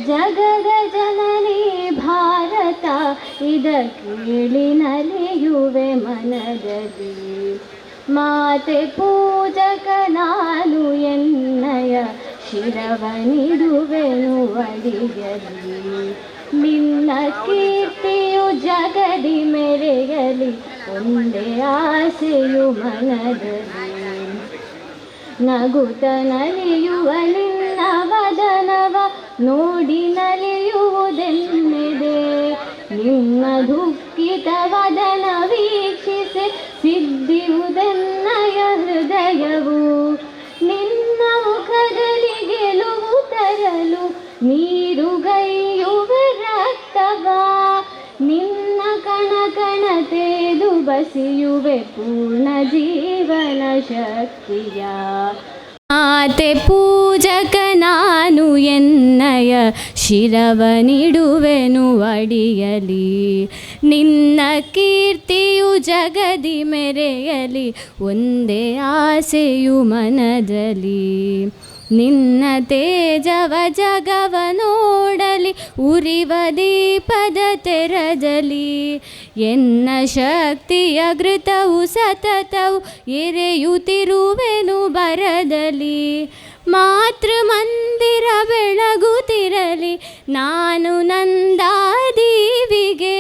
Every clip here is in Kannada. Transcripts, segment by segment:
ಜಗದ ಜನನಿ ಭಾರತ ಇದ ಕೇಳಿ ನಲಿಯುವೆ ಮನದಲ್ಲಿ. ಮಾತೆ ಪೂಜಕ ನಾನು ಎನ್ನಯ ಶಿರವನಿಡುವೆನು ಅಡಿಗಲಿ. ನಿನ್ನ ಕೀರ್ತಿಯು ಜಗದಿ ಮೆರೆಯಲಿ ಒಂದೇ ಆಸೆಯು ಮನದಲ್ಲಿ. ನಗುತ್ತ ನಲಿಯುವ ನಿನ್ನ ವದನವ ನೋಡಿ ನಲಿಯುವುದೆನ್ನೆದೆ. ನಿನ್ನ ದುಃಖಿತ ವದನ ವೀಕ್ಷಿಸಿ ಸಿದ್ಧಿಯುವುದೆನ್ನಯ ಹೃದಯವು. ನಿನ್ನ ಮುಖದಲ್ಲಿ ಗೆಲುವು ತರಲು ನೀರುಗೈಯುವ ರಕ್ತವ. ನಿನ್ನ ಕಣ ಕಣ ತೇದು ಬಸಿಯುವೆ ಪೂರ್ಣ ಜೀವನ ಶಕ್ತಿಯ. ಮಾತೆ ಪೂಜಕ ನಾನು ಎನ್ನಯ ಶಿರವನಿಡುವೆನು ಅಡಿಯಲಿ. ನಿನ್ನ ಕೀರ್ತಿಯು ಜಗದಿ ಮೆರೆಯಲಿ ಒಂದೇ ಆಸೆಯು ಮನದಲ್ಲಿ. ನಿನ್ನ ತೇಜವ ಜಗವ ನೋಡಲಿ ಉರಿವ ದೀಪದ ತೆರದಲ್ಲಿ. ಎನ್ನ ಶಕ್ತಿಯ ಘೃತವು ಸತತವು ಎರೆಯುತ್ತಿರುವೆನು ಬರದಲ್ಲಿ. ಮಾತೃ ಮಂದಿರ ಬೆಳಗುತ್ತಿರಲಿ ನಾನು ನಂದಾದೀವಿಗೆ.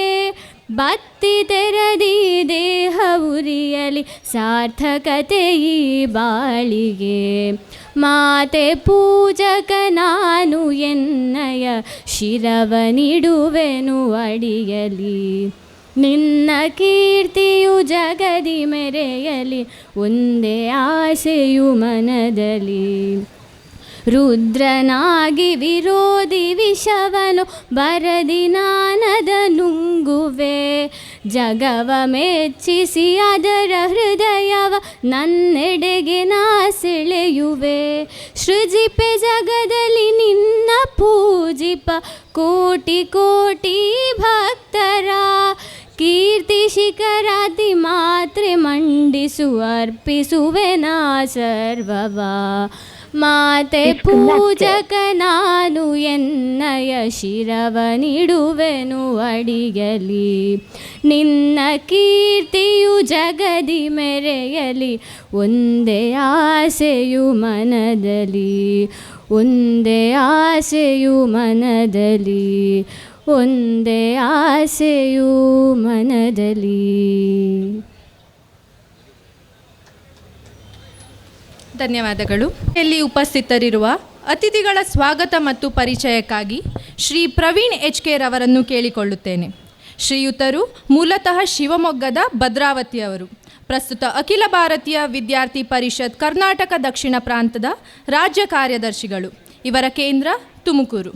ಬತ್ತಿ ತೆರದಿ ದೇಹ ಉರಿಯಲಿ ಸಾರ್ಥಕತೆ ಈ ಬಾಳಿಗೆ. ಮಾತೆ ಪೂಜಕ ನಾನು ಎನ್ನಯ ಶಿರವನಿಡುವೆನು ಅಡಿಯಲಿ. ನಿನ್ನ ಕೀರ್ತಿಯು ಜಗದಿ ಮೆರೆಯಲಿ ಒಂದೇ ಆಸೆಯು ಮನದಲ್ಲಿ. ರುದ್ರನಾಗಿ ವಿರೋಧಿ ವಿಷವನು ಬರದಿ ನಾನದ ನುಂಗುವೆ. ಜಗವ ಮೆಚ್ಚಿಸಿ ಅದರ ಹೃದಯವ ನನ್ನೆಡೆಗೆ ನಾ ಸೆಳೆಯುವೆ. ಸೃಜಿಪೆ ಜಗದಲ್ಲಿ ನಿನ್ನ ಪೂಜಿಪ ಕೋಟಿ ಕೋಟಿ ಭಕ್ತರ. ಕೀರ್ತಿ ಶಿಖರಾತಿ ಮಾತ್ರೆ ಮಂಡಿಸು ಅರ್ಪಿಸುವೆ ನಾ ಸರ್ವವ. ಮಾತೆ ಪೂಜಕ ನಾನು ಎನ್ನಯ ಶಿರವನಿಡುವೆನು ಅಡಿಗಲಿ. ನಿನ್ನ ಕೀರ್ತಿಯು ಜಗದಿ ಮೆರೆಯಲಿ ಒಂದೇ ಆಸೆಯು ಮನದಲ್ಲಿ. ಒಂದೇ ಆಸೆಯು ಮನದಲ್ಲಿ. ಒಂದೇ ಆಸೆಯು ಮನದಲ್ಲಿ. ಧನ್ಯವಾದಗಳು. ಇಲ್ಲಿ ಉಪಸ್ಥಿತರಿರುವ ಅತಿಥಿಗಳ ಸ್ವಾಗತ ಮತ್ತು ಪರಿಚಯಕ್ಕಾಗಿ ಶ್ರೀ ಪ್ರವೀಣ್ HK ರವರನ್ನು ಕೇಳಿಕೊಳ್ಳುತ್ತೇನೆ. ಶ್ರೀಯುತರು ಮೂಲತಃ ಶಿವಮೊಗ್ಗದ ಭದ್ರಾವತಿಯವರು. ಪ್ರಸ್ತುತ ಅಖಿಲ ಭಾರತೀಯ ವಿದ್ಯಾರ್ಥಿ ಪರಿಷತ್ ಕರ್ನಾಟಕ ದಕ್ಷಿಣ ಪ್ರಾಂತದ ರಾಜ್ಯ ಕಾರ್ಯದರ್ಶಿಗಳು. ಇವರ ಕೇಂದ್ರ ತುಮಕೂರು.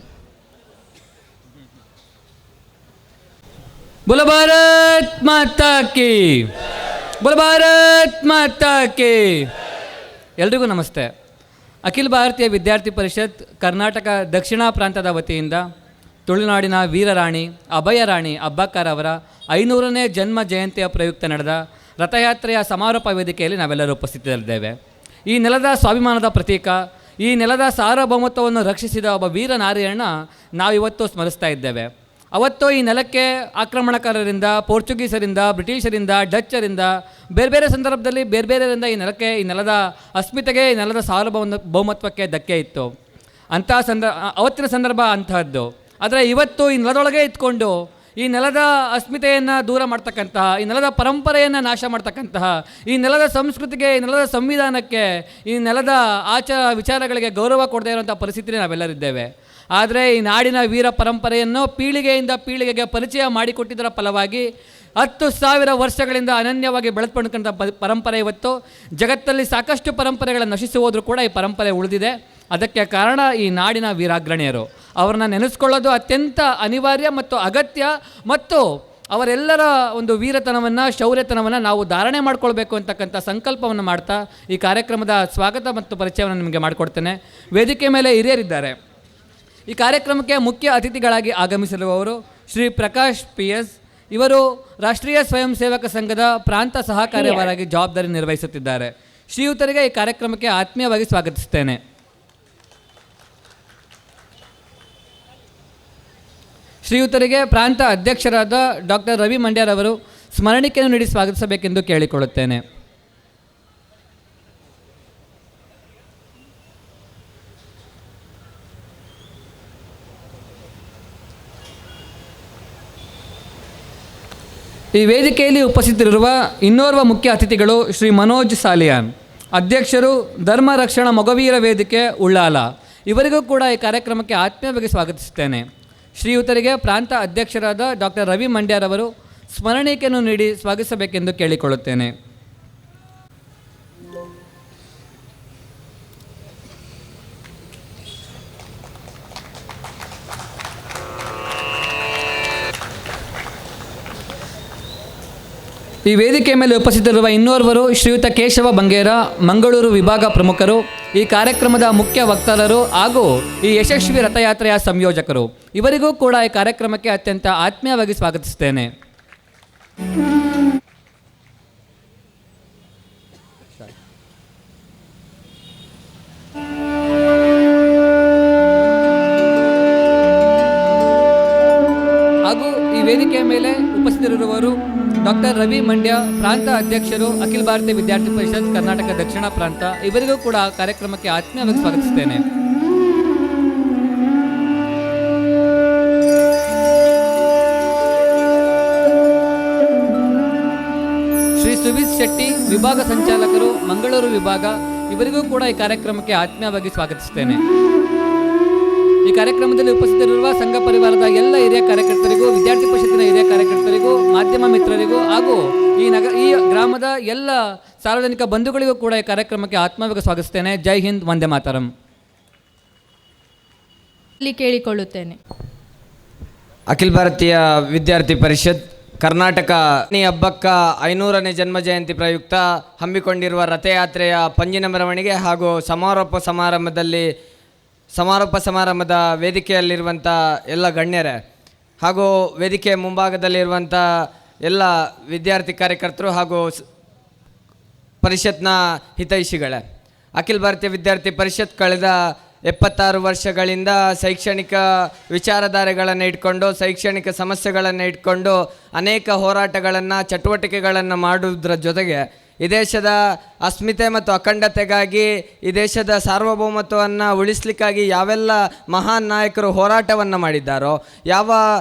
बोलो भारत माता की, बोलो भारत माता की. ಎಲ್ರಿಗೂ ನಮಸ್ತೆ. ಅಖಿಲ ಭಾರತೀಯ ವಿದ್ಯಾರ್ಥಿ ಪರಿಷತ್ ಕರ್ನಾಟಕ ದಕ್ಷಿಣ ಪ್ರಾಂತದ ವತಿಯಿಂದ ತುಳುನಾಡಿನ ವೀರರಾಣಿ ಅಭಯರಾಣಿ ಅಬ್ಬಕ್ಕರ್ ಅವರ 500ನೇ ಜನ್ಮ ಜಯಂತಿಯ ಪ್ರಯುಕ್ತ ನಡೆದ ರಥಯಾತ್ರೆಯ ಸಮಾರೋಪ ವೇದಿಕೆಯಲ್ಲಿ ನಾವೆಲ್ಲರೂ ಉಪಸ್ಥಿತರಿದ್ದೇವೆ. ಈ ನೆಲದ ಸ್ವಾಭಿಮಾನದ ಪ್ರತೀಕ, ಈ ನೆಲದ ಸಾರ್ವಭೌಮತ್ವವನ್ನು ರಕ್ಷಿಸಿದ ಒಬ್ಬ ವೀರ ನಾರಿಯನ್ನು ನಾವಿವತ್ತು ಸ್ಮರಿಸ್ತಾ ಇದ್ದೇವೆ. ಅವತ್ತು ಈ ನೆಲಕ್ಕೆ ಆಕ್ರಮಣಕಾರರಿಂದ, ಪೋರ್ಚುಗೀಸರಿಂದ, ಬ್ರಿಟಿಷರಿಂದ, ಡಚ್ಚರಿಂದ, ಬೇರೆ ಬೇರೆ ಸಂದರ್ಭದಲ್ಲಿ ಬೇರೆ ಬೇರೆಯಿಂದ ಈ ನೆಲದ ಅಸ್ಮಿತೆಗೆ, ಈ ನೆಲದ ಸಾರ್ವಭೌಮತ್ವಕ್ಕೆ ಧಕ್ಕೆ ಇತ್ತು. ಅವತ್ತಿನ ಸಂದರ್ಭ ಅಂತಹದ್ದು. ಆದರೆ ಇವತ್ತು ಈ ನೆಲದೊಳಗೆ ಇದ್ಕೊಂಡು ಈ ನೆಲದ ಅಸ್ಮಿತೆಯನ್ನು ದೂರ ಮಾಡ್ತಕ್ಕಂತಹ, ಈ ನೆಲದ ಪರಂಪರೆಯನ್ನು ನಾಶ ಮಾಡ್ತಕ್ಕಂತಹ, ಈ ನೆಲದ ಸಂಸ್ಕೃತಿಗೆ, ಈ ನೆಲದ ಸಂವಿಧಾನಕ್ಕೆ, ಈ ನೆಲದ ವಿಚಾರಗಳಿಗೆ ಗೌರವ ಕೊಡದೇ ಇರುವಂಥ ಪರಿಸ್ಥಿತಿಯಲ್ಲಿ ನಾವೆಲ್ಲರಿದ್ದೇವೆ. ಆದರೆ ಈ ನಾಡಿನ ವೀರ ಪರಂಪರೆಯನ್ನು ಪೀಳಿಗೆಯಿಂದ ಪೀಳಿಗೆಗೆ ಪರಿಚಯ ಮಾಡಿಕೊಟ್ಟಿದ್ದರ ಫಲವಾಗಿ 10,000 ವರ್ಷಗಳಿಂದ ಅನನ್ಯವಾಗಿ ಬೆಳೆದುಕೊಂಡಂಥ ಪರಂಪರೆ ಇವತ್ತು ಜಗತ್ತಲ್ಲಿ ಸಾಕಷ್ಟು ಪರಂಪರೆಗಳನ್ನು ನಶಿಸಿ ಹೋದರೂ ಕೂಡ ಈ ಪರಂಪರೆ ಉಳಿದಿದೆ. ಅದಕ್ಕೆ ಕಾರಣ ಈ ನಾಡಿನ ವೀರಾಗ್ರಣಿಯರು. ಅವರನ್ನು ನೆನೆಸ್ಕೊಳ್ಳೋದು ಅತ್ಯಂತ ಅನಿವಾರ್ಯ ಮತ್ತು ಅಗತ್ಯ. ಮತ್ತು ಅವರೆಲ್ಲರ ಒಂದು ವೀರತನವನ್ನು, ಶೌರ್ಯತನವನ್ನು ನಾವು ಧಾರಣೆ ಮಾಡಿಕೊಳ್ಬೇಕು ಅಂತಕ್ಕಂಥ ಸಂಕಲ್ಪವನ್ನು ಮಾಡ್ತಾ ಈ ಕಾರ್ಯಕ್ರಮದ ಸ್ವಾಗತ ಮತ್ತು ಪರಿಚಯವನ್ನು ನಿಮಗೆ ಮಾಡಿಕೊಡ್ತೇನೆ. ವೇದಿಕೆ ಮೇಲೆ ಹಿರಿಯರಿದ್ದಾರೆ. ಈ ಕಾರ್ಯಕ್ರಮಕ್ಕೆ ಮುಖ್ಯ ಅತಿಥಿಗಳಾಗಿ ಆಗಮಿಸಿರುವವರು ಶ್ರೀ ಪ್ರಕಾಶ್ PS. ಇವರು ರಾಷ್ಟ್ರೀಯ ಸ್ವಯಂ ಸೇವಕ ಸಂಘದ ಪ್ರಾಂತ ಸಹ ಕಾರ್ಯವಾಹಕರಾಗಿ ಜವಾಬ್ದಾರಿ ನಿರ್ವಹಿಸುತ್ತಿದ್ದಾರೆ. ಶ್ರೀಯುತರಿಗೆ ಈ ಕಾರ್ಯಕ್ರಮಕ್ಕೆ ಆತ್ಮೀಯವಾಗಿ ಸ್ವಾಗತಿಸುತ್ತೇನೆ. ಶ್ರೀಯುತರಿಗೆ ಪ್ರಾಂತ ಅಧ್ಯಕ್ಷರಾದ ಡಾಕ್ಟರ್ ರವಿ ಮಂಡ್ಯರವರು ಸ್ಮರಣಿಕೆಯನ್ನು ನೀಡಿ ಸ್ವಾಗತಿಸಬೇಕೆಂದು ಕೇಳಿಕೊಳ್ಳುತ್ತೇನೆ. ಈ ವೇದಿಕೆಯಲ್ಲಿ ಉಪಸ್ಥಿತರಿರುವ ಇನ್ನೋರ್ವ ಮುಖ್ಯ ಅತಿಥಿಗಳು ಶ್ರೀ ಮನೋಜ್ ಸಾಲಿಯಾನ್, ಅಧ್ಯಕ್ಷರು ಧರ್ಮ ರಕ್ಷಣಾ ಮೊಗವೀರ ವೇದಿಕೆ ಉಳ್ಳಾಲ. ಇವರಿಗೂ ಕೂಡ ಈ ಕಾರ್ಯಕ್ರಮಕ್ಕೆ ಆತ್ಮೀಯವಾಗಿ ಸ್ವಾಗತಿಸುತ್ತೇನೆ. ಶ್ರೀಯುತರಿಗೆ ಪ್ರಾಂತ ಅಧ್ಯಕ್ಷರಾದ ಡಾಕ್ಟರ್ ರವಿ ಮಂಡ್ಯರವರು ಸ್ಮರಣಿಕೆಯನ್ನು ನೀಡಿ ಸ್ವಾಗತಿಸಬೇಕೆಂದು ಕೇಳಿಕೊಳ್ಳುತ್ತೇನೆ. ಈ ವೇದಿಕೆ ಮೇಲೆ ಉಪಸ್ಥಿತರಿರುವ ಇನ್ನೋರ್ವರು ಶ್ರೀಯುತ ಕೇಶವ ಬಂಗೇರ, ಮಂಗಳೂರು ವಿಭಾಗ ಪ್ರಮುಖರು, ಈ ಕಾರ್ಯಕ್ರಮದ ಮುಖ್ಯ ವಕ್ತಾರರು ಹಾಗೂ ಈ ಯಶಸ್ವಿ ರಥಯಾತ್ರೆಯ ಸಂಯೋಜಕರು. ಇವರಿಗೂ ಕೂಡ ಈ ಕಾರ್ಯಕ್ರಮಕ್ಕೆ ಅತ್ಯಂತ ಆತ್ಮೀಯವಾಗಿ ಸ್ವಾಗತಿಸುತ್ತೇನೆ. ಹಾಗೂ ಈ ವೇದಿಕೆಯ ಮೇಲೆ ಉಪಸ್ಥಿತರಿರುವವರು ಡಾಕ್ಟರ್ ರವಿ ಮಂಡ್ಯ, ಪ್ರಾಂತ ಅಧ್ಯಕ್ಷರು, ಅಖಿಲ ಭಾರತೀಯ ವಿದ್ಯಾರ್ಥಿ ಪರಿಷತ್ ಕರ್ನಾಟಕ ದಕ್ಷಿಣ ಪ್ರಾಂತ. ಇವರಿಗೂ ಕೂಡ ಕಾರ್ಯಕ್ರಮಕ್ಕೆ ಆತ್ಮೀಯವಾಗಿ ಸ್ವಾಗತಿಸುತ್ತೇನೆ. ಶ್ರೀ ಸುವಿಸ್ ಶೆಟ್ಟಿ, ವಿಭಾಗ ಸಂಚಾಲಕರು, ಮಂಗಳೂರು ವಿಭಾಗ. ಇವರಿಗೂ ಕೂಡ ಈ ಕಾರ್ಯಕ್ರಮಕ್ಕೆ ಆತ್ಮೀಯವಾಗಿ ಸ್ವಾಗತಿಸುತ್ತೇನೆ. ಈ ಕಾರ್ಯಕ್ರಮದಲ್ಲಿ ಉಪಸ್ಥಿತರಿರುವ ಸಂಘ ಪರಿವಾರದ ಎಲ್ಲ ಹಿರಿಯ ಕಾರ್ಯಕರ್ತರಿಗೂ, ವಿದ್ಯಾರ್ಥಿ ಪರಿಷತ್ತಿನ ಹಿರಿಯ ಕಾರ್ಯಕರ್ತರಿಗೂ, ಮಾಧ್ಯಮ ಮಿತ್ರರಿಗೂ ಹಾಗೂ ಈ ಗ್ರಾಮದ ಎಲ್ಲ ಸಾರ್ವಜನಿಕ ಬಂಧುಗಳಿಗೂ ಕೂಡ ಈ ಕಾರ್ಯಕ್ರಮಕ್ಕೆ ಆತ್ಮವಾಗಿ ಸ್ವಾಗತಿಸುತ್ತೇನೆ. ಜೈ ಹಿಂದ್, ವಂದೇ ಮಾತರಂ. ಇಲ್ಲಿ ಕೇಳಿಕೊಳ್ಳುತ್ತೇನೆ. ಅಖಿಲ ಭಾರತೀಯ ವಿದ್ಯಾರ್ಥಿ ಪರಿಷತ್ ಕರ್ನಾಟಕ ಹಬ್ಬಕ್ಕ 500ನೇ ಜನ್ಮ ಜಯಂತಿ ಪ್ರಯುಕ್ತ ಹಮ್ಮಿಕೊಂಡಿರುವ ರಥಯಾತ್ರೆಯ ಪಂಜಿನ ಮೆರವಣಿಗೆ ಹಾಗೂ ಸಮಾರೋಪ ಸಮಾರಂಭದ ವೇದಿಕೆಯಲ್ಲಿರುವಂಥ ಎಲ್ಲ ಗಣ್ಯರೇ ಹಾಗೂ ವೇದಿಕೆಯ ಮುಂಭಾಗದಲ್ಲಿರುವಂಥ ಎಲ್ಲ ವಿದ್ಯಾರ್ಥಿ ಕಾರ್ಯಕರ್ತರು ಹಾಗೂ ಪರಿಷತ್ನ ಹಿತೈಷಿಗಳೇ, ಅಖಿಲ ಭಾರತೀಯ ವಿದ್ಯಾರ್ಥಿ ಪರಿಷತ್ ಕಳೆದ 76 ವರ್ಷಗಳಿಂದ ಶೈಕ್ಷಣಿಕ ವಿಚಾರಧಾರೆಗಳನ್ನು ಇಟ್ಕೊಂಡು, ಶೈಕ್ಷಣಿಕ ಸಮಸ್ಯೆಗಳನ್ನು ಇಟ್ಕೊಂಡು ಅನೇಕ ಹೋರಾಟಗಳನ್ನು, ಚಟುವಟಿಕೆಗಳನ್ನು ಮಾಡುವುದರ ಜೊತೆಗೆ ಈ ದೇಶದ ಅಸ್ಮಿತೆ ಮತ್ತು ಅಖಂಡತೆಗಾಗಿ, ಈ ದೇಶದ ಸಾರ್ವಭೌಮತ್ವವನ್ನು ಉಳಿಸ್ಲಿಕ್ಕಾಗಿ ಯಾವೆಲ್ಲ ಮಹಾನ್ ನಾಯಕರು ಹೋರಾಟವನ್ನು ಮಾಡಿದ್ದಾರೋ, ಯಾವ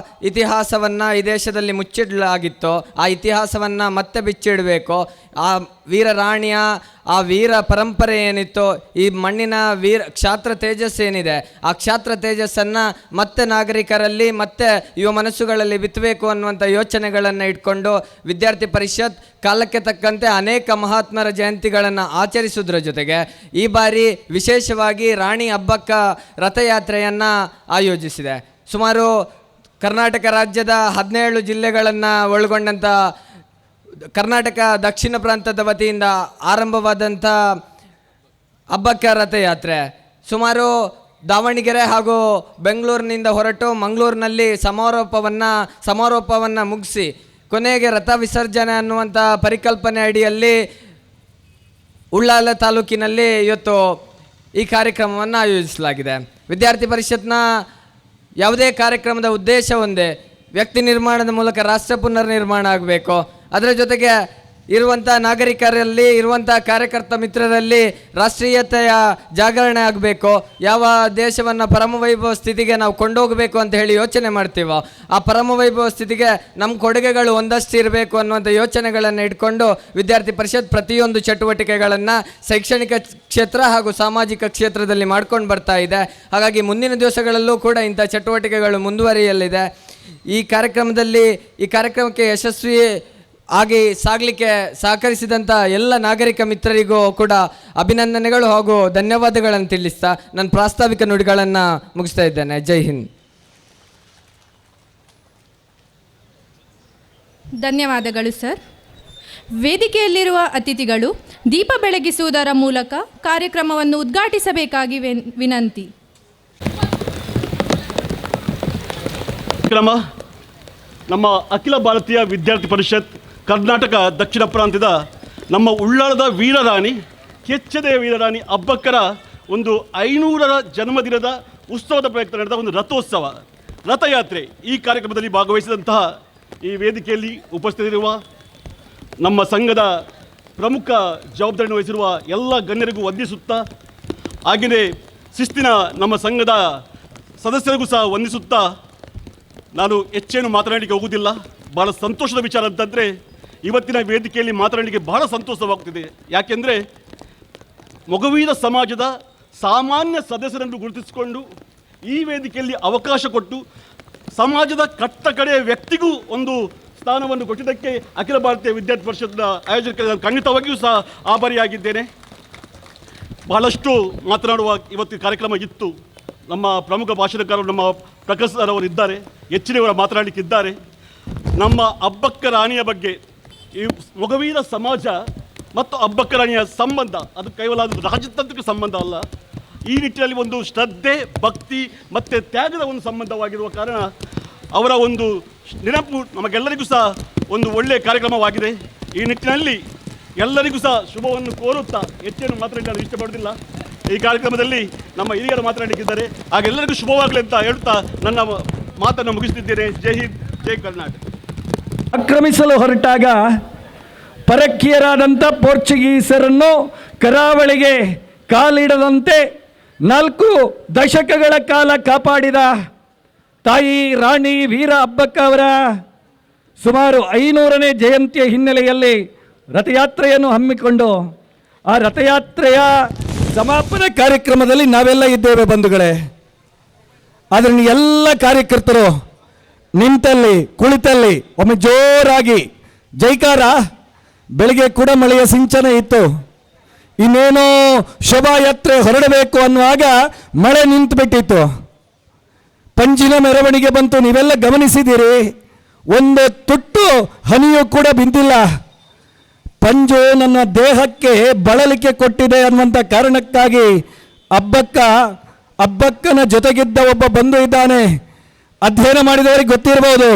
ಇತಿಹಾಸವನ್ನು ಈ ದೇಶದಲ್ಲಿ ಮುಚ್ಚಿಡಲಾಗಿತ್ತೋ ಆ ಇತಿಹಾಸವನ್ನು ಮತ್ತೆ ಬಿಚ್ಚಿಡಬೇಕು. ಆ ವೀರ ರಾಣಿಯ ಆ ವೀರ ಪರಂಪರೆ ಏನಿತ್ತು, ಈ ಮಣ್ಣಿನ ಕ್ಷಾತ್ರ ತೇಜಸ್ಸು ಏನಿದೆ, ಆ ಕ್ಷಾತ್ರ ತೇಜಸ್ಸನ್ನು ಮತ್ತೆ ನಾಗರಿಕರಲ್ಲಿ ಮತ್ತೆ ಯುವ ಮನಸ್ಸುಗಳಲ್ಲಿ ಬಿತ್ತಬೇಕು ಅನ್ನುವಂಥ ಯೋಚನೆಗಳನ್ನು ಇಟ್ಕೊಂಡು ವಿದ್ಯಾರ್ಥಿ ಪರಿಷತ್ ಕಾಲಕ್ಕೆ ತಕ್ಕಂತೆ ಅನೇಕ ಮಹಾತ್ಮರ ಜಯಂತಿಗಳನ್ನು ಆಚರಿಸುವುದರ ಜೊತೆಗೆ ಈ ಬಾರಿ ವಿಶೇಷವಾಗಿ ರಾಣಿ ಹಬ್ಬಕ್ಕ ರಥಯಾತ್ರೆಯನ್ನು ಆಯೋಜಿಸಿದೆ. ಸುಮಾರು ಕರ್ನಾಟಕ ರಾಜ್ಯದ 17 ಜಿಲ್ಲೆಗಳನ್ನು ಒಳಗೊಂಡಂಥ ಕರ್ನಾಟಕ ದಕ್ಷಿಣ ಪ್ರಾಂತದ ವತಿಯಿಂದ ಆರಂಭವಾದಂಥ ಹಬ್ಬಕ್ಕ ರಥಯಾತ್ರೆ ಸುಮಾರು ದಾವಣಗೆರೆ ಹಾಗೂ ಬೆಂಗಳೂರಿನಿಂದ ಹೊರಟು ಮಂಗಳೂರಿನಲ್ಲಿ ಸಮಾರೋಪವನ್ನು ಮುಗಿಸಿ ಕೊನೆಗೆ ರಥ ವಿಸರ್ಜನೆ ಅನ್ನುವಂಥ ಪರಿಕಲ್ಪನೆ ಅಡಿಯಲ್ಲಿ ಉಳ್ಳಾಲ ತಾಲೂಕಿನಲ್ಲಿ ಇವತ್ತು ಈ ಕಾರ್ಯಕ್ರಮವನ್ನು ಆಯೋಜಿಸಲಾಗಿದೆ. ವಿದ್ಯಾರ್ಥಿ ಪರಿಷತ್ನ ಯಾವುದೇ ಕಾರ್ಯಕ್ರಮದ ಉದ್ದೇಶ ಒಂದೇ, ವ್ಯಕ್ತಿ ನಿರ್ಮಾಣದ ಮೂಲಕ ರಾಷ್ಟ್ರ ಪುನರ್ನಿರ್ಮಾಣ ಆಗಬೇಕು. ಅದರ ಜೊತೆಗೆ ಇರುವಂಥ ನಾಗರಿಕರಲ್ಲಿ, ಇರುವಂಥ ಕಾರ್ಯಕರ್ತ ಮಿತ್ರರಲ್ಲಿ ರಾಷ್ಟ್ರೀಯತೆಯ ಜಾಗರಣೆ ಆಗಬೇಕು. ಯಾವ ದೇಶವನ್ನು ಪರಮವೈಭವ ಸ್ಥಿತಿಗೆ ನಾವು ಕೊಂಡೋಗಬೇಕು ಅಂತ ಹೇಳಿ ಯೋಚನೆ ಮಾಡ್ತೀವೋ ಆ ಪರಮವೈಭವ ಸ್ಥಿತಿಗೆ ನಮ್ಮ ಕೊಡುಗೆಗಳು ಒಂದಷ್ಟು ಇರಬೇಕು ಅನ್ನುವಂಥ ಯೋಚನೆಗಳನ್ನು ಇಟ್ಕೊಂಡು ವಿದ್ಯಾರ್ಥಿ ಪರಿಷತ್ ಪ್ರತಿಯೊಂದು ಚಟುವಟಿಕೆಗಳನ್ನು ಶೈಕ್ಷಣಿಕ ಕ್ಷೇತ್ರ ಹಾಗೂ ಸಾಮಾಜಿಕ ಕ್ಷೇತ್ರದಲ್ಲಿ ಮಾಡ್ಕೊಂಡು ಬರ್ತಾ ಇದೆ. ಹಾಗಾಗಿ ಮುಂದಿನ ದಿವಸಗಳಲ್ಲೂ ಕೂಡ ಇಂಥ ಚಟುವಟಿಕೆಗಳು ಮುಂದುವರಿಯಲಿದೆ. ಈ ಕಾರ್ಯಕ್ರಮಕ್ಕೆ ಯಶಸ್ವಿ ಆಗಿ ಸಾಗಲಿಕ್ಕೆ ಸಹಕರಿಸಿದಂಥ ಎಲ್ಲ ನಾಗರಿಕ ಮಿತ್ರರಿಗೂ ಕೂಡ ಅಭಿನಂದನೆಗಳು ಹಾಗೂ ಧನ್ಯವಾದಗಳನ್ನು ತಿಳಿಸ್ತಾ ನನ್ನ ಪ್ರಾಸ್ತಾವಿಕ ನುಡಿಗಳನ್ನು ಮುಗಿಸ್ತಾ ಇದ್ದೇನೆ. ಜೈ ಹಿಂದ್. ಧನ್ಯವಾದಗಳು ಸರ್. ವೇದಿಕೆಯಲ್ಲಿರುವ ಅತಿಥಿಗಳು ದೀಪ ಬೆಳಗಿಸುವುದರ ಮೂಲಕ ಕಾರ್ಯಕ್ರಮವನ್ನು ಉದ್ಘಾಟಿಸಬೇಕಾಗಿ ವಿನಂತಿ. ನಮ್ಮ ಅಖಿಲ ಭಾರತೀಯ ವಿದ್ಯಾರ್ಥಿ ಪರಿಷತ್ ಕರ್ನಾಟಕ ದಕ್ಷಿಣ ಪ್ರಾಂತ್ಯದ ನಮ್ಮ ಉಳ್ಳಾಳದ ವೀರರಾಣಿ ಕೆಚ್ಚೆದೆಯ ವೀರರಾಣಿ ಹಬ್ಬಕ್ಕರ ಒಂದು 500ರ ಜನ್ಮದಿನದ ಉತ್ಸವದ ಪ್ರಯುಕ್ತ ನಡೆದ ಒಂದು ರಥೋತ್ಸವ. ರಥಯಾತ್ರೆ ಈ ಕಾರ್ಯಕ್ರಮದಲ್ಲಿ ಭಾಗವಹಿಸಿದಂತಹ ಈ ವೇದಿಕೆಯಲ್ಲಿ ಉಪಸ್ಥಿತರಿರುವ ನಮ್ಮ ಸಂಘದ ಪ್ರಮುಖ ಜವಾಬ್ದಾರಿಯನ್ನು ವಹಿಸಿರುವ ಎಲ್ಲ ಗಣ್ಯರಿಗೂ ವಂದಿಸುತ್ತಾ, ಹಾಗೆಯೇ ಶಿಸ್ತಿನ ನಮ್ಮ ಸಂಘದ ಸದಸ್ಯರಿಗೂ ಸಹ ವಂದಿಸುತ್ತಾ, ನಾನು ಹೆಚ್ಚೇನು ಮಾತನಾಡಲಿಕ್ಕೆ ಹೋಗುವುದಿಲ್ಲ. ಭಾಳ ಸಂತೋಷದ ವಿಚಾರ ಅಂತಂದರೆ ಇವತ್ತಿನ ವೇದಿಕೆಯಲ್ಲಿ ಮಾತನಾಡಲಿಕ್ಕೆ ಬಹಳ ಸಂತೋಷವಾಗ್ತಿದೆ. ಯಾಕೆಂದರೆ ಮೊಗವೀರ ಸಮಾಜದ ಸಾಮಾನ್ಯ ಸದಸ್ಯರನ್ನು ಗುರುತಿಸಿಕೊಂಡು ಈ ವೇದಿಕೆಯಲ್ಲಿ ಅವಕಾಶ ಕೊಟ್ಟು ಸಮಾಜದ ಕಟ್ಟ ಕಡೆಯ ವ್ಯಕ್ತಿಗೂ ಒಂದು ಸ್ಥಾನವನ್ನು ಕೊಟ್ಟಿದ್ದಕ್ಕೆ ಅಖಿಲ ಭಾರತೀಯ ವಿದ್ಯಾರ್ಥಿ ಪರಿಷತ್ನ ಆಯೋಜಕರಿಗೆ ನಾನು ಖಂಡಿತವಾಗಿಯೂ ಸಹ ಆಭಾರಿಯಾಗಿದ್ದೇನೆ. ಬಹಳಷ್ಟು ಮಾತನಾಡುವ ಇವತ್ತು ಕಾರ್ಯಕ್ರಮ ಇತ್ತು. ನಮ್ಮ ಪ್ರಮುಖ ಭಾಷಣಕಾರರು ನಮ್ಮ ಪ್ರಕಾಶ್ ಸರ್ ಅವರು ಇದ್ದಾರೆ, ಹೆಚ್ಚಿನವರ ಮಾತನಾಡಲಿಕ್ಕಿದ್ದಾರೆ. ನಮ್ಮ ಅಬ್ಬಕ್ಕ ರಾಣಿಯ ಬಗ್ಗೆ, ಈ ಮೊಗವೀರ ಸಮಾಜ ಮತ್ತು ಅಬ್ಬಕ್ಕ ರಾಣಿಯ ಸಂಬಂಧ ಅದು ಕೇವಲ ಅದು ರಾಜತಾಂತ್ರಿಕ ಸಂಬಂಧ ಅಲ್ಲ. ಈ ನಿಟ್ಟಿನಲ್ಲಿ ಒಂದು ಶ್ರದ್ಧೆ, ಭಕ್ತಿ ಮತ್ತು ತ್ಯಾಗದ ಒಂದು ಸಂಬಂಧವಾಗಿರುವ ಕಾರಣ ಅವರ ಒಂದು ನೆನಪು ನಮಗೆಲ್ಲರಿಗೂ ಸಹ ಒಂದು ಒಳ್ಳೆಯ ಕಾರ್ಯಕ್ರಮವಾಗಿದೆ. ಈ ನಿಟ್ಟಿನಲ್ಲಿ ಎಲ್ಲರಿಗೂ ಸಹ ಶುಭವನ್ನು ಕೋರುತ್ತಾ ಹೆಚ್ಚೇನು ಮಾತನಾಡಿ ನಾನು ಇಷ್ಟಪಡೋದಿಲ್ಲ. ಈ ಕಾರ್ಯಕ್ರಮದಲ್ಲಿ ನಮ್ಮ ಹಿರಿಯರು ಮಾತನಾಡಲಿಕ್ಕಿದ್ದಾರೆ, ಹಾಗೆಲ್ಲರಿಗೂ ಶುಭವಾಗಲಿ ಅಂತ ಹೇಳ್ತಾ ನನ್ನ ಮಾತನ್ನು ಮುಗಿಸುತ್ತಿದ್ದೇನೆ. ಜೈ ಹಿಂದ್, ಜೈ ಕರ್ನಾಟಕ. ಆಕ್ರಮಿಸಲು ಹೊರಟಾಗ ಪರಕೀಯರಾದಂಥ ಪೋರ್ಚುಗೀಸರನ್ನು ಕರಾವಳಿಗೆ ಕಾಲಿಡದಂತೆ 4 ದಶಕಗಳ ಕಾಲ ಕಾಪಾಡಿದ ತಾಯಿ ರಾಣಿ ವೀರ ಅಬ್ಬಕ್ಕ ಅವರ ಸುಮಾರು 500ನೇ ಜಯಂತಿಯ ಹಿನ್ನೆಲೆಯಲ್ಲಿ ರಥಯಾತ್ರೆಯನ್ನು ಹಮ್ಮಿಕೊಂಡು ಆ ರಥಯಾತ್ರೆಯ ಸಮಾಪನ ಕಾರ್ಯಕ್ರಮದಲ್ಲಿ ನಾವೆಲ್ಲ ಇದ್ದೇವೆ ಬಂಧುಗಳೇ. ಆದರೆ ಎಲ್ಲ ಕಾರ್ಯಕರ್ತರು ನಿಂತಲ್ಲಿ ಕುಳಿತಲ್ಲಿ ಒಮ್ಮೆ ಜೋರಾಗಿ ಜೈಕಾರ. ಬೆಳಿಗ್ಗೆ ಕೂಡ ಮಳೆಯ ಸಿಂಚನ ಇತ್ತು, ಇನ್ನೇನೋ ಶೋಭಾಯಾತ್ರೆ ಹೊರಡಬೇಕು ಅನ್ನುವಾಗ ಮಳೆ ನಿಂತುಬಿಟ್ಟಿತ್ತು. ಪಂಜಿನ ಮೆರವಣಿಗೆ ಬಂತು, ನೀವೆಲ್ಲ ಗಮನಿಸಿದ್ದೀರಿ. ಒಂದು ತುಟ್ಟು ಹನಿಯೂ ಕೂಡ ಬಿದ್ದಿಲ್ಲ. ಪಂಜು ನನ್ನ ದೇಹಕ್ಕೆ ಬಳಲಿಕೆ ಕೊಟ್ಟಿದೆ ಅನ್ನುವಂಥ ಕಾರಣಕ್ಕಾಗಿ ಅಬ್ಬಕ್ಕನ ಜೊತೆಗಿದ್ದ ಒಬ್ಬ ಬಂಧು ಇದ್ದಾನೆ, ಅಧ್ಯಯನ ಮಾಡಿದವರಿಗೆ ಗೊತ್ತಿರಬಹುದು,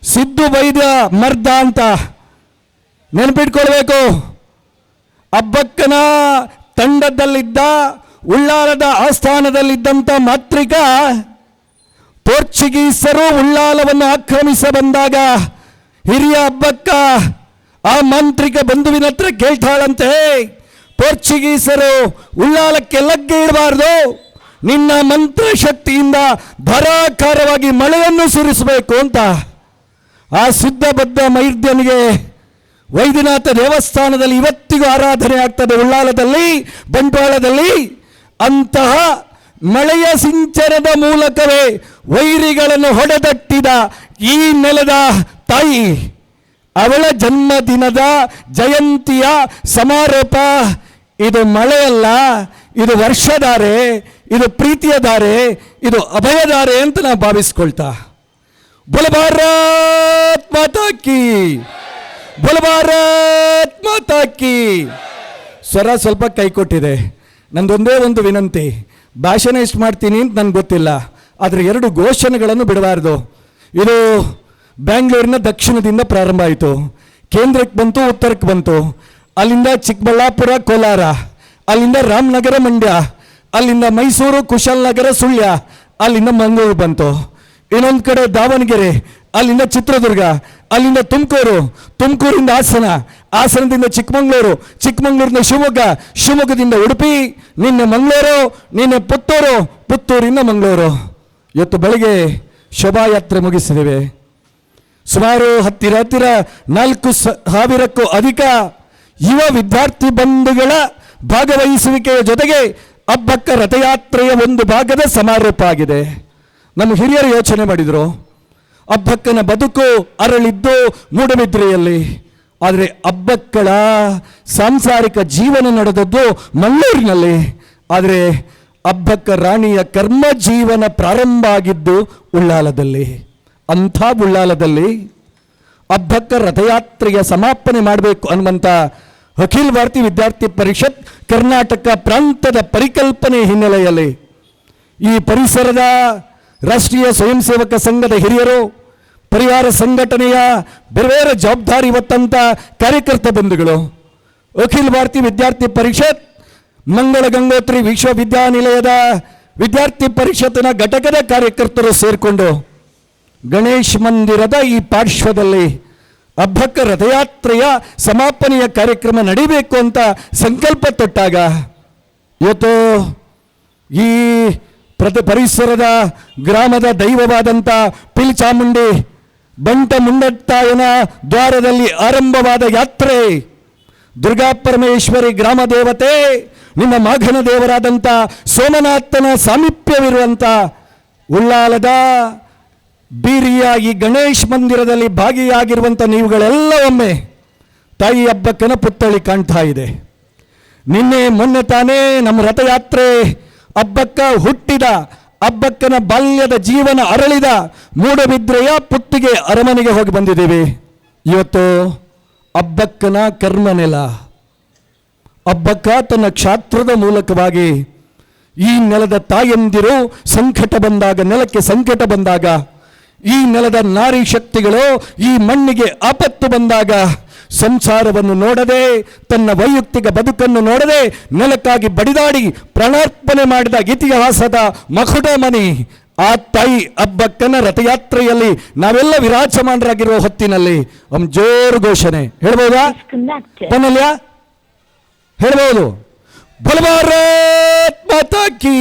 ಸಿದ್ದು ವೈದ್ಯ ಮರ್ದ ಅಂತ ನೆನಪಿಟ್ಕೊಳ್ಬೇಕು. ಅಬ್ಬಕ್ಕನ ತಂಡದಲ್ಲಿದ್ದ ಉಳ್ಳಾಲದ ಆಸ್ಥಾನದಲ್ಲಿದ್ದಂಥ ಮಾತ್ರಿಕ ಪೋರ್ಚುಗೀಸರು ಉಳ್ಳಾಲವನ್ನು ಆಕ್ರಮಿಸ ಬಂದಾಗ ಹಿರಿಯ ಅಬ್ಬಕ್ಕ ಆ ಮಾಂತ್ರಿಕ ಬಂಧುವಿನ ಹತ್ರ ಕೇಳ್ತಾಳಂತೆ, ಪೋರ್ಚುಗೀಸರು ಉಳ್ಳಾಲಕ್ಕೆ ಲಗ್ಗೆ ಇಡಬಾರ್ದು, ನಿನ್ನ ಮಂತ್ರ ಶಕ್ತಿಯಿಂದ ಧಾರಾಕಾರವಾಗಿ ಮಳೆಯನ್ನು ಸುರಿಸಬೇಕು ಅಂತ. ಆ ಸಿದ್ಧಬದ್ಧ ಮೈರ್ದ್ಯನಿಗೆ ವೈದ್ಯನಾಥ ದೇವಸ್ಥಾನದಲ್ಲಿ ಇವತ್ತಿಗೂ ಆರಾಧನೆ ಆಗ್ತದೆ, ಉಳ್ಳಾಲದಲ್ಲಿ, ಬಂಟ್ವಾಳದಲ್ಲಿ. ಅಂತಹ ಮಳೆಯ ಸಿಂಚನದ ಮೂಲಕವೇ ವೈರಿಗಳನ್ನು ಹೊಡೆದಟ್ಟಿದ ಈ ನೆಲದ ತಾಯಿ ಅವಳ ಜನ್ಮದಿನದ ಜಯಂತಿಯ ಸಮಾರೋಪ. ಇದು ಮಳೆಯಲ್ಲ, ಇದು ವರ್ಷಧಾರೆ, ಇದು ಪ್ರೀತಿಯ ಧಾರೆ, ಇದು ಅಭಯಧಾರೆ ಅಂತ ನಾವು ಭಾವಿಸ್ಕೊಳ್ತಾ, ಬೋಲ್ ಭಾರತ್ ಮಾತಾ ಕಿ, ಬೋಲ್ ಭಾರತ್ ಮಾತಾ ಕಿ. ಸ್ವರ ಸ್ವಲ್ಪ ಕೈ ಕೊಟ್ಟಿದೆ. ನಂದೊಂದೇ ಒಂದು ವಿನಂತಿ, ಭಾಷಣ ಎಷ್ಟು ಮಾಡ್ತೀನಿ ಅಂತ ನನಗೆ ಗೊತ್ತಿಲ್ಲ, ಆದರೆ 2 ಘೋಷಣೆಗಳನ್ನು ಬಿಡಬಾರ್ದು. ಇದು ಬ್ಯಾಂಗ್ಳೂರಿನ ದಕ್ಷಿಣದಿಂದ ಪ್ರಾರಂಭ ಆಯಿತು, ಕೇಂದ್ರಕ್ಕೆ ಬಂತು, ಉತ್ತರಕ್ಕೆ ಬಂತು, ಅಲ್ಲಿಂದ ಚಿಕ್ಕಬಳ್ಳಾಪುರ ಕೋಲಾರ, ಅಲ್ಲಿಂದ ರಾಮನಗರ ಮಂಡ್ಯ, ಅಲ್ಲಿಂದ ಮೈಸೂರು ಕುಶಾಲನಗರ ಸುಳ್ಯ, ಅಲ್ಲಿಂದ ಮಂಗಳೂರು ಬಂತು, ಇನ್ನೊಂದು ಕಡೆ ದಾವಣಗೆರೆ, ಅಲ್ಲಿಂದ ಚಿತ್ರದುರ್ಗ, ಅಲ್ಲಿಂದ ತುಮಕೂರಿಂದ ಹಾಸನದಿಂದ ಚಿಕ್ಕಮಗಳೂರು, ಚಿಕ್ಕಮಗಳೂರಿನ ಶಿವಮೊಗ್ಗ, ಶಿವಮೊಗ್ಗದಿಂದ ಉಡುಪಿ, ನಿನ್ನೆ ಮಂಗಳೂರು, ನಿನ್ನೆ ಪುತ್ತೂರಿಂದ ಮಂಗಳೂರು. ಇವತ್ತು ಬೆಳಗ್ಗೆ ಶೋಭಾಯಾತ್ರೆ ಮುಗಿಸಿದ್ದೇವೆ. ಸುಮಾರು ಹತ್ತಿರ 4,000ಕ್ಕೂ ಅಧಿಕ ಯುವ ವಿದ್ಯಾರ್ಥಿ ಬಂಧುಗಳ ಭಾಗವಹಿಸುವಿಕೆಯ ಜೊತೆಗೆ ಅಬ್ಬಕ್ಕ ರಥಯಾತ್ರೆಯ ಒಂದು ಭಾಗದ ಸಮಾರೋಪ ಆಗಿದೆ. ನಮ್ಮ ಹಿರಿಯರು ಯೋಚನೆ ಮಾಡಿದರು, ಅಬ್ಬಕ್ಕನ ಬದುಕು ಅರಳಿದ್ದು ಮೂಡಬಿದ್ರೆಯಲ್ಲಿ, ಆದರೆ ಅಬ್ಬಕ್ಕಳ ಸಾಂಸಾರಿಕ ಜೀವನ ನಡೆದದ್ದು ಮಂಗಳೂರಿನಲ್ಲಿ. ಆದರೆ ಅಬ್ಬಕ್ಕ ರಾಣಿಯ ಕರ್ಮ ಜೀವನ ಪ್ರಾರಂಭ ಆಗಿದ್ದು ಉಳ್ಳಾಲದಲ್ಲಿ. ಅಂಥ ಉಳ್ಳಾಲದಲ್ಲಿ ಅಬ್ಬಕ್ಕ ರಥಯಾತ್ರೆಯ ಸಮಾಪನೆ ಮಾಡಬೇಕು ಅನ್ನುವಂಥ ಅಖಿಲ ಭಾರತೀಯ ವಿದ್ಯಾರ್ಥಿ ಪರಿಷತ್ ಕರ್ನಾಟಕ ಪ್ರಾಂತದ ಪರಿಕಲ್ಪನೆ ಹಿನ್ನೆಲೆಯಲ್ಲಿ ಈ ಪರಿಸರದ ರಾಷ್ಟ್ರೀಯ ಸ್ವಯಂ ಸೇವಕ ಸಂಘದ ಹಿರಿಯರು, ಪರಿವಾರ ಸಂಘಟನೆಯ ಬೇರೆ ಬೇರೆ ಜವಾಬ್ದಾರಿ ಹೊತ್ತಂಥ ಕಾರ್ಯಕರ್ತ ಬಂಧುಗಳು, ಅಖಿಲ ಭಾರತೀಯ ವಿದ್ಯಾರ್ಥಿ ಪರಿಷತ್ ಮಂಗಳ ಗಂಗೋತ್ರಿ ವಿಶ್ವವಿದ್ಯಾನಿಲಯದ ವಿದ್ಯಾರ್ಥಿ ಪರಿಷತ್ತಿನ ಘಟಕದ ಕಾರ್ಯಕರ್ತರು ಸೇರಿಕೊಂಡು ಗಣೇಶ್ ಮಂದಿರದ ಈ ಪಾರ್ಶ್ವದಲ್ಲಿ ಹಬ್ಬಕ್ಕ ರಥಯಾತ್ರೆಯ ಸಮಾಪನೆಯ ಕಾರ್ಯಕ್ರಮ ನಡೀಬೇಕು ಅಂತ ಸಂಕಲ್ಪ ತೊಟ್ಟಾಗ ಇವತ್ತು ಈ ಪರಿಸರದ ಗ್ರಾಮದ ದೈವವಾದಂಥ ಪಿಲ್ಚಾಮುಂಡಿ ಬಂಟ ಮುಂಡತ್ತಾಯನ ದ್ವಾರದಲ್ಲಿ ಆರಂಭವಾದ ಯಾತ್ರೆ ದುರ್ಗಾ ಪರಮೇಶ್ವರಿ ಗ್ರಾಮ ದೇವತೆ ನಿಮ್ಮ ಮಾಘನ ದೇವರಾದಂಥ ಸೋಮನಾಥನ ಸಾಮೀಪ್ಯವಿರುವಂಥ ಉಳ್ಳಾಲದ ಬೀರಿಯ ಈ ಗಣೇಶ್ ಮಂದಿರದಲ್ಲಿ ಭಾಗಿಯಾಗಿರುವಂಥ ನೀವುಗಳೆಲ್ಲ ಒಮ್ಮೆ ತಾಯಿ ಹಬ್ಬಕ್ಕನ ಪುತ್ಥಳಿ ಕಾಣ್ತಾ ಇದೆ. ನಿನ್ನೆ ಮೊನ್ನೆ ತಾನೇ ನಮ್ಮ ರಥಯಾತ್ರೆ ಹಬ್ಬಕ್ಕ ಹುಟ್ಟಿದ ಹಬ್ಬಕ್ಕನ ಬಾಲ್ಯದ ಜೀವನ ಅರಳಿದ ಮೂಡಬಿದ್ರೆಯ ಪುತ್ತಿಗೆ ಅರಮನೆಗೆ ಹೋಗಿ ಬಂದಿದ್ದೀವಿ. ಇವತ್ತು ಹಬ್ಬಕ್ಕನ ಕರ್ಮನೆಲ ಹಬ್ಬಕ್ಕ ತನ್ನ ಕ್ಷಾತ್ರದ ಮೂಲಕವಾಗಿ ಈ ನೆಲದ ತಾಯಂದಿರು ಸಂಕಟ ಬಂದಾಗ, ನೆಲಕ್ಕೆ ಸಂಕಟ ಬಂದಾಗ, ಈ ನೆಲದ ನಾರಿ ಶಕ್ತಿಗಳು ಈ ಮಣ್ಣಿಗೆ ಆಪತ್ತು ಬಂದಾಗ ಸಂಸಾರವನ್ನು ನೋಡದೆ, ತನ್ನ ವೈಯಕ್ತಿಕ ಬದುಕನ್ನು ನೋಡದೆ ನೆಲಕ್ಕಾಗಿ ಬಡಿದಾಡಿ ಪ್ರಾಣಾರ್ಪಣೆ ಮಾಡಿದ ಇತಿಹಾಸದ ಮಕುಟಮಣಿ ಆ ತಾಯಿ ಹಬ್ಬಕ್ಕನ ರಥಯಾತ್ರೆಯಲ್ಲಿ ನಾವೆಲ್ಲ ವಿರಾಜಮಾನರಾಗಿರುವ ಹೊತ್ತಿನಲ್ಲಿ ಜೋರು ಘೋಷಣೆ ಹೇಳ್ಬೋದಾ? ಬನ್ನಲ್ಯ ಹೇಳ್ಬೋದು. ಬೋಲ್ ಭಾರತ್ ಮಾತಾ ಕಿ.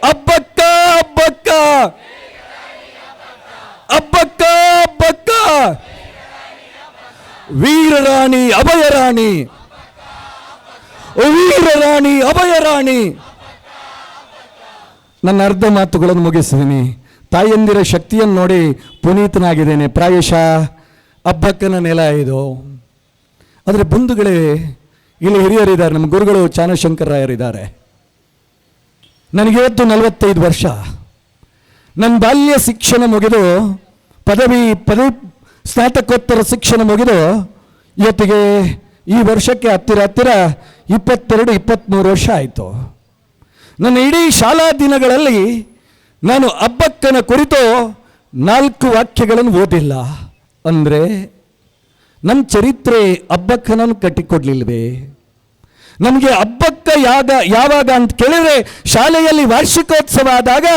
ಹಬ್ಬಕ್ಕ ಹಬ್ಬಕ್ಕ ಹಬ್ಬಕ್ಕ ಹಬ್ಬಕ್ಕ ವೀರರಾಣಿ ಅಭಯರಾಣಿ, ವೀರರಾಣಿ ಅಭಯರಾಣಿ. ನನ್ನ ಅರ್ಧ ಮಾತುಗಳನ್ನು ಮುಗಿಸಿದ್ದೀನಿ. ತಾಯಂದಿರ ಶಕ್ತಿಯನ್ನು ನೋಡಿ ಪುನೀತನಾಗಿದ್ದೇನೆ. ಪ್ರಾಯಶಃ ಹಬ್ಬಕ್ಕನ ನೆಲ ಇದು. ಆದರೆ ಬಂಧುಗಳೇ, ಇಲ್ಲಿ ಹಿರಿಯರಿದ್ದಾರೆ, ನಮ್ಮ ಗುರುಗಳು ಚಾನಶಂಕರ ರಾಯರಿದ್ದಾರೆ. ನನಗಿವತ್ತು 45 ವರ್ಷ. ನನ್ನ ಬಾಲ್ಯ ಶಿಕ್ಷಣ ಮುಗಿದು ಪದವಿ ಸ್ನಾತಕೋತ್ತರ ಶಿಕ್ಷಣ ಮುಗಿದು ಇವತ್ತಿಗೆ ಈ ವರ್ಷಕ್ಕೆ ಹತ್ತಿರ 22-23 ವರ್ಷ ಆಯಿತು. ನನ್ನ ಇಡೀ ಶಾಲಾ ದಿನಗಳಲ್ಲಿ ನಾನು ಹಬ್ಬಕ್ಕನ ಕುರಿತು 4 ವಾಕ್ಯಗಳನ್ನು ಓದಿಲ್ಲ. ಅಂದರೆ ನಮ್ಮ ಚರಿತ್ರೆ ಹಬ್ಬಕ್ಕನನ್ನು ಕಟ್ಟಿಕೊಡ್ಲಿಲ್ವೇ? ನಮಗೆ ಹಬ್ಬಕ್ಕ ಯಾವಾಗ ಅಂತ ಕೇಳಿದರೆ ಶಾಲೆಯಲ್ಲಿ ವಾರ್ಷಿಕೋತ್ಸವ ಆದಾಗ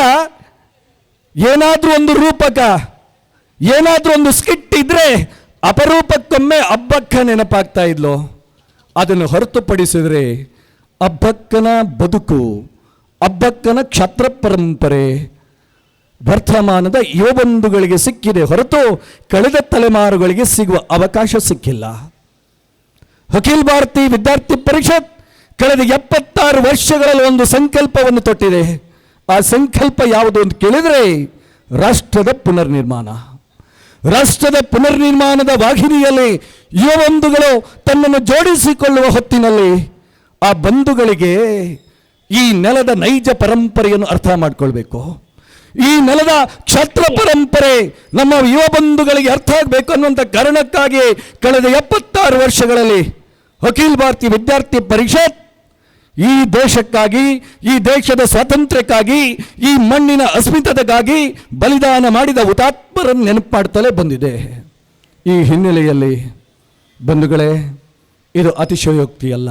ಏನಾದರೂ ಒಂದು ರೂಪಕ, ಏನಾದರೂ ಒಂದು ಸ್ಕಿಟ್ ಇದ್ರೆ ಅಪರೂಪಕ್ಕೊಮ್ಮೆ ಹಬ್ಬಕ್ಕ ನೆನಪಾಗ್ತಾ ಇದ್ಲು. ಅದನ್ನು ಹೊರತುಪಡಿಸಿದರೆ ಹಬ್ಬಕ್ಕನ ಬದುಕು, ಹಬ್ಬಕ್ಕನ ಕ್ಷಾತ್ರ ಪರಂಪರೆ ವರ್ತಮಾನದ ಯುವಬಂಧುಗಳಿಗೆ ಸಿಕ್ಕಿದೆ ಹೊರತು ಕಳೆದ ತಲೆಮಾರುಗಳಿಗೆ ಸಿಗುವ ಅವಕಾಶ ಸಿಕ್ಕಿಲ್ಲ. ಅಖಿಲ ಭಾರತೀಯ ವಿದ್ಯಾರ್ಥಿ ಪರಿಷತ್ ಕಳೆದ 76 ವರ್ಷಗಳಲ್ಲಿ ಒಂದು ಸಂಕಲ್ಪವನ್ನು ತೊಟ್ಟಿದೆ. ಆ ಸಂಕಲ್ಪ ಯಾವುದು ಅಂತ ಕೇಳಿದರೆ ರಾಷ್ಟ್ರದ ಪುನರ್ನಿರ್ಮಾಣ. ರಾಷ್ಟ್ರದ ಪುನರ್ನಿರ್ಮಾಣದ ವಾಹಿನಿಯಲ್ಲಿ ಯುವಬಂಧುಗಳು ತನ್ನನ್ನು ಜೋಡಿಸಿಕೊಳ್ಳುವ ಹೊತ್ತಿನಲ್ಲಿ ಆ ಬಂಧುಗಳಿಗೆ ಈ ನೆಲದ ನೈಜ ಪರಂಪರೆಯನ್ನು ಅರ್ಥ ಮಾಡಿಕೊಳ್ಬೇಕು. ಈ ನೆಲದ ಕ್ಷಾತ್ರ ಪರಂಪರೆ ನಮ್ಮ ಯುವ ಬಂಧುಗಳಿಗೆ ಅರ್ಥ ಆಗಬೇಕು ಅನ್ನುವಂಥ ಕಾರಣಕ್ಕಾಗಿ ಕಳೆದ 76 ವರ್ಷಗಳಲ್ಲಿ ಅಖಿಲ ಭಾರತೀಯ ವಿದ್ಯಾರ್ಥಿ ಪರಿಷತ್ ಈ ದೇಶಕ್ಕಾಗಿ, ಈ ದೇಶದ ಸ್ವಾತಂತ್ರ್ಯಕ್ಕಾಗಿ, ಈ ಮಣ್ಣಿನ ಅಸ್ಮಿತತೆಗಾಗಿ ಬಲಿದಾನ ಮಾಡಿದ ಹುತಾತ್ಮರನ್ನು ನೆನಪು ಮಾಡುತ್ತಲೇ ಬಂದಿದೆ. ಈ ಹಿನ್ನೆಲೆಯಲ್ಲಿ ಬಂಧುಗಳೇ, ಇದು ಅತಿಶಯೋಕ್ತಿಯಲ್ಲ.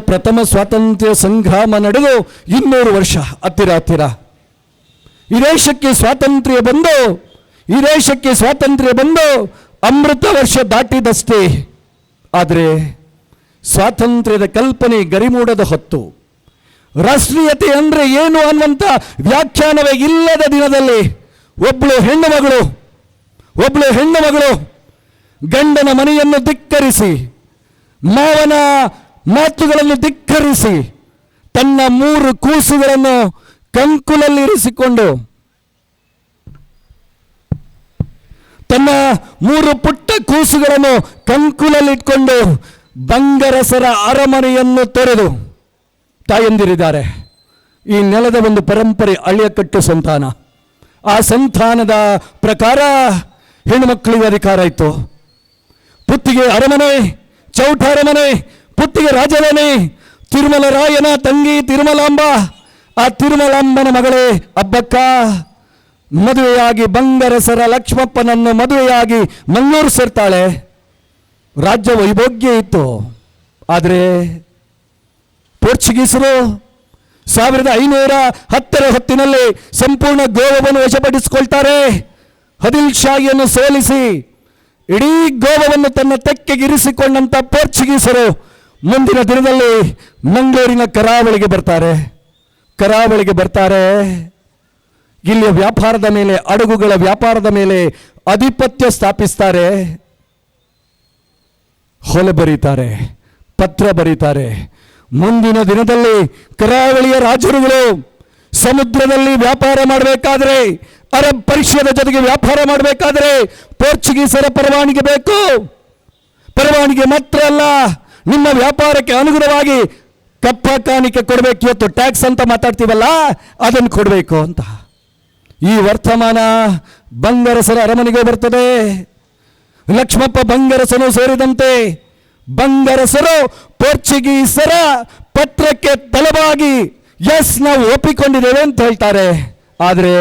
ಪ್ರಥಮ ಸ್ವಾತಂತ್ರ್ಯ ಸಂಗ್ರಾಮ ನಡೆದು 200 ವರ್ಷ ಹತ್ತಿರ. ಈ ದೇಶಕ್ಕೆ ಸ್ವಾತಂತ್ರ್ಯ ಬಂದು ಅಮೃತ ವರ್ಷ ದಾಟಿದಷ್ಟೇ. ಆದರೆ ಸ್ವಾತಂತ್ರ್ಯದ ಕಲ್ಪನೆ ಗರಿಮೂಡದ ಹೊತ್ತು, ರಾಷ್ಟ್ರೀಯತೆ ಅಂದರೆ ಏನು ಅನ್ನುವಂಥ ವ್ಯಾಖ್ಯಾನವೇ ಇಲ್ಲದ ದಿನದಲ್ಲಿ ಒಬ್ಬಳು ಹೆಣ್ಣು ಮಗಳು ಗಂಡನ ಮನೆಯನ್ನು ಧಿಕ್ಕರಿಸಿ, ಮಾವನ ಮಾತುಗಳನ್ನು ಧಿಕ್ಕರಿಸಿ, ತನ್ನ 3 ಕೂಸುಗಳನ್ನು ಕಂಕುಲಲ್ಲಿರಿಸಿಕೊಂಡು, ತನ್ನ 3 ಪುಟ್ಟ ಕೂಸುಗಳನ್ನು ಕಂಕುಲಲ್ಲಿಟ್ಕೊಂಡು ಬಂಗರಸರ ಅರಮನೆಯನ್ನು ತೊರೆದು ತಾಯಂದಿರಿದ್ದಾರೆ. ಈ ನೆಲದ ಒಂದು ಪರಂಪರೆ ಅಳಿಯಕಟ್ಟು ಸಂತಾನ. ಆ ಸಂತಾನದ ಪ್ರಕಾರ ಹೆಣ್ಣುಮಕ್ಕಳಿಗೆ ಅಧಿಕಾರ ಇತ್ತು. ಪುತ್ತಿಗೆ ಅರಮನೆ, ಚೌಟ ಅರಮನೆ, ಪುತ್ತಿಗೆ ರಾಜಧಾನಿ, ತಿರುಮಲ ರಾಯನ ತಂಗಿ ತಿರುಮಲಾಂಬ. ಆ ತಿರುಮಲಾಂಬನ ಮಗಳೇ ಹಬ್ಬಕ್ಕ ಮದುವೆಯಾಗಿ ಬಂಗರಸರ ಲಕ್ಷ್ಮಪ್ಪನನ್ನು ಮದುವೆಯಾಗಿ ಮಂಗಳೂರು ಸೇರ್ತಾಳೆ. ರಾಜ್ಯ ವೈಭೋಗ್ಯ ಇತ್ತು. ಆದರೆ ಪೋರ್ಚುಗೀಸರು 1510 ಹೊತ್ತಿನಲ್ಲಿ ಸಂಪೂರ್ಣ ಗೋವಾವನ್ನು ವಶಪಡಿಸಿಕೊಳ್ತಾರೆ. ಆದಿಲ್ ಶಾಹಿಯನ್ನು ಸೋಲಿಸಿ ಇಡೀ ಗೋವಾವನ್ನು ತನ್ನ ತೆಕ್ಕೆಗಿರಿಸಿಕೊಂಡಂಥ ಪೋರ್ಚುಗೀಸರು ಮುಂದಿನ ದಿನದಲ್ಲಿ ಮಂಗಳೂರಿನ ಕರಾವಳಿಗೆ ಬರ್ತಾರೆ. ಇಲ್ಲಿಯ ವ್ಯಾಪಾರದ ಮೇಲೆ, ಹಡಗುಗಳ ವ್ಯಾಪಾರದ ಮೇಲೆ ಆಧಿಪತ್ಯ ಸ್ಥಾಪಿಸ್ತಾರೆ. ಹೊಲೆ ಬರೀತಾರೆ, ಪತ್ರ ಬರೀತಾರೆ. ಮುಂದಿನ ದಿನದಲ್ಲಿ ಕರಾವಳಿಯ ರಾಜರುಗಳು ಸಮುದ್ರದಲ್ಲಿ ವ್ಯಾಪಾರ ಮಾಡಬೇಕಾದ್ರೆ, ಅರಬ್ ಪರ್ಷಿಯದ ಜೊತೆಗೆ ವ್ಯಾಪಾರ ಮಾಡಬೇಕಾದ್ರೆ ಪೋರ್ಚುಗೀಸರ ಪರವಾನಗಿ ಬೇಕು. ಪರವಾನಗಿ ಮಾತ್ರ ಅಲ್ಲ, ನಿಮ್ಮ ವ್ಯಾಪಾರಕ್ಕೆ ಅನುಗುಣವಾಗಿ ಕಪ್ಪ ಕಾಣಿಕೆ ಕೊಡಬೇಕು. ಇವತ್ತು ಟ್ಯಾಕ್ಸ್ ಅಂತ ಮಾತಾಡ್ತೀವಲ್ಲ, ಅದನ್ನು ಕೊಡಬೇಕು ಅಂತ. ಈ ವರ್ತಮಾನ ಬಂಗರಸರ ಅರಮನೆಗೆ ಬರ್ತದೆ. ಲಕ್ಷ್ಮಪ್ಪ ಬಂಗರಸನು ಸೇರಿದಂತೆ ಬಂಗರಸರು ಪೋರ್ಚುಗೀಸರ ಪತ್ರಕ್ಕೆ ತಲೆಬಾಗಿ ಎಸ್ ನಾವು ಒಪ್ಪಿಕೊಂಡಿದ್ದೇವೆ ಅಂತ ಹೇಳ್ತಾರೆ. ಆದರೆ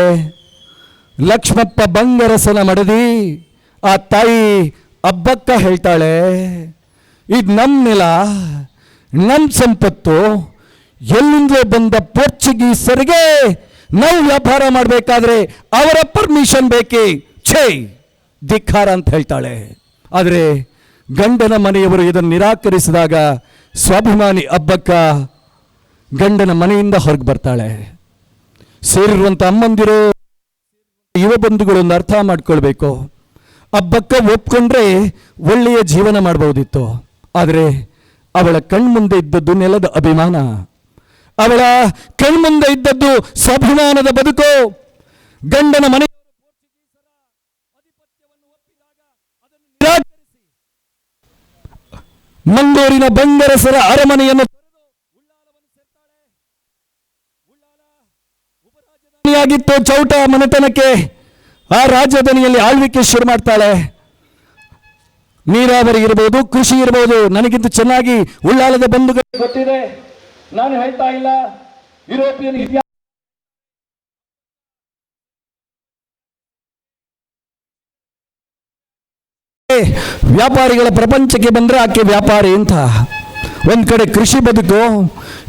ಲಕ್ಷ್ಮಪ್ಪ ಬಂಗರಸನ ಮಡದಿ ಆ ತಾಯಿ ಅಬ್ಬಕ್ಕ ಹೇಳ್ತಾಳೆ, ಇದು ನಮ್ಮ ನೆಲ, ನಮ್ಮ ಸಂಪತ್ತು, ಎಲ್ಲಿಂದಲೇ ಬಂದ ಪೋರ್ಚುಗೀಸರಿಗೆ ನಾವು ವ್ಯಾಪಾರ ಮಾಡಬೇಕಾದ್ರೆ ಅವರ ಪರ್ಮಿಷನ್ ಬೇಕೇ, ಛೇ ಧಿಕ್ಕಾರ ಅಂತ ಹೇಳ್ತಾಳೆ. ಆದರೆ ಗಂಡನ ಮನೆಯವರು ಇದನ್ನು ನಿರಾಕರಿಸಿದಾಗ ಸ್ವಾಭಿಮಾನಿ ಅಬ್ಬಕ್ಕ ಗಂಡನ ಮನೆಯಿಂದ ಹೊರಗೆ ಬರ್ತಾಳೆ. ಸೇರಿರುವಂಥ ಅಮ್ಮಂದಿರು, ಯುವ ಬಂಧುಗಳನ್ನು ಅರ್ಥ ಮಾಡ್ಕೊಳ್ಬೇಕು. ಅಬ್ಬಕ್ಕ ಒಪ್ಕೊಂಡ್ರೆ ಒಳ್ಳೆಯ ಜೀವನ ಮಾಡಬಹುದಿತ್ತು. ಆದರೆ ಅವಳ ಕಣ್ಮುಂದೆ ಇದ್ದದ್ದು ನೆಲದ ಅಭಿಮಾನ, ಅವಳ ಕಣ್ಮುಂದೆ ಇದ್ದದ್ದು ಸ್ವಾಭಿಮಾನದ ಬದುಕು. ಗಂಡನ ಮನೆ ಮಂಗಳೂರಿನ ಬಂಗರಸರ ಅರಮನೆಯನ್ನು ಆಗಿತ್ತು ಚೌಟ ಮನೆತನಕ್ಕೆ. ಆ ರಾಜಧಾನಿಯಲ್ಲಿ ಆಳ್ವಿಕೆ ಶುರು ಮಾಡ್ತಾಳೆ. ನೀರಾವರಿ ಇರಬಹುದು, ಕೃಷಿ ಇರಬಹುದು, ನನಗಿಂತ ಚೆನ್ನಾಗಿ ಉಳ್ಳಾಲದ ಬಂಧುಗಳು ಗೊತ್ತಿದೆ, ನಾನು ಹೇಳ್ತಾ ಇಲ್ಲ. ಯುರೋಪಿಯನ್ ವ್ಯಾಪಾರಿಗಳ ಪ್ರಪಂಚಕ್ಕೆ ಬಂದ್ರೆ ಆಕೆ ವ್ಯಾಪಾರಿ ಅಂತ. ಒಂದ್ ಕಡೆ ಕೃಷಿ ಬದುಕು,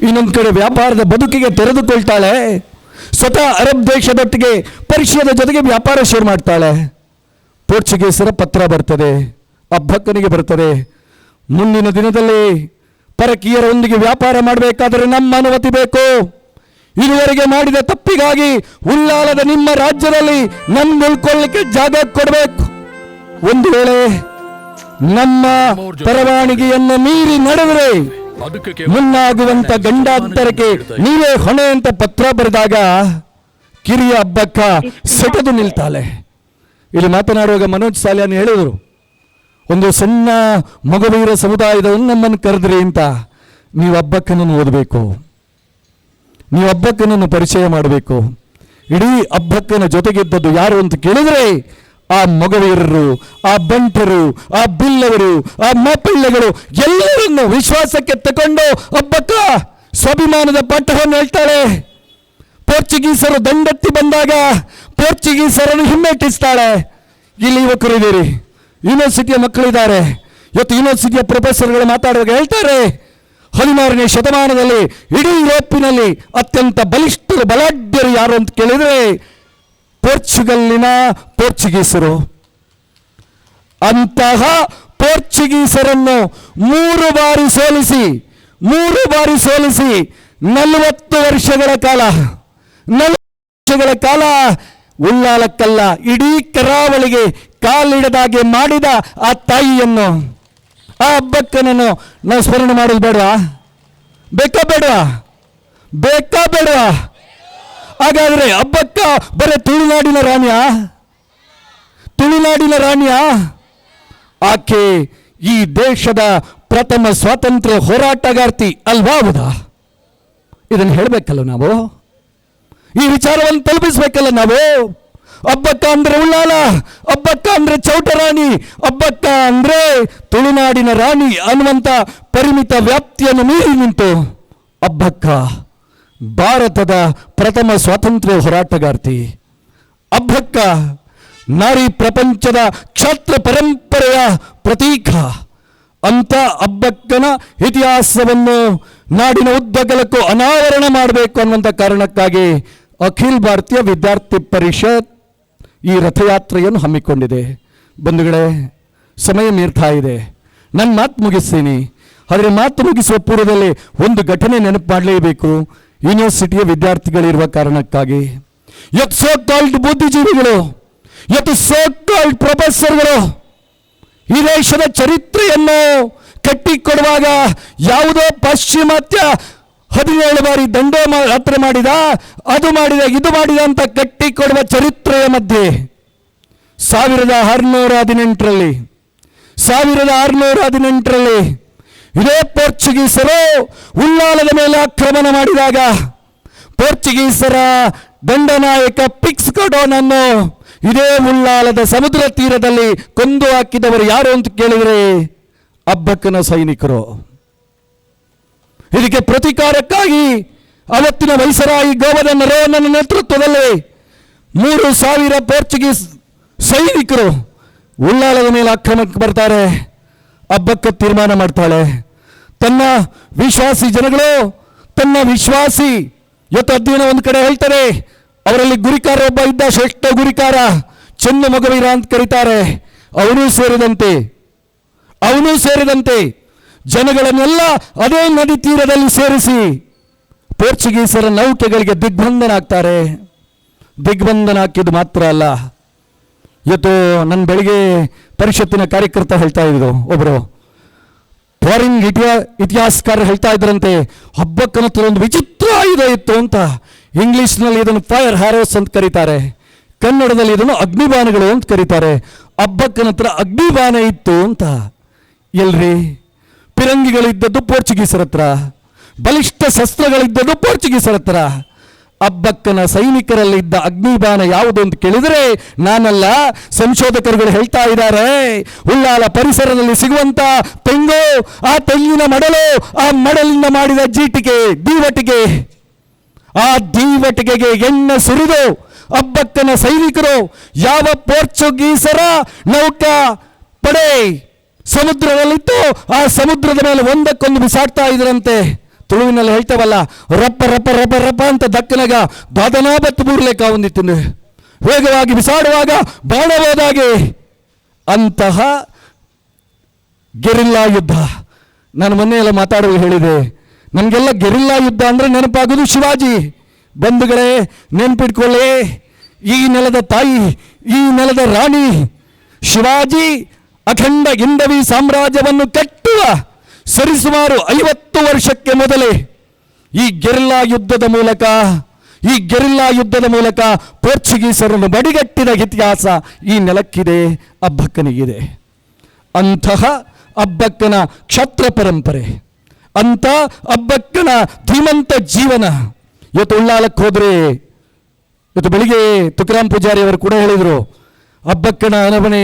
ಇನ್ನೊಂದು ಕಡೆ ವ್ಯಾಪಾರದ ಬದುಕಿಗೆ ತೆರೆದುಕೊಳ್ತಾಳೆ. ಸ್ವತಃ ಅರಬ್ ದೇಶದೊಟ್ಟಿಗೆ ಪರ್ಷಿಯದ ಜೊತೆಗೆ ವ್ಯಾಪಾರ ಶುರು ಮಾಡ್ತಾಳೆ. ಪೋರ್ಚುಗೀಸರ ಪತ್ರ ಬರ್ತದೆ, ಅಬ್ಬಕ್ಕನಿಗೆ ಬರ್ತದೆ. ಮುಂದಿನ ದಿನದಲ್ಲಿ ಪರಕೀಯರೊಂದಿಗೆ ವ್ಯಾಪಾರ ಮಾಡಬೇಕಾದರೆ ನಮ್ಮ ಅನುಮತಿ ಬೇಕು. ಇದುವರೆಗೆ ಮಾಡಿದ ತಪ್ಪಿಗಾಗಿ ಉಳ್ಳಾಲದ ನಿಮ್ಮ ರಾಜ್ಯದಲ್ಲಿ ನಮ್ಗೆ ಉಳ್ಕೊಳ್ಳಿಕ್ಕೆ ಜಾಗ ಕೊಡಬೇಕು. ಒಂದು ವೇಳೆ ನಮ್ಮ ಪರವಾನಗಿಯನ್ನು ಮೀರಿ ನಡೆದರೆ ಮುನ್ನಾಗುವಂತ ಗಂಡಾಂತರಕ್ಕೆ ನೀವೇ ಹೊಣೆ ಅಂತ ಪತ್ರ ಬರೆದಾಗ ಕಿರಿಯ ಅಬ್ಬಕ್ಕ ಸೆಟೆದು ನಿಲ್ತಾಳೆ. ಇಲ್ಲಿ ಮಾತನಾಡುವಾಗ ಮನೋಜ್ ಸಾಲ್ಯಾನ್ ಹೇಳಿದರು, ಒಂದು ಸಣ್ಣ ಮಗುವೀರ ಸಮುದಾಯದವನ್ನು ನಮ್ಮನ್ನು ಕರೆದ್ರಿ ಅಂತ. ನೀವು ಅಬ್ಬಕ್ಕನನ್ನು ಓದಬೇಕು, ನೀವು ಅಬ್ಬಕ್ಕನನ್ನು ಪರಿಚಯ ಮಾಡಬೇಕು. ಇಡೀ ಅಬ್ಬಕ್ಕನ ಜೊತೆಗಿದ್ದದ್ದು ಯಾರು ಅಂತ ಕೇಳಿದ್ರೆ ಆ ಮಗುವೀರರು, ಆ ಬಂಟರು, ಆ ಬಿಲ್ಲವರು, ಆ ಮಾಪಿಳ್ಳೆಗಳು ಎಲ್ಲರನ್ನು ವಿಶ್ವಾಸಕ್ಕೆ ತಗೊಂಡು ಅಬ್ಬಕ್ಕ ಸ್ವಾಭಿಮಾನದ ಪಾಠವನ್ನು ಹೇಳ್ತಾಳೆ. ಪೋರ್ಚುಗೀಸರು ದಂಡೆತ್ತಿ ಬಂದಾಗ ಪೋರ್ಚುಗೀಸರನ್ನು ಹಿಮ್ಮೆಟ್ಟಿಸ್ತಾಳೆ. ಇಲ್ಲಿ ಯುವಕರು ಇದ್ದೀರಿ, ಯೂನಿವರ್ಸಿಟಿಯ ಮಕ್ಕಳಿದ್ದಾರೆ. ಇವತ್ತು ಯೂನಿವರ್ಸಿಟಿಯ ಪ್ರೊಫೆಸರ್ಗಳು ಮಾತಾಡುವಾಗ ಹೇಳ್ತಾರೆ, 16ನೇ ಶತಮಾನದಲ್ಲಿ ಇಡೀ ಯುರೋಪಿನಲ್ಲಿ ಅತ್ಯಂತ ಬಲಾಢ್ಯರು ಯಾರು ಅಂತ ಕೇಳಿದರೆ ಪೋರ್ಚುಗಲ್ಲಿನ ಪೋರ್ಚುಗೀಸರು. ಅಂತಹ ಪೋರ್ಚುಗೀಸರನ್ನು 3 ಬಾರಿ ಸೋಲಿಸಿ 40 ವರ್ಷಗಳ ಕಾಲ ಉಳ್ಳಾಲಕ್ಕಲ್ಲ ಇಡೀ ಕರಾವಳಿಗೆ ಕಾಲಿಡದಾಗೆ ಮಾಡಿದ ಆ ತಾಯಿಯನ್ನು, ಆ ಅಬ್ಬಕ್ಕನನ್ನು ನಾವು ಸ್ಮರಣೆ ಮಾಡೋದು ಬೇಡವಾ? ಬೇಕಾ ಬೇಡವಾ? ಹಾಗಾದ್ರೆ ಅಬ್ಬಕ್ಕ ಬರೀ ತುಳುನಾಡಿನ ರಾಣಿಯ? ಆಕೆ ಈ ದೇಶದ ಪ್ರಥಮ ಸ್ವಾತಂತ್ರ್ಯ ಹೋರಾಟಗಾರ್ತಿ ಅಲ್ವಾ? ಹೌದಾ? ಇದನ್ನು ಹೇಳಬೇಕಲ್ಲ ನಾವು, ಈ ವಿಚಾರವನ್ನು ತಲುಪಿಸ್ಬೇಕಲ್ಲ ನಾವು. ಅಬ್ಬಕ್ಕ ಅಂದ್ರೆ ಉಳ್ಳಾಲ, ಅಬ್ಬಕ್ಕ ಅಂದ್ರೆ ಚೌಟರಾಣಿ, ಅಬ್ಬಕ್ಕ ಅಂದ್ರೆ ತುಳುನಾಡಿನ ರಾಣಿ ಅನ್ನುವಂಥ ಪರಿಮಿತ ವ್ಯಾಪ್ತಿಯನ್ನು ಮೀರಿ ನಿಂತು ಅಬ್ಬಕ್ಕ ಭಾರತದ ಪ್ರಥಮ ಸ್ವಾತಂತ್ರ್ಯ ಹೋರಾಟಗಾರ್ತಿ. ಅಬ್ಬಕ್ಕ ನಾರಿ ಪ್ರಪಂಚದ ಕ್ಷಾತ್ರ ಪರಂಪರೆಯ ಪ್ರತೀಕ. ಅಂತ ಅಬ್ಬಕ್ಕ ಅಬ್ಬಕ್ಕನ ಇತಿಹಾಸವನ್ನು ನಾಡಿನ ಉದ್ದಗಲಕ್ಕೂ ಅನಾವರಣ ಮಾಡಬೇಕು ಅನ್ನುವಂಥ ಕಾರಣಕ್ಕಾಗಿ ಅಖಿಲ ಭಾರತೀಯ ವಿದ್ಯಾರ್ಥಿ ಪರಿಷತ್ ಈ ರಥಯಾತ್ರೆಯನ್ನು ಹಮ್ಮಿಕೊಂಡಿದೆ. ಬಂಧುಗಳೇ, ಸಮಯ ಮೀರ್ತಾ ಇದೆ, ನನ್ನ ಮಾತು ಮುಗಿಸ್ತೀನಿ. ಆದರೆ ಮಾತು ಮುಗಿಸುವ ಪೂರ್ವದಲ್ಲಿ ಒಂದು ಘಟನೆ ನೆನಪು ಮಾಡಲೇಬೇಕು. ಯೂನಿವರ್ಸಿಟಿಯ ವಿದ್ಯಾರ್ಥಿಗಳಿರುವ ಕಾರಣಕ್ಕಾಗಿ ಇವತ್ತು ಸೋ ಕಾಲ್ಡ್ ಬುದ್ಧಿಜೀವಿಗಳು, ಇವತ್ತು ಸೋ ಕಾಲ್ಡ್ ಪ್ರೊಫೆಸರ್ಗಳು ಈ ದೇಶದ ಚರಿತ್ರೆಯನ್ನು ಕಟ್ಟಿಕೊಡುವಾಗ ಯಾವುದೋ ಪಾಶ್ಚಿಮಾತ್ಯ 17 ಬಾರಿ ದಂಡೋ ಯಾತ್ರೆ ಮಾಡಿದ, ಅದು ಮಾಡಿದ, ಇದು ಮಾಡಿದ ಅಂತ ಕಟ್ಟಿಕೊಡುವ ಚರಿತ್ರೆಯ ಮಧ್ಯೆ 1618ರಲ್ಲಿ ಇದೇ ಪೋರ್ಚುಗೀಸರು ಉಳ್ಳಾಲದ ಮೇಲೆ ಆಕ್ರಮಣ ಮಾಡಿದಾಗ ಪೋರ್ಚುಗೀಸರ ದಂಡನಾಯಕ ಪಿಕ್ಸ್ ಕಡೋನನ್ನು ಇದೇ ಉಳ್ಳಾಲದ ಸಮುದ್ರ ತೀರದಲ್ಲಿ ಕೊಂದು ಹಾಕಿದವರು ಯಾರು ಅಂತ ಕೇಳಿದರೆ ಅಬ್ಬಕ್ಕನ ಸೈನಿಕರು. ಇದಕ್ಕೆ ಪ್ರತಿಕಾರಕ್ಕಾಗಿ ಅವತ್ತಿನ ವೈಸರಾಯಿ ಗೋವರ್ನರ್ ನರೋನನ ನೇತೃತ್ವದಲ್ಲಿ 3000 ಪೋರ್ಚುಗೀಸ್ ಸೈನಿಕರು ಉಳ್ಳಾಲದ ಮೇಲೆ ಆಕ್ರಮಣಕ್ಕೆ ಬರ್ತಾರೆ. ಅಬ್ಬಕ್ಕ ತೀರ್ಮಾನ ಮಾಡ್ತಾಳೆ, ತನ್ನ ವಿಶ್ವಾಸಿ ಜನಗಳು, ತನ್ನ ವಿಶ್ವಾಸಿ ಇವತ್ತು ಅಧ್ಯಯನ ಒಂದು ಕಡೆ ಹೇಳ್ತಾರೆ, ಅವರಲ್ಲಿ ಗುರಿಕಾರ ಒಬ್ಬ ಇದ್ದ, ಶ್ರೇಷ್ಠ ಗುರಿಕಾರ, ಚೆನ್ನ ಮೊಗವೀರ ಅಂತ ಕರೀತಾರೆ. ಅವನೂ ಸೇರಿದಂತೆ ಜನಗಳನ್ನೆಲ್ಲ ಅದೇ ನದಿ ತೀರದಲ್ಲಿ ಸೇರಿಸಿ ಪೋರ್ಚುಗೀಸರ ನೌಕೆಗಳಿಗೆ ದಿಗ್ಬಂಧನ ಹಾಕ್ತಾರೆ. ದಿಗ್ಬಂಧನ ಹಾಕಿದ್ದು ಮಾತ್ರ ಅಲ್ಲ, ಇವತ್ತು ನನ್ನ ಬೆಳಿಗ್ಗೆ ಪರಿಷತ್ತಿನ ಕಾರ್ಯಕರ್ತ ಹೇಳ್ತಾ ಇದ್ರು, ಒಬ್ಬರು ಫಾರಿನ್ ಇತಿಹಾಸಕಾರರು ಹೇಳ್ತಾ ಇದ್ರಂತೆ, ಅಬ್ಬಕ್ಕನ ಹತ್ರ ಒಂದು ವಿಚಿತ್ರ ಆಯುಧ ಇತ್ತು ಅಂತ. ಇಂಗ್ಲಿಷ್ನಲ್ಲಿ ಇದನ್ನು ಫೈರ್ ಹ್ಯಾರೋಸ್ ಅಂತ ಕರೀತಾರೆ, ಕನ್ನಡದಲ್ಲಿ ಇದನ್ನು ಅಗ್ನಿಬಾಣಗಳು ಅಂತ ಕರೀತಾರೆ. ಅಬ್ಬಕ್ಕನ ಹತ್ರ ಅಗ್ನಿಬಾಣ ಇತ್ತು ಅಂತ. ಎಲ್ರಿ, ಪಿರಂಗಿಗಳಿದ್ದದ್ದು ಪೋರ್ಚುಗೀಸರ ಹತ್ರ, ಬಲಿಷ್ಠ ಶಸ್ತ್ರಗಳಿದ್ದದ್ದು ಪೋರ್ಚುಗೀಸರ ಹತ್ರ. ಅಬ್ಬಕ್ಕನ ಸೈನಿಕರಲ್ಲಿದ್ದ ಅಗ್ನಿಬಾಣ ಯಾವುದು ಅಂತ ಕೇಳಿದರೆ ನಾನಲ್ಲ, ಸಂಶೋಧಕರುಗಳು ಹೇಳ್ತಾ ಇದ್ದಾರೆ. ಉಳ್ಳಾಲ ಪರಿಸರದಲ್ಲಿ ಸಿಗುವಂತ ತೆಂಗು, ಆ ತೆಂಗಿನ ಮಡಲು, ಆ ಮಡಲಿಂದ ಮಾಡಿದ ದೀವಟಿಗೆ, ಆ ದೀವಟಿಗೆಗೆ ಎಣ್ಣೆ ಸುರಿದು ಅಬ್ಬಕ್ಕನ ಸೈನಿಕರು ಯಾವ ಪೋರ್ಚುಗೀಸರ ನೌಕಾ ಪಡೆ ಸಮುದ್ರದಲ್ಲಿತ್ತು ಆ ಸಮುದ್ರದ ಮೇಲೆ ಒಂದಕ್ಕೊಂದು ಬಿಸಾಡ್ತಾ ಇದ್ರಂತೆ. ತುಳುವಿನಲ್ಲಿ ಹೇಳ್ತೇವಲ್ಲ, ರಪ್ಪ ರಪ್ಪ ರಪ್ಪ ರಪ್ಪ ಅಂತ ದಕ್ಕನಾಗ ದಾದನಾಬತ್ತು ಬೂರ್ಲೆಕ್ಕ ಹೊಂದಿತ್ತು, ವೇಗವಾಗಿ ಬಿಸಾಡುವಾಗ ಬಾಣ ಹೋದಾಗೆ. ಅಂತಹ ಗೆರಿಲ್ಲಾ ಯುದ್ಧ, ನಾನು ಮೊನ್ನೆ ಎಲ್ಲ ಮಾತಾಡುವಾಗ ಹೇಳಿದೆ, ನನಗೆಲ್ಲ ಗೆರಿಲ್ಲಾ ಯುದ್ಧ ಅಂದರೆ ನೆನಪಾಗೋದು ಶಿವಾಜಿ. ಬಂಧುಗಳೇ, ನೆನಪಿಟ್ಕೊಳ್ಳಿ, ಈ ನೆಲದ ತಾಯಿ, ಈ ನೆಲದ ರಾಣಿ ಶಿವಾಜಿ ಅಖಂಡ ಹಿಂದವಿ ಸಾಮ್ರಾಜ್ಯವನ್ನು ಕಟ್ಟುವ ಸರಿಸುಮಾರು 50 ವರ್ಷಕ್ಕೆ ಮೊದಲೇ ಈ ಗೆರಿಲ್ಲಾ ಯುದ್ಧದ ಮೂಲಕ ಪೋರ್ಚುಗೀಸರನ್ನು ಬಡಿಗಟ್ಟಿದ ಇತಿಹಾಸ ಈ ನೆಲಕ್ಕಿದೆ, ಅಬ್ಬಕ್ಕನಿಗಿದೆ. ಅಂತಹ ಅಬ್ಬಕ್ಕನ ಕ್ಷತ್ರ ಪರಂಪರೆ, ಅಂತ ಅಬ್ಬಕ್ಕನ ಧೀಮಂತ ಜೀವನ. ಇವತ್ತು ಉಳ್ಳಾಲಕ್ಕೆ ಹೋದರೆ, ಇವತ್ತು ಬೆಳಿಗ್ಗೆ ತುಕಾರಾಮ್ ಪೂಜಾರಿ ಅವರು ಕೂಡ ಹೇಳಿದರು, ಅಬ್ಬಕ್ಕನ ಅರಮನೆ,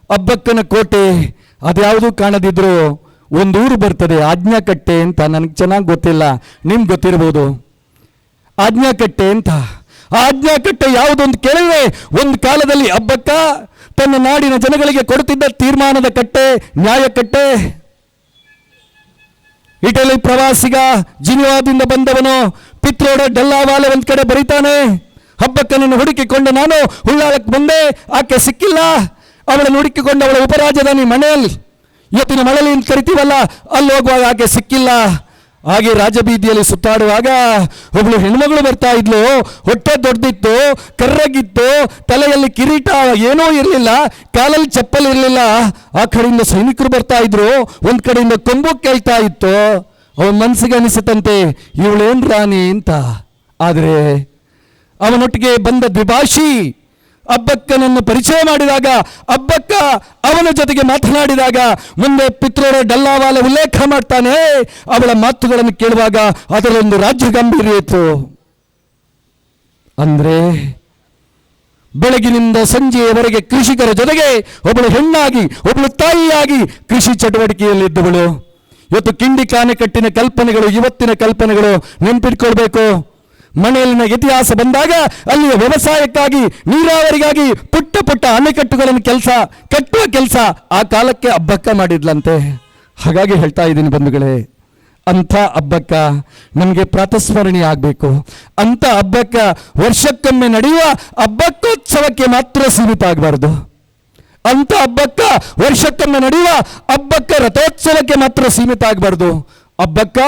ಅಬ್ಬಕ್ಕನ ಕೋಟೆ ಅದ್ಯಾವುದೂ ಕಾಣದಿದ್ರು ಒಂದೂರು ಬರ್ತದೆ, ಆಜ್ಞಾಕಟ್ಟೆ ಅಂತ. ನನಗೆ ಚೆನ್ನಾಗಿ ಗೊತ್ತಿಲ್ಲ, ನಿಮ್ಗೆ ಗೊತ್ತಿರ್ಬೋದು ಆಜ್ಞಾಕಟ್ಟೆ ಅಂತ. ಆಜ್ಞಾಕಟ್ಟೆ ಯಾವುದು ಅಂತ ಕೇಳಿದ್ರೆ, ಒಂದು ಕಾಲದಲ್ಲಿ ಅಬ್ಬಕ್ಕ ತನ್ನ ನಾಡಿನ ಜನಗಳಿಗೆ ಕೊಡುತ್ತಿದ್ದ ತೀರ್ಮಾನದ ಕಟ್ಟೆ, ನ್ಯಾಯಕಟ್ಟೆ. ಇಟಲಿ ಪ್ರವಾಸಿಗ ಜಿನಿವಾದಿಂದ ಬಂದವನು ಪಿತ್ರೋಡ ಡಲ್ಲಾವಾಲೆ ಒಂದ್ ಕಡೆ ಬರೀತಾನೆ, ಅಬ್ಬಕ್ಕನನ್ನು ಹುಡುಕಿಕೊಂಡು ನಾನು ಉಳ್ಳಾಲಕ್ಕೆ ಬಂದೆ, ಆಕೆ ಸಿಕ್ಕಿಲ್ಲ. ಅವಳನ್ನು ಹುಡುಕಿಕೊಂಡು ಅವಳ ಉಪರಾಜಧಾನಿ ಮನೆಯಲ್ಲಿ, ಇವತ್ತಿನ ಮಳಲಿ ಅಂತ ಕರಿತೀವಲ್ಲ, ಅಲ್ಲಿ ಹೋಗುವಾಗ ಆಕೆ ಸಿಕ್ಕಿಲ್ಲ. ಹಾಗೆ ರಾಜಬೀದಿಯಲ್ಲಿ ಸುತ್ತಾಡುವಾಗ ಒಬ್ಬಳು ಹೆಣ್ಮಗಳು ಬರ್ತಾ ಇದ್ಲು. ಹೊಟ್ಟೆ ದೊಡ್ಡದಿತ್ತು, ಕರ್ರಗಿತ್ತು, ತಲೆಯಲ್ಲಿ ಕಿರೀಟ ಏನೂ ಇರಲಿಲ್ಲ, ಕಾಲಲ್ಲಿ ಚಪ್ಪಲ್ ಇರಲಿಲ್ಲ. ಆ ಕಡೆಯಿಂದ ಸೈನಿಕರು ಬರ್ತಾ ಇದ್ರು, ಒಂದ್ ಕಡೆಯಿಂದ ಕೊಂಬು ಕೇಳ್ತಾ ಇತ್ತು. ಅವನ ಮನಸ್ಸಿಗೆ ಅನಿಸುತ್ತಂತೆ, ಇವಳೇನ್ ರಾಣಿ ಅಂತ. ಆದರೆ ಅವನೊಟ್ಟಿಗೆ ಬಂದ ದ್ವಿಭಾಷಿ ಅಬ್ಬಕ್ಕನನ್ನು ಪರಿಚಯ ಮಾಡಿದಾಗ, ಅಬ್ಬಕ್ಕ ಅವನ ಜೊತೆಗೆ ಮಾತನಾಡಿದಾಗ, ಮುಂದೆ ಪಿತ್ರೋಡ ಡಲ್ಲಾವಾಲೆ ಉಲ್ಲೇಖ ಮಾಡ್ತಾನೆ. ಅವಳ ಮಾತುಗಳನ್ನು ಕೇಳುವಾಗ ಅದರೊಂದು ರಾಜ್ಯ ಗಾಂಭೀರ್ಯ ಇತ್ತು. ಅಂದ್ರೆ ಬೆಳಗಿನಿಂದ ಸಂಜೆಯವರೆಗೆ ಕೃಷಿಕರ ಜೊತೆಗೆ ಒಬ್ಬಳು ಹೆಣ್ಣಾಗಿ, ಒಬ್ಬಳು ತಾಯಿಯಾಗಿ ಕೃಷಿ ಚಟುವಟಿಕೆಯಲ್ಲಿದ್ದವಳು. ಇವತ್ತು ಕಿಂಡಿ ಕಾನೆಕಟ್ಟಿನ ಕಲ್ಪನೆಗಳು ಇವತ್ತಿನ ಕಲ್ಪನೆಗಳು ನೆನ್ಪಿಟ್ಕೊಳ್ಬೇಕು. ಮನೆಯಲ್ಲಿನ ಇತಿಹಾಸ ಬಂದಾಗ ಅಲ್ಲಿಯ ವ್ಯವಸಾಯಕ್ಕಾಗಿ, ನೀರಾವರಿಗಾಗಿ ಪುಟ್ಟ ಪುಟ್ಟ ಅಣೆಕಟ್ಟುಗಳನ್ನು ಕಟ್ಟುವ ಕೆಲಸ ಆ ಕಾಲಕ್ಕೆ ಅಬ್ಬಕ್ಕ ಮಾಡಿದ್ಲಂತೆ. ಹಾಗಾಗಿ ಹೇಳ್ತಾ ಇದ್ದೀನಿ ಬಂಧುಗಳೇ, ಅಂಥ ಹಬ್ಬಕ್ಕ ನಮಗೆ ಪ್ರಾತಸ್ಮರಣೆ ಆಗಬೇಕು. ಅಂಥ ಹಬ್ಬಕ್ಕ ವರ್ಷಕ್ಕೊಮ್ಮೆ ನಡೆಯುವ ಹಬ್ಬಕ್ಕೋತ್ಸವಕ್ಕೆ ಮಾತ್ರ ಸೀಮಿತ ಆಗಬಾರ್ದು. ಅಂಥ ಹಬ್ಬಕ್ಕ ವರ್ಷಕ್ಕೊಮ್ಮೆ ನಡೆಯುವ ಹಬ್ಬಕ್ಕ ರಥೋತ್ಸವಕ್ಕೆ ಮಾತ್ರ ಸೀಮಿತ ಆಗಬಾರ್ದು. ಹಬ್ಬಕ್ಕ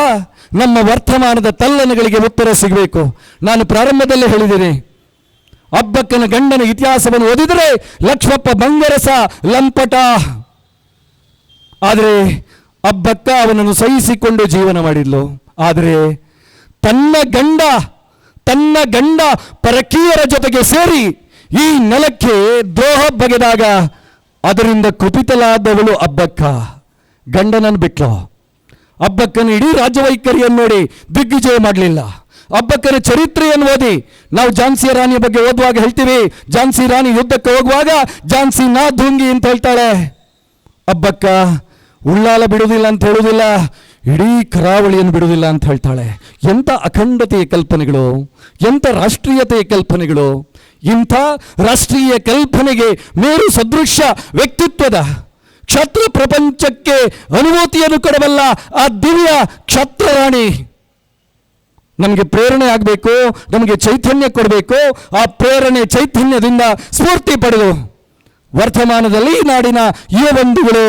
ನಮ್ಮ ವರ್ತಮಾನದ ತಲ್ಲಣಗಳಿಗೆ ಉತ್ತರ ಸಿಗಬೇಕು. ನಾನು ಪ್ರಾರಂಭದಲ್ಲೇ ಹೇಳಿದ್ದೀನಿ, ಹಬ್ಬಕ್ಕನ ಗಂಡನ ಇತಿಹಾಸವನ್ನು ಓದಿದರೆ ಲಕ್ಷ್ಮಪ್ಪ ಬಂಗರಸ ಲಂಪಟ. ಆದರೆ ಹಬ್ಬಕ್ಕ ಅವನನ್ನು ಸಹಿಸಿಕೊಂಡು ಜೀವನ ಮಾಡಿದ್ಲು. ಆದರೆ ತನ್ನ ಗಂಡ ಪರಕೀಯರ ಜೊತೆಗೆ ಸೇರಿ ಈ ನೆಲಕ್ಕೆ ದ್ರೋಹ ಬಗೆದಾಗ ಅದರಿಂದ ಕುಪಿತಲಾದವಳು ಹಬ್ಬಕ್ಕ. ಗಂಡನನ್ನು ಬಿಟ್ಲು. ಹಬ್ಬಕ್ಕನ ಇಡೀ ರಾಜ್ಯವೈಖರಿಯನ್ನು ನೋಡಿ ದಿಗ್ವಿಜಯ ಮಾಡಲಿಲ್ಲ. ಹಬ್ಬಕ್ಕನ ಚರಿತ್ರೆಯನ್ನು ಓದಿ ನಾವು ಝಾನ್ಸಿ ರಾಣಿಯ ಬಗ್ಗೆ ಓದುವಾಗ ಹೇಳ್ತೀವಿ, ಝಾನ್ಸಿ ರಾಣಿ ಯುದ್ಧಕ್ಕೆ ಹೋಗುವಾಗ ಝಾನ್ಸಿ ನಾ ಧೂಂಗಿ ಅಂತ ಹೇಳ್ತಾಳೆ. ಹಬ್ಬಕ್ಕ ಉಳ್ಳಾಲ ಬಿಡುವುದಿಲ್ಲ ಅಂತ ಹೇಳುವುದಿಲ್ಲ, ಇಡೀ ಕರಾವಳಿಯನ್ನು ಬಿಡುವುದಿಲ್ಲ ಅಂತ ಹೇಳ್ತಾಳೆ. ಎಂಥ ಅಖಂಡತೆಯ ಕಲ್ಪನೆಗಳು, ಎಂಥ ರಾಷ್ಟ್ರೀಯತೆಯ ಕಲ್ಪನೆಗಳು. ಇಂಥ ರಾಷ್ಟ್ರೀಯ ಕಲ್ಪನೆಗೆ ಮೇರು ಸದೃಶ ವ್ಯಕ್ತಿತ್ವದ ಕ್ಷತ್ರ ಪ್ರಪಂಚಕ್ಕೆ ಅನುಭೂತಿಯನ್ನು ಕೊಡಬಲ್ಲ ಆ ದಿವ್ಯ ಕ್ಷತ್ರ ರಾಣಿ ನಮಗೆ ಪ್ರೇರಣೆ ಆಗಬೇಕು, ನಮಗೆ ಚೈತನ್ಯ ಕೊಡಬೇಕು. ಆ ಪ್ರೇರಣೆ ಚೈತನ್ಯದಿಂದ ಸ್ಫೂರ್ತಿ ಪಡೆದು ವರ್ತಮಾನದಲ್ಲಿ ಈ ನಾಡಿನ ಯುವ ಬಂಧುಗಳು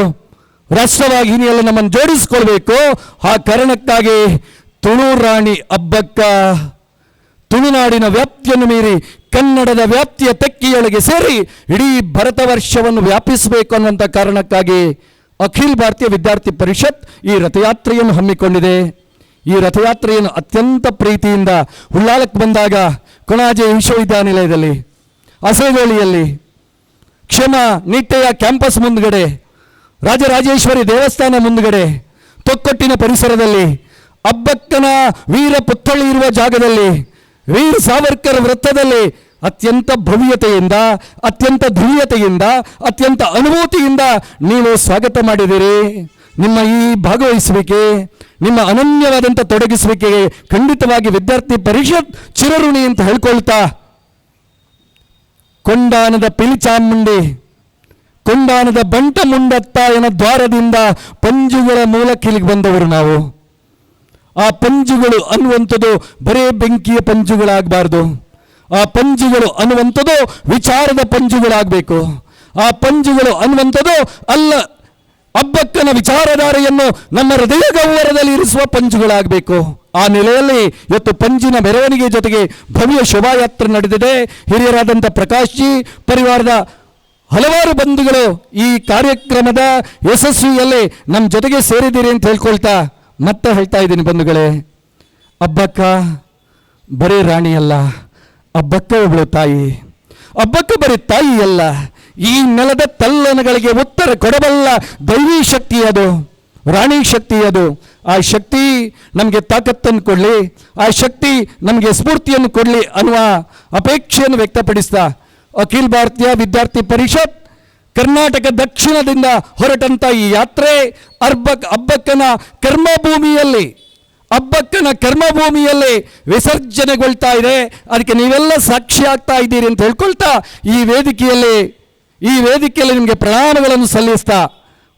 ರಾಷ್ಟ್ರವಾಹಿನಿಯಲ್ಲಿ ನಮ್ಮನ್ನು ಜೋಡಿಸಿಕೊಳ್ಬೇಕು. ಆ ಕಾರಣಕ್ಕಾಗಿ ತುಳು ರಾಣಿ ಹಬ್ಬಕ್ಕ ತುಳುನಾಡಿನ ವ್ಯಾಪ್ತಿಯನ್ನು ಮೀರಿ ಕನ್ನಡದ ವ್ಯಾಪ್ತಿಯ ತೆಕ್ಕಿಯೊಳಗೆ ಸೇರಿ ಇಡೀ ಭಾರತ ವರ್ಷವನ್ನು ವ್ಯಾಪಿಸಬೇಕು ಅನ್ನುವಂಥ ಕಾರಣಕ್ಕಾಗಿ ಅಖಿಲ ಭಾರತೀಯ ವಿದ್ಯಾರ್ಥಿ ಪರಿಷತ್ ಈ ರಥಯಾತ್ರೆಯನ್ನು ಹಮ್ಮಿಕೊಂಡಿದೆ. ಈ ರಥಯಾತ್ರೆಯನ್ನು ಅತ್ಯಂತ ಪ್ರೀತಿಯಿಂದ ಉಳ್ಳಾಲಕ್ಕೆ ಬಂದಾಗ ಕೊಣಾಜೆ ವಿಶ್ವವಿದ್ಯಾನಿಲಯದಲ್ಲಿ, ಅಸೇಗೋಳಿಯಲ್ಲಿ, ಕ್ಷಮ ನಿಟ್ಟೆಯ ಕ್ಯಾಂಪಸ್ ಮುಂದುಗಡೆ, ರಾಜರಾಜೇಶ್ವರಿ ದೇವಸ್ಥಾನ ಮುಂದುಗಡೆ, ತೊಕ್ಕೊಟ್ಟಿನ ಪರಿಸರದಲ್ಲಿ, ಹಬ್ಬಕ್ಕನ ವೀರ ಪುತ್ಥಳಿ ಇರುವ ಜಾಗದಲ್ಲಿ, ವೀರ್ ಸಾವರ್ಕರ್ ವೃತ್ತದಲ್ಲಿ ಅತ್ಯಂತ ಭವ್ಯತೆಯಿಂದ, ಅತ್ಯಂತ ಧನ್ಯತೆಯಿಂದ, ಅತ್ಯಂತ ಅನುಭೂತಿಯಿಂದ ನೀವು ಸ್ವಾಗತ ಮಾಡಿದಿರಿ. ನಿಮ್ಮ ಈ ಭಾಗವಹಿಸುವಿಕೆ, ನಿಮ್ಮ ಅನನ್ಯವಾದಂಥ ತೊಡಗಿಸುವಿಕೆಗೆ ಖಂಡಿತವಾಗಿ ವಿದ್ಯಾರ್ಥಿ ಪರಿಷತ್ ಚಿರಋಣಿ ಅಂತ ಹೇಳ್ಕೊಳ್ತಾ, ಕೊಂಡಾನದ ಪಿಲಿಚಾಮುಂಡಿ, ಕೊಂಡಾನದ ಬಂಟ ಮುಂಡತ್ತಾಯನ ದ್ವಾರದಿಂದ ಪಂಜುಗಳ ಮೂಲಕ ಇಲ್ಲಿಗೆ ಬಂದವರು ನಾವು. ಆ ಪಂಜುಗಳು ಅನ್ನುವಂಥದ್ದು ಬರೇ ಬೆಂಕಿಯ ಪಂಜುಗಳಾಗಬಾರ್ದು. ಆ ಪಂಜುಗಳು ಅನ್ನುವಂಥದ್ದು ವಿಚಾರದ ಪಂಜುಗಳಾಗಬೇಕು. ಆ ಪಂಜುಗಳು ಅನ್ನುವಂಥದ್ದು ಅಲ್ಲ, ಹಬ್ಬಕ್ಕನ ವಿಚಾರಧಾರೆಯನ್ನು ನಮ್ಮ ಹೃದಯ ಗಹ್ವರದಲ್ಲಿ ಇರಿಸುವ ಪಂಜುಗಳಾಗಬೇಕು. ಆ ನೆಲೆಯಲ್ಲಿ ಇವತ್ತು ಪಂಜಿನ ಮೆರವಣಿಗೆ ಜೊತೆಗೆ ಭವ್ಯ ಶೋಭಾಯಾತ್ರೆ ನಡೆದಿದೆ. ಹಿರಿಯರಾದಂಥ ಪ್ರಕಾಶ್ ಜಿ ಪರಿವಾರದ ಹಲವಾರು ಬಂಧುಗಳು ಈ ಕಾರ್ಯಕ್ರಮದ ಯಶಸ್ವಿಯಲ್ಲಿ ನಮ್ಮ ಜೊತೆಗೆ ಸೇರಿದ್ದೀರಿ ಅಂತ ಹೇಳ್ಕೊಳ್ತಾ ಮತ್ತೆ ಹೇಳ್ತಾ ಇದ್ದೀನಿ ಬಂಧುಗಳೇ, ಹಬ್ಬಕ್ಕ ಬರೀ ರಾಣಿಯಲ್ಲ, ಹಬ್ಬಕ್ಕ ಒಬ್ಬಳು ತಾಯಿ. ಹಬ್ಬಕ್ಕ ಬರೀ ತಾಯಿ ಅಲ್ಲ, ಈ ನೆಲದ ತಲ್ಲಣಗಳಿಗೆ ಉತ್ತರ ಕೊಡಬಲ್ಲ ದೈವಿ ಶಕ್ತಿ ಅದು, ರಾಣಿ ಶಕ್ತಿ ಅದು. ಆ ಶಕ್ತಿ ನಮಗೆ ತಾಕತ್ತನ್ನು ಕೊಡಲಿ, ಆ ಶಕ್ತಿ ನಮಗೆ ಸ್ಫೂರ್ತಿಯನ್ನು ಕೊಡಲಿ ಅನ್ನುವ ಅಪೇಕ್ಷೆಯನ್ನು ವ್ಯಕ್ತಪಡಿಸ್ತಾ ಅಖಿಲ ಭಾರತೀಯ ವಿದ್ಯಾರ್ಥಿ ಪರಿಷತ್ ಕರ್ನಾಟಕ ದಕ್ಷಿಣದಿಂದ ಹೊರಟಂಥ ಈ ಯಾತ್ರೆ ಹಬ್ಬಕ್ಕನ ಕರ್ಮಭೂಮಿಯಲ್ಲಿ ವಿಸರ್ಜನೆಗೊಳ್ತಾ ಇದೆ. ಅದಕ್ಕೆ ನೀವೆಲ್ಲ ಸಾಕ್ಷಿ ಆಗ್ತಾ ಇದ್ದೀರಿ ಅಂತ ಹೇಳ್ಕೊಳ್ತಾ ಈ ವೇದಿಕೆಯಲ್ಲಿ ನಿಮಗೆ ಪ್ರಣಾಮಗಳನ್ನು ಸಲ್ಲಿಸ್ತಾ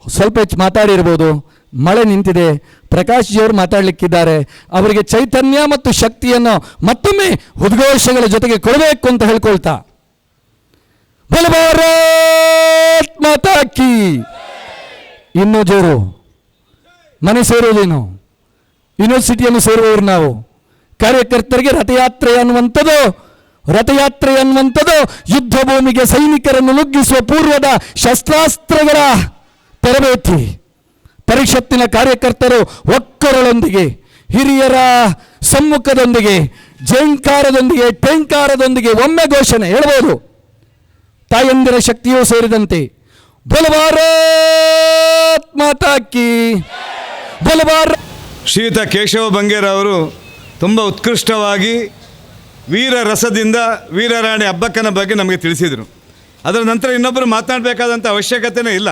ಸ್ವಲ್ಪ ಹೆಚ್ಚು ಮಾತಾಡಿರ್ಬೋದು. ಮಳೆ ನಿಂತಿದೆ, ಪ್ರಕಾಶ್ ಜಿಯವರು ಮಾತಾಡಲಿಕ್ಕಿದ್ದಾರೆ. ಅವರಿಗೆ ಚೈತನ್ಯ ಮತ್ತು ಶಕ್ತಿಯನ್ನು ಮತ್ತೊಮ್ಮೆ ಉದ್ಘೋಷಗಳ ಜೊತೆಗೆ ಕೊಡಬೇಕು ಅಂತ ಹೇಳ್ಕೊಳ್ತಾ, ಬೋಲೋ ಭಾರತ್ ಮಾತಾ ಕಿ. ಇನ್ನೂ ಜೋರು, ಮನೆ ಸೇರುವುದೇನು, ಯೂನಿವರ್ಸಿಟಿಯನ್ನು ಸೇರುವವರು ನಾವು. ಕಾರ್ಯಕರ್ತರಿಗೆ ರಥಯಾತ್ರೆ ಅನ್ನುವಂಥದ್ದು ಯುದ್ಧ ಭೂಮಿಗೆ ಸೈನಿಕರನ್ನು ನುಗ್ಗಿಸುವ ಪೂರ್ವದ ಶಸ್ತ್ರಾಸ್ತ್ರಗಳ ತರಬೇತಿ. ಪರಿಷತ್ತಿನ ಕಾರ್ಯಕರ್ತರು ಒಕ್ಕರಳೊಂದಿಗೆ, ಹಿರಿಯರ ಸಮ್ಮುಖದೊಂದಿಗೆ, ಜೈಂಕಾರದೊಂದಿಗೆ, ಟೇಂಕಾರದೊಂದಿಗೆ ಒಮ್ಮೆ ಘೋಷಣೆ ಹೇಳ್ಬೋದು. ತಾಯಂದಿರ ಶಕ್ತಿಯೂ ಸೇರಿದಂತೆ ಬೋಲೋ ಭಾರತ್ ಮಾತಾ ಕಿ, ಬೋಲೋ ಭಾರತ್. ಶ್ರೀಯುತ ಕೇಶವ ಬಂಗೇರ ಅವರು ತುಂಬ ಉತ್ಕೃಷ್ಟವಾಗಿ ವೀರ ರಸದಿಂದ ವೀರರಾಣಿ ಹಬ್ಬಕ್ಕನ ಬಗ್ಗೆ ನಮಗೆ ತಿಳಿಸಿದರು. ಅದರ ನಂತರ ಇನ್ನೊಬ್ಬರು ಮಾತನಾಡಬೇಕಾದಂಥ ಅವಶ್ಯಕತೆಯೇ ಇಲ್ಲ.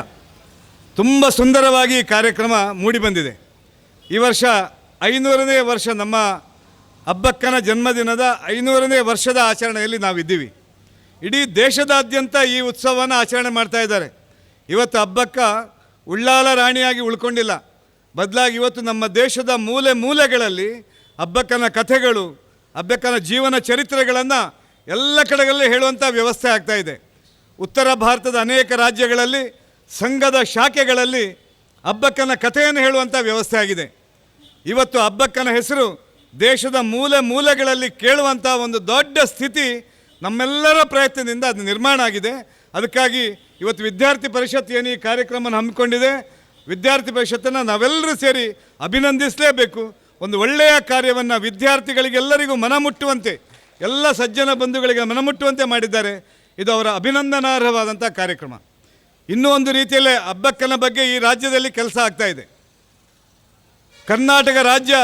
ತುಂಬ ಸುಂದರವಾಗಿ ಈ ಕಾರ್ಯಕ್ರಮ ಮೂಡಿಬಂದಿದೆ. ಈ ವರ್ಷ 500ನೇ ವರ್ಷ, ನಮ್ಮ ಹಬ್ಬಕ್ಕನ ಜನ್ಮದಿನದ 500ನೇ ವರ್ಷದ ಆಚರಣೆಯಲ್ಲಿ ನಾವಿದ್ದೀವಿ. ಇಡೀ ದೇಶದಾದ್ಯಂತ ಈ ಉತ್ಸವವನ್ನು ಆಚರಣೆ ಮಾಡ್ತಾ ಇದ್ದಾರೆ. ಇವತ್ತು ಹಬ್ಬಕ್ಕ ಉಳ್ಳಾಲ ರಾಣಿಯಾಗಿ ಉಳ್ಕೊಂಡಿಲ್ಲ, ಬದಲಾಗಿ ಇವತ್ತು ನಮ್ಮ ದೇಶದ ಮೂಲೆ ಮೂಲೆಗಳಲ್ಲಿ ಅಬ್ಬಕ್ಕನ ಕಥೆಗಳು, ಅಬ್ಬಕ್ಕನ ಜೀವನ ಚರಿತ್ರೆಗಳನ್ನು ಎಲ್ಲ ಕಡೆಗಳಲ್ಲಿ ಹೇಳುವಂಥ ವ್ಯವಸ್ಥೆ ಆಗ್ತಾ ಇದೆ. ಉತ್ತರ ಭಾರತದ ಅನೇಕ ರಾಜ್ಯಗಳಲ್ಲಿ ಸಂಘದ ಶಾಖೆಗಳಲ್ಲಿ ಅಬ್ಬಕ್ಕನ ಕಥೆಯನ್ನು ಹೇಳುವಂಥ ವ್ಯವಸ್ಥೆ ಆಗಿದೆ. ಇವತ್ತು ಅಬ್ಬಕ್ಕನ ಹೆಸರು ದೇಶದ ಮೂಲೆ ಮೂಲೆಗಳಲ್ಲಿ ಕೇಳುವಂಥ ಒಂದು ದೊಡ್ಡ ಸ್ಥಿತಿ ನಮ್ಮೆಲ್ಲರ ಪ್ರಯತ್ನದಿಂದ ಅದು ನಿರ್ಮಾಣ ಆಗಿದೆ. ಅದಕ್ಕಾಗಿ ಇವತ್ತು ವಿದ್ಯಾರ್ಥಿ ಪರಿಷತ್ ಏನು ಈ ಕಾರ್ಯಕ್ರಮವನ್ನು ಹಮ್ಮಿಕೊಂಡಿದೆ, ವಿದ್ಯಾರ್ಥಿ ಪರಿಷತ್ತನ್ನು ನಾವೆಲ್ಲರೂ ಸೇರಿ ಅಭಿನಂದಿಸಲೇಬೇಕು. ಒಂದು ಒಳ್ಳೆಯ ಕಾರ್ಯವನ್ನು ವಿದ್ಯಾರ್ಥಿಗಳಿಗೆಲ್ಲರಿಗೂ ಮನಮುಟ್ಟುವಂತೆ, ಎಲ್ಲ ಸಜ್ಜನ ಬಂಧುಗಳಿಗೆ ಮನಮುಟ್ಟುವಂತೆ ಮಾಡಿದ್ದಾರೆ. ಇದು ಅವರ ಅಭಿನಂದನಾರ್ಹವಾದಂಥ ಕಾರ್ಯಕ್ರಮ. ಇನ್ನೂ ಒಂದು ರೀತಿಯಲ್ಲೇ ಅಬ್ಬಕ್ಕನ ಬಗ್ಗೆ ಈ ರಾಜ್ಯದಲ್ಲಿ ಕೆಲಸ ಆಗ್ತಾ ಇದೆ. ಕರ್ನಾಟಕ ರಾಜ್ಯ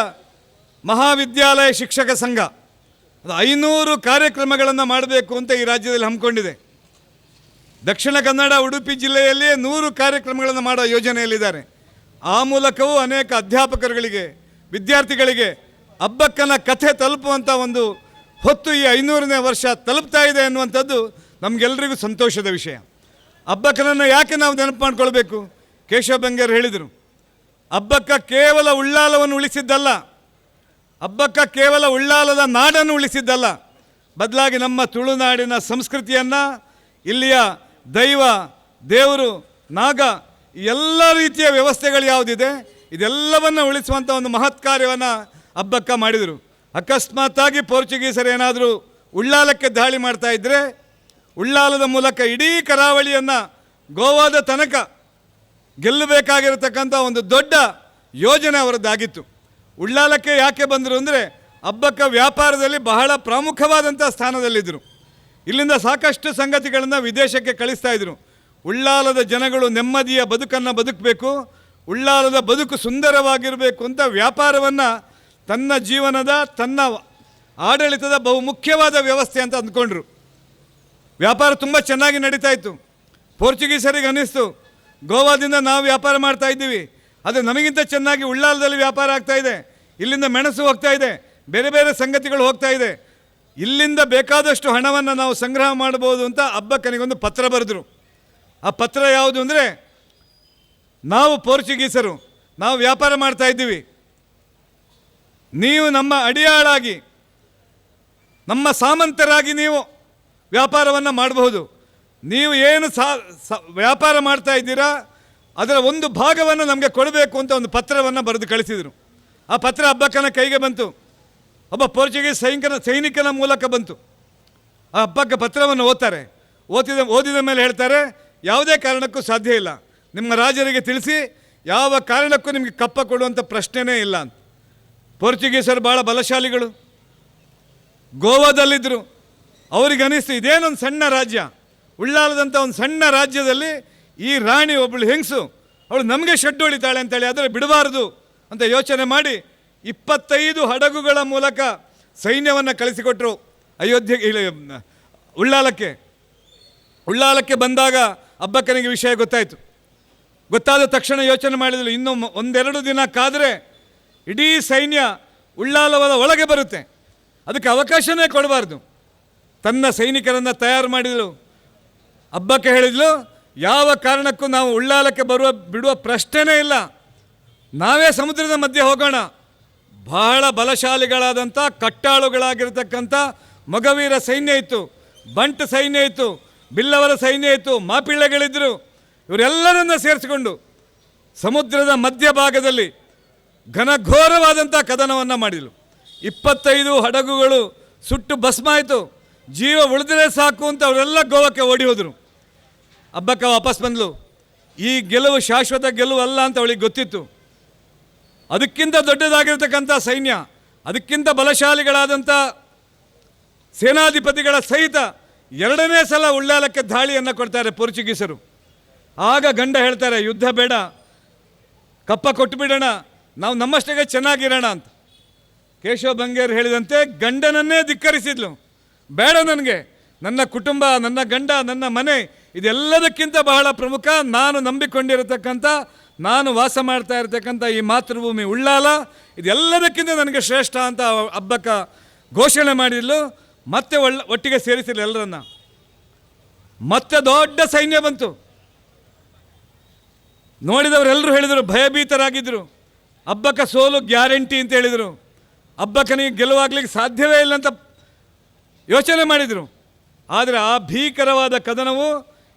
ಮಹಾವಿದ್ಯಾಲಯ ಶಿಕ್ಷಕ ಸಂಘ ಅದು 500 ಕಾರ್ಯಕ್ರಮಗಳನ್ನು ಮಾಡಬೇಕು ಅಂತ ಈ ರಾಜ್ಯದಲ್ಲಿ ಹಮ್ಮಿಕೊಂಡಿದೆ. ದಕ್ಷಿಣ ಕನ್ನಡ ಉಡುಪಿ ಜಿಲ್ಲೆಯಲ್ಲಿಯೇ 100 ಕಾರ್ಯಕ್ರಮಗಳನ್ನು ಮಾಡೋ ಯೋಜನೆಯಲ್ಲಿದ್ದಾರೆ. ಆ ಮೂಲಕವೂ ಅನೇಕ ಅಧ್ಯಾಪಕರುಗಳಿಗೆ, ವಿದ್ಯಾರ್ಥಿಗಳಿಗೆ ಅಬ್ಬಕ್ಕನ ಕಥೆ ತಲುಪುವಂಥ ಒಂದು ಹೊತ್ತು ಈ 500ನೇ ವರ್ಷ ತಲುಪ್ತಾ ಇದೆ ಅನ್ನುವಂಥದ್ದು ನಮಗೆಲ್ಲರಿಗೂ ಸಂತೋಷದ ವಿಷಯ. ಅಬ್ಬಕ್ಕನನ್ನು ಯಾಕೆ ನಾವು ನೆನಪು ಮಾಡ್ಕೊಳ್ಬೇಕು? ಕೇಶವ ಬಂಗೇರ್ ಹೇಳಿದರು, ಅಬ್ಬಕ್ಕ ಕೇವಲ ಉಳ್ಳಾಲವನ್ನು ಉಳಿಸಿದ್ದಲ್ಲ, ಅಬ್ಬಕ್ಕ ಕೇವಲ ಉಳ್ಳಾಲದ ನಾಡನ್ನು ಉಳಿಸಿದ್ದಲ್ಲ, ಬದಲಾಗಿ ನಮ್ಮ ತುಳುನಾಡಿನ ಸಂಸ್ಕೃತಿಯನ್ನು, ಇಲ್ಲಿಯ ದೈವ, ದೇವರು, ನಾಗ, ಎಲ್ಲ ರೀತಿಯ ವ್ಯವಸ್ಥೆಗಳು ಯಾವುದಿದೆ ಇದೆಲ್ಲವನ್ನು ಉಳಿಸುವಂಥ ಒಂದು ಮಹತ್ ಕಾರ್ಯವನ್ನು ಅಬ್ಬಕ್ಕ ಮಾಡಿದರು. ಅಕಸ್ಮಾತ್ತಾಗಿ ಪೋರ್ಚುಗೀಸರು ಏನಾದರೂ ಉಳ್ಳಾಲಕ್ಕೆ ದಾಳಿ ಮಾಡ್ತಾ ಇದ್ದರೆ ಉಳ್ಳಾಲದ ಮೂಲಕ ಇಡೀ ಕರಾವಳಿಯನ್ನು ಗೋವಾದ ತನಕ ಗೆಲ್ಲಬೇಕಾಗಿರತಕ್ಕಂಥ ಒಂದು ದೊಡ್ಡ ಯೋಜನೆ ಅವರದ್ದಾಗಿತ್ತು. ಉಳ್ಳಾಲಕ್ಕೆ ಯಾಕೆ ಬಂದರು ಅಂದರೆ ಅಬ್ಬಕ್ಕ ವ್ಯಾಪಾರದಲ್ಲಿ ಬಹಳ ಪ್ರಮುಖವಾದಂಥ ಸ್ಥಾನದಲ್ಲಿದ್ದರು. ಇಲ್ಲಿಂದ ಸಾಕಷ್ಟು ಸಂಗತಿಗಳನ್ನು ವಿದೇಶಕ್ಕೆ ಕಳಿಸ್ತಾ ಇದ್ದರು. ಉಳ್ಳಾಲದ ಜನಗಳು ನೆಮ್ಮದಿಯ ಬದುಕನ್ನು ಬದುಕಬೇಕು, ಉಳ್ಳಾಲದ ಬದುಕು ಸುಂದರವಾಗಿರಬೇಕು ಅಂತ ವ್ಯಾಪಾರವನ್ನು ತನ್ನ ಜೀವನದ, ತನ್ನ ಆಡಳಿತದ ಬಹುಮುಖ್ಯವಾದ ವ್ಯವಸ್ಥೆ ಅಂತ ಅಂದ್ಕೊಂಡ್ರು. ವ್ಯಾಪಾರ ತುಂಬ ಚೆನ್ನಾಗಿ ನಡೀತಾ ಇತ್ತು. ಪೋರ್ಚುಗೀಸರಿಗೆ ಅನ್ನಿಸ್ತು, ಗೋವಾದಿಂದ ನಾವು ವ್ಯಾಪಾರ ಮಾಡ್ತಾ ಇದ್ದೀವಿ, ಆದರೆ ನಮಗಿಂತ ಚೆನ್ನಾಗಿ ಉಳ್ಳಾಲದಲ್ಲಿ ವ್ಯಾಪಾರ ಆಗ್ತಾ ಇದೆ, ಇಲ್ಲಿಂದ ಮೆಣಸು ಹೋಗ್ತಾ ಇದೆ, ಬೇರೆ ಬೇರೆ ಸಂಗತಿಗಳು ಹೋಗ್ತಾ ಇದೆ, ಇಲ್ಲಿಂದ ಬೇಕಾದಷ್ಟು ಹಣವನ್ನು ನಾವು ಸಂಗ್ರಹ ಮಾಡ್ಬೋದು ಅಂತ ಅಬ್ಬಕ್ಕನಿಗೊಂದು ಪತ್ರ ಬರೆದರು. ಆ ಪತ್ರ ಯಾವುದು ಅಂದರೆ, ನಾವು ಪೋರ್ಚುಗೀಸರು, ನಾವು ವ್ಯಾಪಾರ ಮಾಡ್ತಾ ಇದ್ದೀವಿ, ನೀವು ನಮ್ಮ ಅಡಿಯಾಳಾಗಿ, ನಮ್ಮ ಸಾಮಂತರಾಗಿ ನೀವು ವ್ಯಾಪಾರವನ್ನು ಮಾಡಬಹುದು, ನೀವು ಏನು ವ್ಯಾಪಾರ ಮಾಡ್ತಾ ಇದ್ದೀರಾ ಅದರ ಒಂದು ಭಾಗವನ್ನು ನಮಗೆ ಕೊಡಬೇಕು ಅಂತ ಒಂದು ಪತ್ರವನ್ನು ಬರೆದು ಕಳಿಸಿದರು. ಆ ಪತ್ರ ಅಬ್ಬಕ್ಕನ ಕೈಗೆ ಬಂತು. ಒಬ್ಬ ಪೋರ್ಚುಗೀಸ್ ಸೈನಿಕನ ಮೂಲಕ ಬಂತು. ಆ ಅಬ್ಬಕ್ಕ ಪತ್ರವನ್ನು ಓದಿದ ಮೇಲೆ ಹೇಳ್ತಾರೆ, ಯಾವುದೇ ಕಾರಣಕ್ಕೂ ಸಾಧ್ಯ ಇಲ್ಲ, ನಿಮ್ಮ ರಾಜರಿಗೆ ತಿಳಿಸಿ, ಯಾವ ಕಾರಣಕ್ಕೂ ನಿಮಗೆ ಕಪ್ಪ ಕೊಡುವಂಥ ಪ್ರಶ್ನೆನೇ ಇಲ್ಲ ಅಂತ. ಪೋರ್ಚುಗೀಸರು ಭಾಳ ಬಲಶಾಲಿಗಳು, ಗೋವಾದಲ್ಲಿದ್ದರು. ಅವ್ರಿಗೆ ಅನ್ನಿಸ್ತು, ಇದೇನೊಂದು ಸಣ್ಣ ರಾಜ್ಯ, ಉಳ್ಳಾಲದಂಥ ಒಂದು ಸಣ್ಣ ರಾಜ್ಯದಲ್ಲಿ ಈ ರಾಣಿ ಒಬ್ಬಳು ಹೆಂಗಸು, ಅವಳು ನಮಗೆ ಶೆಡ್ಡು ಹೊಳಿತಾಳೆ ಅಂತೇಳಿ ಆದರೆ ಬಿಡಬಾರ್ದು ಅಂತ ಯೋಚನೆ ಮಾಡಿ 25 ಹಡಗುಗಳ ಮೂಲಕ ಸೈನ್ಯವನ್ನು ಕಳಿಸಿಕೊಟ್ರು ಉಳ್ಳಾಲಕ್ಕೆ ಬಂದಾಗ ಅಬ್ಬಕ್ಕನಿಗೆ ವಿಷಯ ಗೊತ್ತಾಯಿತು. ಗೊತ್ತಾದ ತಕ್ಷಣ ಯೋಚನೆ ಮಾಡಿದ್ರು, ಇನ್ನೂ 1-2 ದಿನ ಕಾದರೆ ಇಡೀ ಸೈನ್ಯ ಉಳ್ಳಾಲದ ಒಳಗೆ ಬರುತ್ತೆ, ಅದಕ್ಕೆ ಅವಕಾಶನೇ ಕೊಡಬಾರ್ದು. ತನ್ನ ಸೈನಿಕರನ್ನು ತಯಾರು ಮಾಡಿದಳು. ಅಬ್ಬಕ್ಕ ಹೇಳಿದ್ಲು, ಯಾವ ಕಾರಣಕ್ಕೂ ನಾವು ಉಳ್ಳಾಲಕ್ಕೆ ಬಿಡುವ ಪ್ರಶ್ನೆನೇ ಇಲ್ಲ, ನಾವೇ ಸಮುದ್ರದ ಮಧ್ಯೆ ಹೋಗೋಣ. ಬಹಳ ಬಲಶಾಲಿಗಳಾದಂಥ ಕಟ್ಟಾಳುಗಳಾಗಿರ್ತಕ್ಕಂಥ ಮೊಗವೀರ ಸೈನ್ಯ ಇತ್ತು, ಬಂಟ್ ಸೈನ್ಯ ಇತ್ತು, ಬಿಲ್ಲವರ ಸೈನ್ಯ ಇತ್ತು, ಮಾಪಿಳ್ಳೆಗಳಿದ್ದರು. ಇವರೆಲ್ಲರನ್ನ ಸೇರಿಸಿಕೊಂಡು ಸಮುದ್ರದ ಮಧ್ಯಭಾಗದಲ್ಲಿ ಘನಘೋರವಾದಂಥ ಕದನವನ್ನು ಮಾಡಿದಳು. 25 ಹಡಗುಗಳು ಸುಟ್ಟು ಭಸ್ಮ ಆಯಿತು. ಜೀವ ಉಳಿದರೆ ಸಾಕು ಅಂತ ಅವರೆಲ್ಲ ಗೋವಾಕ್ಕೆ ಓಡಿ ಹೋದರು. ಅಬ್ಬಕ್ಕ ವಾಪಸ್ ಬಂದಳು. ಈ ಗೆಲುವು ಶಾಶ್ವತ ಗೆಲುವು ಅಲ್ಲ ಅಂತ ಅವಳಿಗೆ ಗೊತ್ತಿತ್ತು. ಅದಕ್ಕಿಂತ ದೊಡ್ಡದಾಗಿರ್ತಕ್ಕಂಥ ಸೈನ್ಯ, ಅದಕ್ಕಿಂತ ಬಲಶಾಲಿಗಳಾದಂಥ ಸೇನಾಧಿಪತಿಗಳ ಸಹಿತ 2ನೇ ಸಲ ಉಳ್ಳಾಲಕ್ಕೆ ದಾಳಿಯನ್ನು ಕೊಡ್ತಾರೆ ಪೋರ್ಚುಗೀಸರು. ಆಗ ಗಂಡ ಹೇಳ್ತಾರೆ, ಯುದ್ಧ ಬೇಡ, ಕಪ್ಪ ಕೊಟ್ಟು ಬಿಡೋಣ, ನಾವು ನಮ್ಮಷ್ಟಕ್ಕೆ ಚೆನ್ನಾಗಿರೋಣ ಅಂತ. ಕೇಶವ ಬಂಗೇರ್ ಹೇಳಿದಂತೆ ಗಂಡನನ್ನೇ ಧಿಕ್ಕರಿಸಿದ್ಲು. ಬೇಡ, ನನಗೆ ನನ್ನ ಕುಟುಂಬ, ನನ್ನ ಗಂಡ, ನನ್ನ ಮನೆ ಇದೆಲ್ಲದಕ್ಕಿಂತ ಬಹಳ ಪ್ರಮುಖ. ನಾನು ನಂಬಿಕೊಂಡಿರತಕ್ಕಂಥ, ನಾನು ವಾಸ ಮಾಡ್ತಾ ಇರತಕ್ಕಂಥ ಈ ಮಾತೃಭೂಮಿ ಉಳ್ಳಾಲ ಇದೆಲ್ಲದಕ್ಕಿಂತ ನನಗೆ ಶ್ರೇಷ್ಠ ಅಂತ ಅಬ್ಬಕ್ಕ ಘೋಷಣೆ ಮಾಡಿದ್ಲು. ಮತ್ತೆ ಒಟ್ಟಿಗೆ ಸೇರಿಸಿಲ್ಲ ಎಲ್ಲರನ್ನ. ಮತ್ತೆ ದೊಡ್ಡ ಸೈನ್ಯ ಬಂತು. ನೋಡಿದವರೆಲ್ಲರೂ ಹೇಳಿದರು, ಭಯಭೀತರಾಗಿದ್ದರು. ಅಬ್ಬಕ್ಕ ಸೋಲು ಗ್ಯಾರಂಟಿ ಅಂತ ಹೇಳಿದರು. ಅಬ್ಬಕ್ಕನಿಗೆ ಗೆಲುವಾಗ್ಲಿಕ್ಕೆ ಸಾಧ್ಯವೇ ಇಲ್ಲ ಅಂತ ಯೋಚನೆ ಮಾಡಿದರು. ಆದರೆ ಆ ಭೀಕರವಾದ ಕದನವು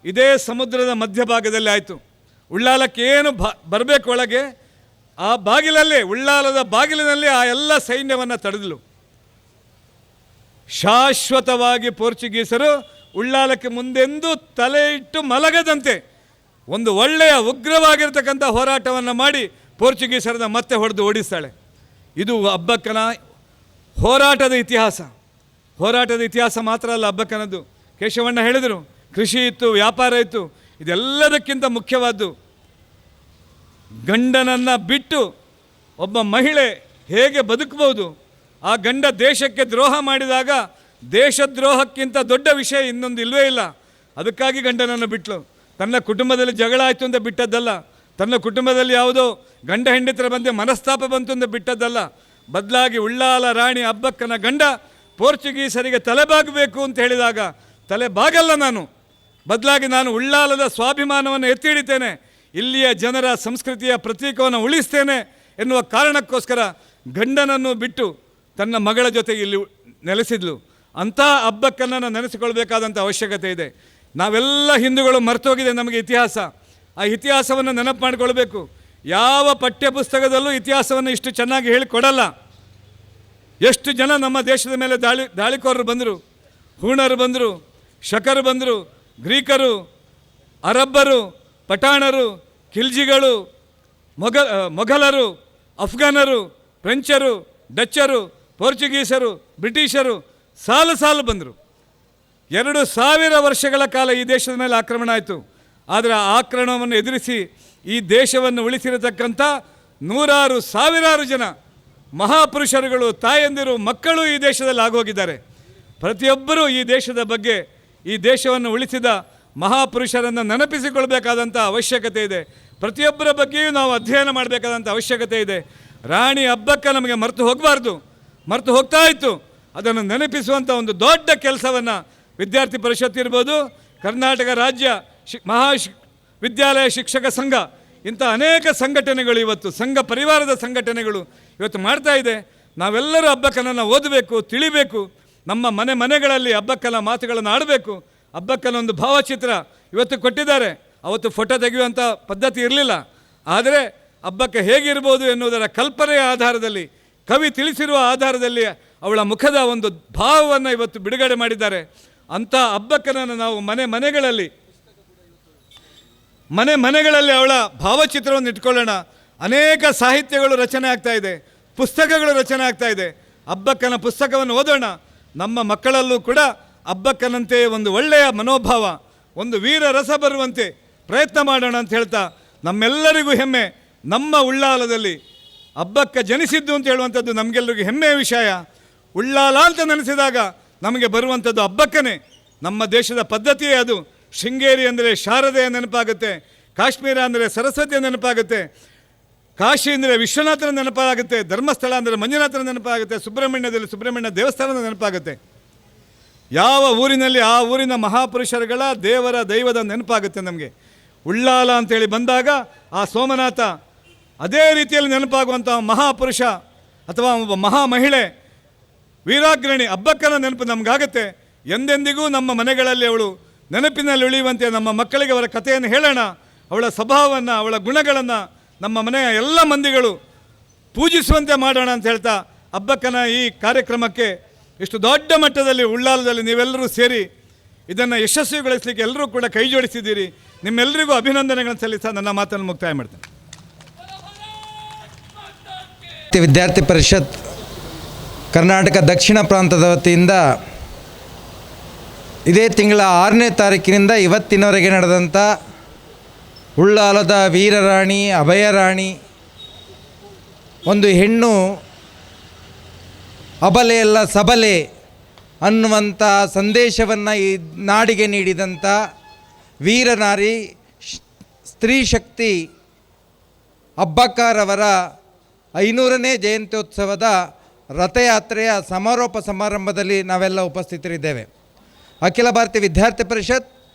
ಇದೇ ಸಮುದ್ರದ ಮಧ್ಯಭಾಗದಲ್ಲಿ ಆಯಿತು. ಉಳ್ಳಾಲಕ್ಕೆ ಏನು ಬರಬೇಕು ಒಳಗೆ, ಆ ಬಾಗಿಲಲ್ಲೇ, ಉಳ್ಳಾಲದ ಬಾಗಿಲಿನಲ್ಲಿ ಆ ಎಲ್ಲ ಸೈನ್ಯವನ್ನು ತಡೆದಲು. ಶಾಶ್ವತವಾಗಿ ಪೋರ್ಚುಗೀಸರು ಉಳ್ಳಾಲಕ್ಕೆ ಮುಂದೆಂದೂ ತಲೆ ಇಟ್ಟು ಮಲಗದಂತೆ ಒಂದು ಒಳ್ಳೆಯ ಉಗ್ರವಾಗಿರ್ತಕ್ಕಂಥ ಹೋರಾಟವನ್ನು ಮಾಡಿ ಪೋರ್ಚುಗೀಸರನ್ನ ಮತ್ತೆ ಹೊಡೆದು ಓಡಿಸ್ತಾಳೆ. ಇದು ಅಬ್ಬಕ್ಕನ ಹೋರಾಟದ ಇತಿಹಾಸ. ಹೋರಾಟದ ಇತಿಹಾಸ ಮಾತ್ರ ಅಲ್ಲ ಅಬ್ಬಕ್ಕನದ್ದು. ಕೇಶವಣ್ಣ ಹೇಳಿದರು, ಕೃಷಿ ಇತ್ತು, ವ್ಯಾಪಾರ ಇತ್ತು. ಇದೆಲ್ಲದಕ್ಕಿಂತ ಮುಖ್ಯವಾದ್ದು ಗಂಡನನ್ನು ಬಿಟ್ಟು ಒಬ್ಬ ಮಹಿಳೆ ಹೇಗೆ ಬದುಕಬಹುದು. ಆ ಗಂಡ ದೇಶಕ್ಕೆ ದ್ರೋಹ ಮಾಡಿದಾಗ ದೇಶದ್ರೋಹಕ್ಕಿಂತ ದೊಡ್ಡ ವಿಷಯ ಇನ್ನೊಂದು ಇಲ್ಲವೇ ಇಲ್ಲ. ಅದಕ್ಕಾಗಿ ಗಂಡನನ್ನು ಬಿಟ್ಟಳು. ತನ್ನ ಕುಟುಂಬದಲ್ಲಿ ಜಗಳ ಆಯಿತು ಅಂತ ಬಿಟ್ಟದ್ದಲ್ಲ, ತನ್ನ ಕುಟುಂಬದಲ್ಲಿ ಯಾವುದೋ ಗಂಡ ಹೆಂಡತಿರ ಬಂದೆ ಮನಸ್ತಾಪ ಬಂತು ಅಂತ ಬಿಟ್ಟದ್ದಲ್ಲ. ಬದಲಾಗಿ ಉಳ್ಳಾಲ ರಾಣಿ ಅಬ್ಬಕ್ಕನ ಗಂಡ ಪೋರ್ಚುಗೀಸರಿಗೆ ತಲೆಬಾಗಬೇಕು ಅಂತ ಹೇಳಿದಾಗ ತಲೆ ಬಾಗಲ್ಲ ನಾನು, ಬದಲಾಗಿ ನಾನು ಉಳ್ಳಾಲದ ಸ್ವಾಭಿಮಾನವನ್ನು ಎತ್ತಿ ಹಿಡಿತೇನೆ, ಇಲ್ಲಿಯ ಜನರ ಸಂಸ್ಕೃತಿಯ ಪ್ರತೀಕವನ್ನು ಉಳಿಸ್ತೇನೆ ಎನ್ನುವ ಕಾರಣಕ್ಕೋಸ್ಕರ ಗಂಡನನ್ನು ಬಿಟ್ಟು ತನ್ನ ಮಗಳ ಜೊತೆಗೆ ಇಲ್ಲಿ ನೆಲೆಸಿದ್ಲು. ಅಂಥ ಅಬ್ಬಕ್ಕನನ್ನು ನೆನೆಸಿಕೊಳ್ಬೇಕಾದಂಥ ಅವಶ್ಯಕತೆ ಇದೆ. ನಾವೆಲ್ಲ ಹಿಂದೂಗಳು ಮರ್ತೋಗಿದೆ ನಮಗೆ ಇತಿಹಾಸ. ಆ ಇತಿಹಾಸವನ್ನು ನೆನಪು ಮಾಡಿಕೊಳ್ಬೇಕು. ಯಾವ ಪಠ್ಯಪುಸ್ತಕದಲ್ಲೂ ಇತಿಹಾಸವನ್ನು ಇಷ್ಟು ಚೆನ್ನಾಗಿ ಹೇಳಿಕೊಡಲ್ಲ. ಎಷ್ಟು ಜನ ನಮ್ಮ ದೇಶದ ಮೇಲೆ ದಾಳಿಕೋರರು ಬಂದರು, ಹೂಣರು ಬಂದರು, ಶಕರು ಬಂದರು, ಗ್ರೀಕರು, ಅರಬ್ಬರು, ಪಠಾಣರು, ಖಿಲ್ಜಿಗಳು, ಮೊಘಲರು, ಅಫ್ಘಾನರು, ಫ್ರೆಂಚರು, ಡಚ್ಚರು, ಪೋರ್ಚುಗೀಸರು, ಬ್ರಿಟಿಷರು ಸಾಲು ಸಾಲು ಬಂದರು. 2000 ವರ್ಷಗಳ ಕಾಲ ಈ ದೇಶದ ಮೇಲೆ ಆಕ್ರಮಣ ಆಯಿತು. ಆದರೆ ಆ ಆಕ್ರಮಣವನ್ನು ಎದುರಿಸಿ ಈ ದೇಶವನ್ನು ಉಳಿಸಿರತಕ್ಕಂಥ ನೂರಾರು ಸಾವಿರಾರು ಜನ ಮಹಾಪುರುಷರುಗಳು, ತಾಯಂದಿರು, ಮಕ್ಕಳು ಈ ದೇಶದಲ್ಲಿ ಆಗೋಗಿದ್ದಾರೆ. ಪ್ರತಿಯೊಬ್ಬರೂ ಈ ದೇಶದ ಬಗ್ಗೆ, ಈ ದೇಶವನ್ನು ಉಳಿಸಿದ ಮಹಾಪುರುಷರನ್ನು ನೆನಪಿಸಿಕೊಳ್ಬೇಕಾದಂಥ ಅವಶ್ಯಕತೆ ಇದೆ. ಪ್ರತಿಯೊಬ್ಬರ ಬಗ್ಗೆಯೂ ನಾವು ಅಧ್ಯಯನ ಮಾಡಬೇಕಾದಂಥ ಅವಶ್ಯಕತೆ ಇದೆ. ರಾಣಿ ಅಬ್ಬಕ್ಕ ನಮಗೆ ಮರೆತು ಹೋಗಬಾರ್ದು, ಮರೆತು ಹೋಗ್ತಾ ಇತ್ತು. ಅದನ್ನು ನೆನಪಿಸುವಂಥ ಒಂದು ದೊಡ್ಡ ಕೆಲಸವನ್ನು ವಿದ್ಯಾರ್ಥಿ ಪರಿಷತ್ ಇರ್ಬೋದು, ಕರ್ನಾಟಕ ರಾಜ್ಯ ವಿದ್ಯಾಲಯ ಶಿಕ್ಷಕ ಸಂಘ, ಇಂಥ ಅನೇಕ ಸಂಘಟನೆಗಳು ಇವತ್ತು, ಸಂಘ ಪರಿವಾರದ ಸಂಘಟನೆಗಳು ಇವತ್ತು ಮಾಡ್ತಾ ಇದೆ. ನಾವೆಲ್ಲರೂ ಅಬ್ಬಕ್ಕನನ್ನು ಓದಬೇಕು, ತಿಳಿಬೇಕು. ನಮ್ಮ ಮನೆಗಳಲ್ಲಿ ಅಬ್ಬಕ್ಕನ ಮಾತುಗಳನ್ನು ಆಡಬೇಕು. ಅಬ್ಬಕ್ಕನ ಒಂದು ಭಾವಚಿತ್ರ ಇವತ್ತು ಕೊಟ್ಟಿದ್ದಾರೆ. ಅವತ್ತು ಫೋಟೋ ತೆಗೆಯುವಂಥ ಪದ್ಧತಿ ಇರಲಿಲ್ಲ. ಆದರೆ ಅಬ್ಬಕ್ಕ ಹೇಗಿರ್ಬೋದು ಎನ್ನುವುದರ ಕಲ್ಪನೆಯ ಆಧಾರದಲ್ಲಿ, ಕವಿ ತಿಳಿಸಿರುವ ಆಧಾರದಲ್ಲಿ ಅವಳ ಮುಖದ ಒಂದು ಭಾವವನ್ನು ಇವತ್ತು ಬಿಡುಗಡೆ ಮಾಡಿದ್ದಾರೆ. ಅಂಥ ಅಬ್ಬಕ್ಕನನ್ನು ನಾವು ಮನೆಗಳಲ್ಲಿ ಅವಳ ಭಾವಚಿತ್ರವನ್ನು ಇಟ್ಕೊಳ್ಳೋಣ. ಅನೇಕ ಸಾಹಿತ್ಯಗಳು ರಚನೆ ಆಗ್ತಾ ಇದೆ, ಪುಸ್ತಕಗಳು ರಚನೆ ಆಗ್ತಾ ಇದೆ. ಅಬ್ಬಕ್ಕನ ಪುಸ್ತಕವನ್ನು ಓದೋಣ. ನಮ್ಮ ಮಕ್ಕಳಲ್ಲೂ ಕೂಡ ಅಬ್ಬಕ್ಕನಂತೆ ಒಂದು ಒಳ್ಳೆಯ ಮನೋಭಾವ, ಒಂದು ವೀರ ರಸ ಬರುವಂತೆ ಪ್ರಯತ್ನ ಮಾಡೋಣ ಅಂತ ಹೇಳ್ತಾ, ನಮ್ಮೆಲ್ಲರಿಗೂ ಹೆಮ್ಮೆ, ನಮ್ಮ ಉಳ್ಳಾಲದಲ್ಲಿ ಅಬ್ಬಕ್ಕ ಜನಿಸಿದ್ದು ಅಂತ ಹೇಳುವಂಥದ್ದು ನಮಗೆಲ್ಲರಿಗೂ ಹೆಮ್ಮೆಯ ವಿಷಯ. ಉಳ್ಳಾಲ ಅಂತ ನೆನೆಸಿದಾಗ ನಮಗೆ ಬರುವಂಥದ್ದು ಅಬ್ಬಕ್ಕನೇ. ನಮ್ಮ ದೇಶದ ಪದ್ಧತಿಯೇ ಅದು. ಶೃಂಗೇರಿ ಅಂದರೆ ಶಾರದೆಯ ನೆನಪಾಗುತ್ತೆ, ಕಾಶ್ಮೀರ ಅಂದರೆ ಸರಸ್ವತಿಯ ನೆನಪಾಗುತ್ತೆ, ಕಾಶಿ ಅಂದರೆ ವಿಶ್ವನಾಥನ ನೆನಪಾಗುತ್ತೆ, ಧರ್ಮಸ್ಥಳ ಅಂದರೆ ಮಂಜುನಾಥನ ನೆನಪಾಗುತ್ತೆ, ಸುಬ್ರಹ್ಮಣ್ಯದಲ್ಲಿ ಸುಬ್ರಹ್ಮಣ್ಯ ದೇವಸ್ಥಾನದ ನೆನಪಾಗುತ್ತೆ. ಯಾವ ಊರಿನಲ್ಲಿ ಆ ಊರಿನ ಮಹಾಪುರುಷರುಗಳ ದೈವದ ನೆನಪಾಗುತ್ತೆ ನಮಗೆ. ಉಳ್ಳಾಲ ಅಂತೇಳಿ ಬಂದಾಗ ಆ ಸೋಮನಾಥ, ಅದೇ ರೀತಿಯಲ್ಲಿ ನೆನಪಾಗುವಂಥ ಮಹಾಪುರುಷ ಅಥವಾ ಒಬ್ಬ ಮಹಾ ಮಹಿಳೆ, ವೀರಾಗ್ರಣಿ ಅಬ್ಬಕ್ಕನ ನೆನಪು ನಮಗಾಗುತ್ತೆ. ಎಂದೆಂದಿಗೂ ನಮ್ಮ ಮನೆಗಳಲ್ಲಿ ಅವಳು ನೆನಪಿನಲ್ಲಿ ಉಳಿಯುವಂತೆ ನಮ್ಮ ಮಕ್ಕಳಿಗೆ ಅವರ ಕಥೆಯನ್ನು ಹೇಳೋಣ. ಅವಳ ಸ್ವಭಾವವನ್ನು, ಅವಳ ಗುಣಗಳನ್ನು ನಮ್ಮ ಮನೆಯ ಎಲ್ಲ ಮಂದಿಗಳು ಪೂಜಿಸುವಂತೆ ಮಾಡೋಣ ಅಂತ ಹೇಳ್ತಾ, ಅಬ್ಬಕ್ಕನ ಈ ಕಾರ್ಯಕ್ರಮಕ್ಕೆ ಇಷ್ಟು ದೊಡ್ಡ ಮಟ್ಟದಲ್ಲಿ ಉಳ್ಳಾಲದಲ್ಲಿ ನೀವೆಲ್ಲರೂ ಸೇರಿ ಇದನ್ನು ಯಶಸ್ವಿಗೊಳಿಸಲಿಕ್ಕೆ ಎಲ್ಲರೂ ಕೂಡ ಕೈ ಜೋಡಿಸಿದ್ದೀರಿ. ನಿಮ್ಮೆಲ್ಲರಿಗೂ ಅಭಿನಂದನೆಗಳನ್ನು ಸಲ್ಲಿಸ ನನ್ನ ಮಾತನ್ನು ಮುಕ್ತಾಯ ಮಾಡ್ತೇನೆ. ವಿದ್ಯಾರ್ಥಿ ಪರಿಷತ್ ಕರ್ನಾಟಕ ದಕ್ಷಿಣ ಪ್ರಾಂತದ ವತಿಯಿಂದ ಇದೇ ತಿಂಗಳ 6ನೇ ತಾರೀಕಿನಿಂದ ಇವತ್ತಿನವರೆಗೆ ನಡೆದಂಥ ಉಳ್ಳಾಲದ ವೀರರಾಣಿ ಅಭಯರಾಣಿ, ಒಂದು ಹೆಣ್ಣು ಅಬಲೆಯಲ್ಲ ಸಬಲೆ ಅನ್ನುವಂಥ ಸಂದೇಶವನ್ನು ಈ ನಾಡಿಗೆ ನೀಡಿದಂಥ ವೀರನಾರಿ ಸ್ತ್ರೀ ಶಕ್ತಿ ಅಬ್ಬಕ್ಕರವರ 500ನೇ ಜಯಂತ್ಯೋತ್ಸವದ ರಥಯಾತ್ರೆಯ ಸಮಾರೋಪ ಸಮಾರಂಭದಲ್ಲಿ ನಾವೆಲ್ಲ ಉಪಸ್ಥಿತರಿದ್ದೇವೆ. ಅಖಿಲ ಭಾರತೀಯ ವಿದ್ಯಾರ್ಥಿ ಪರಿಷತ್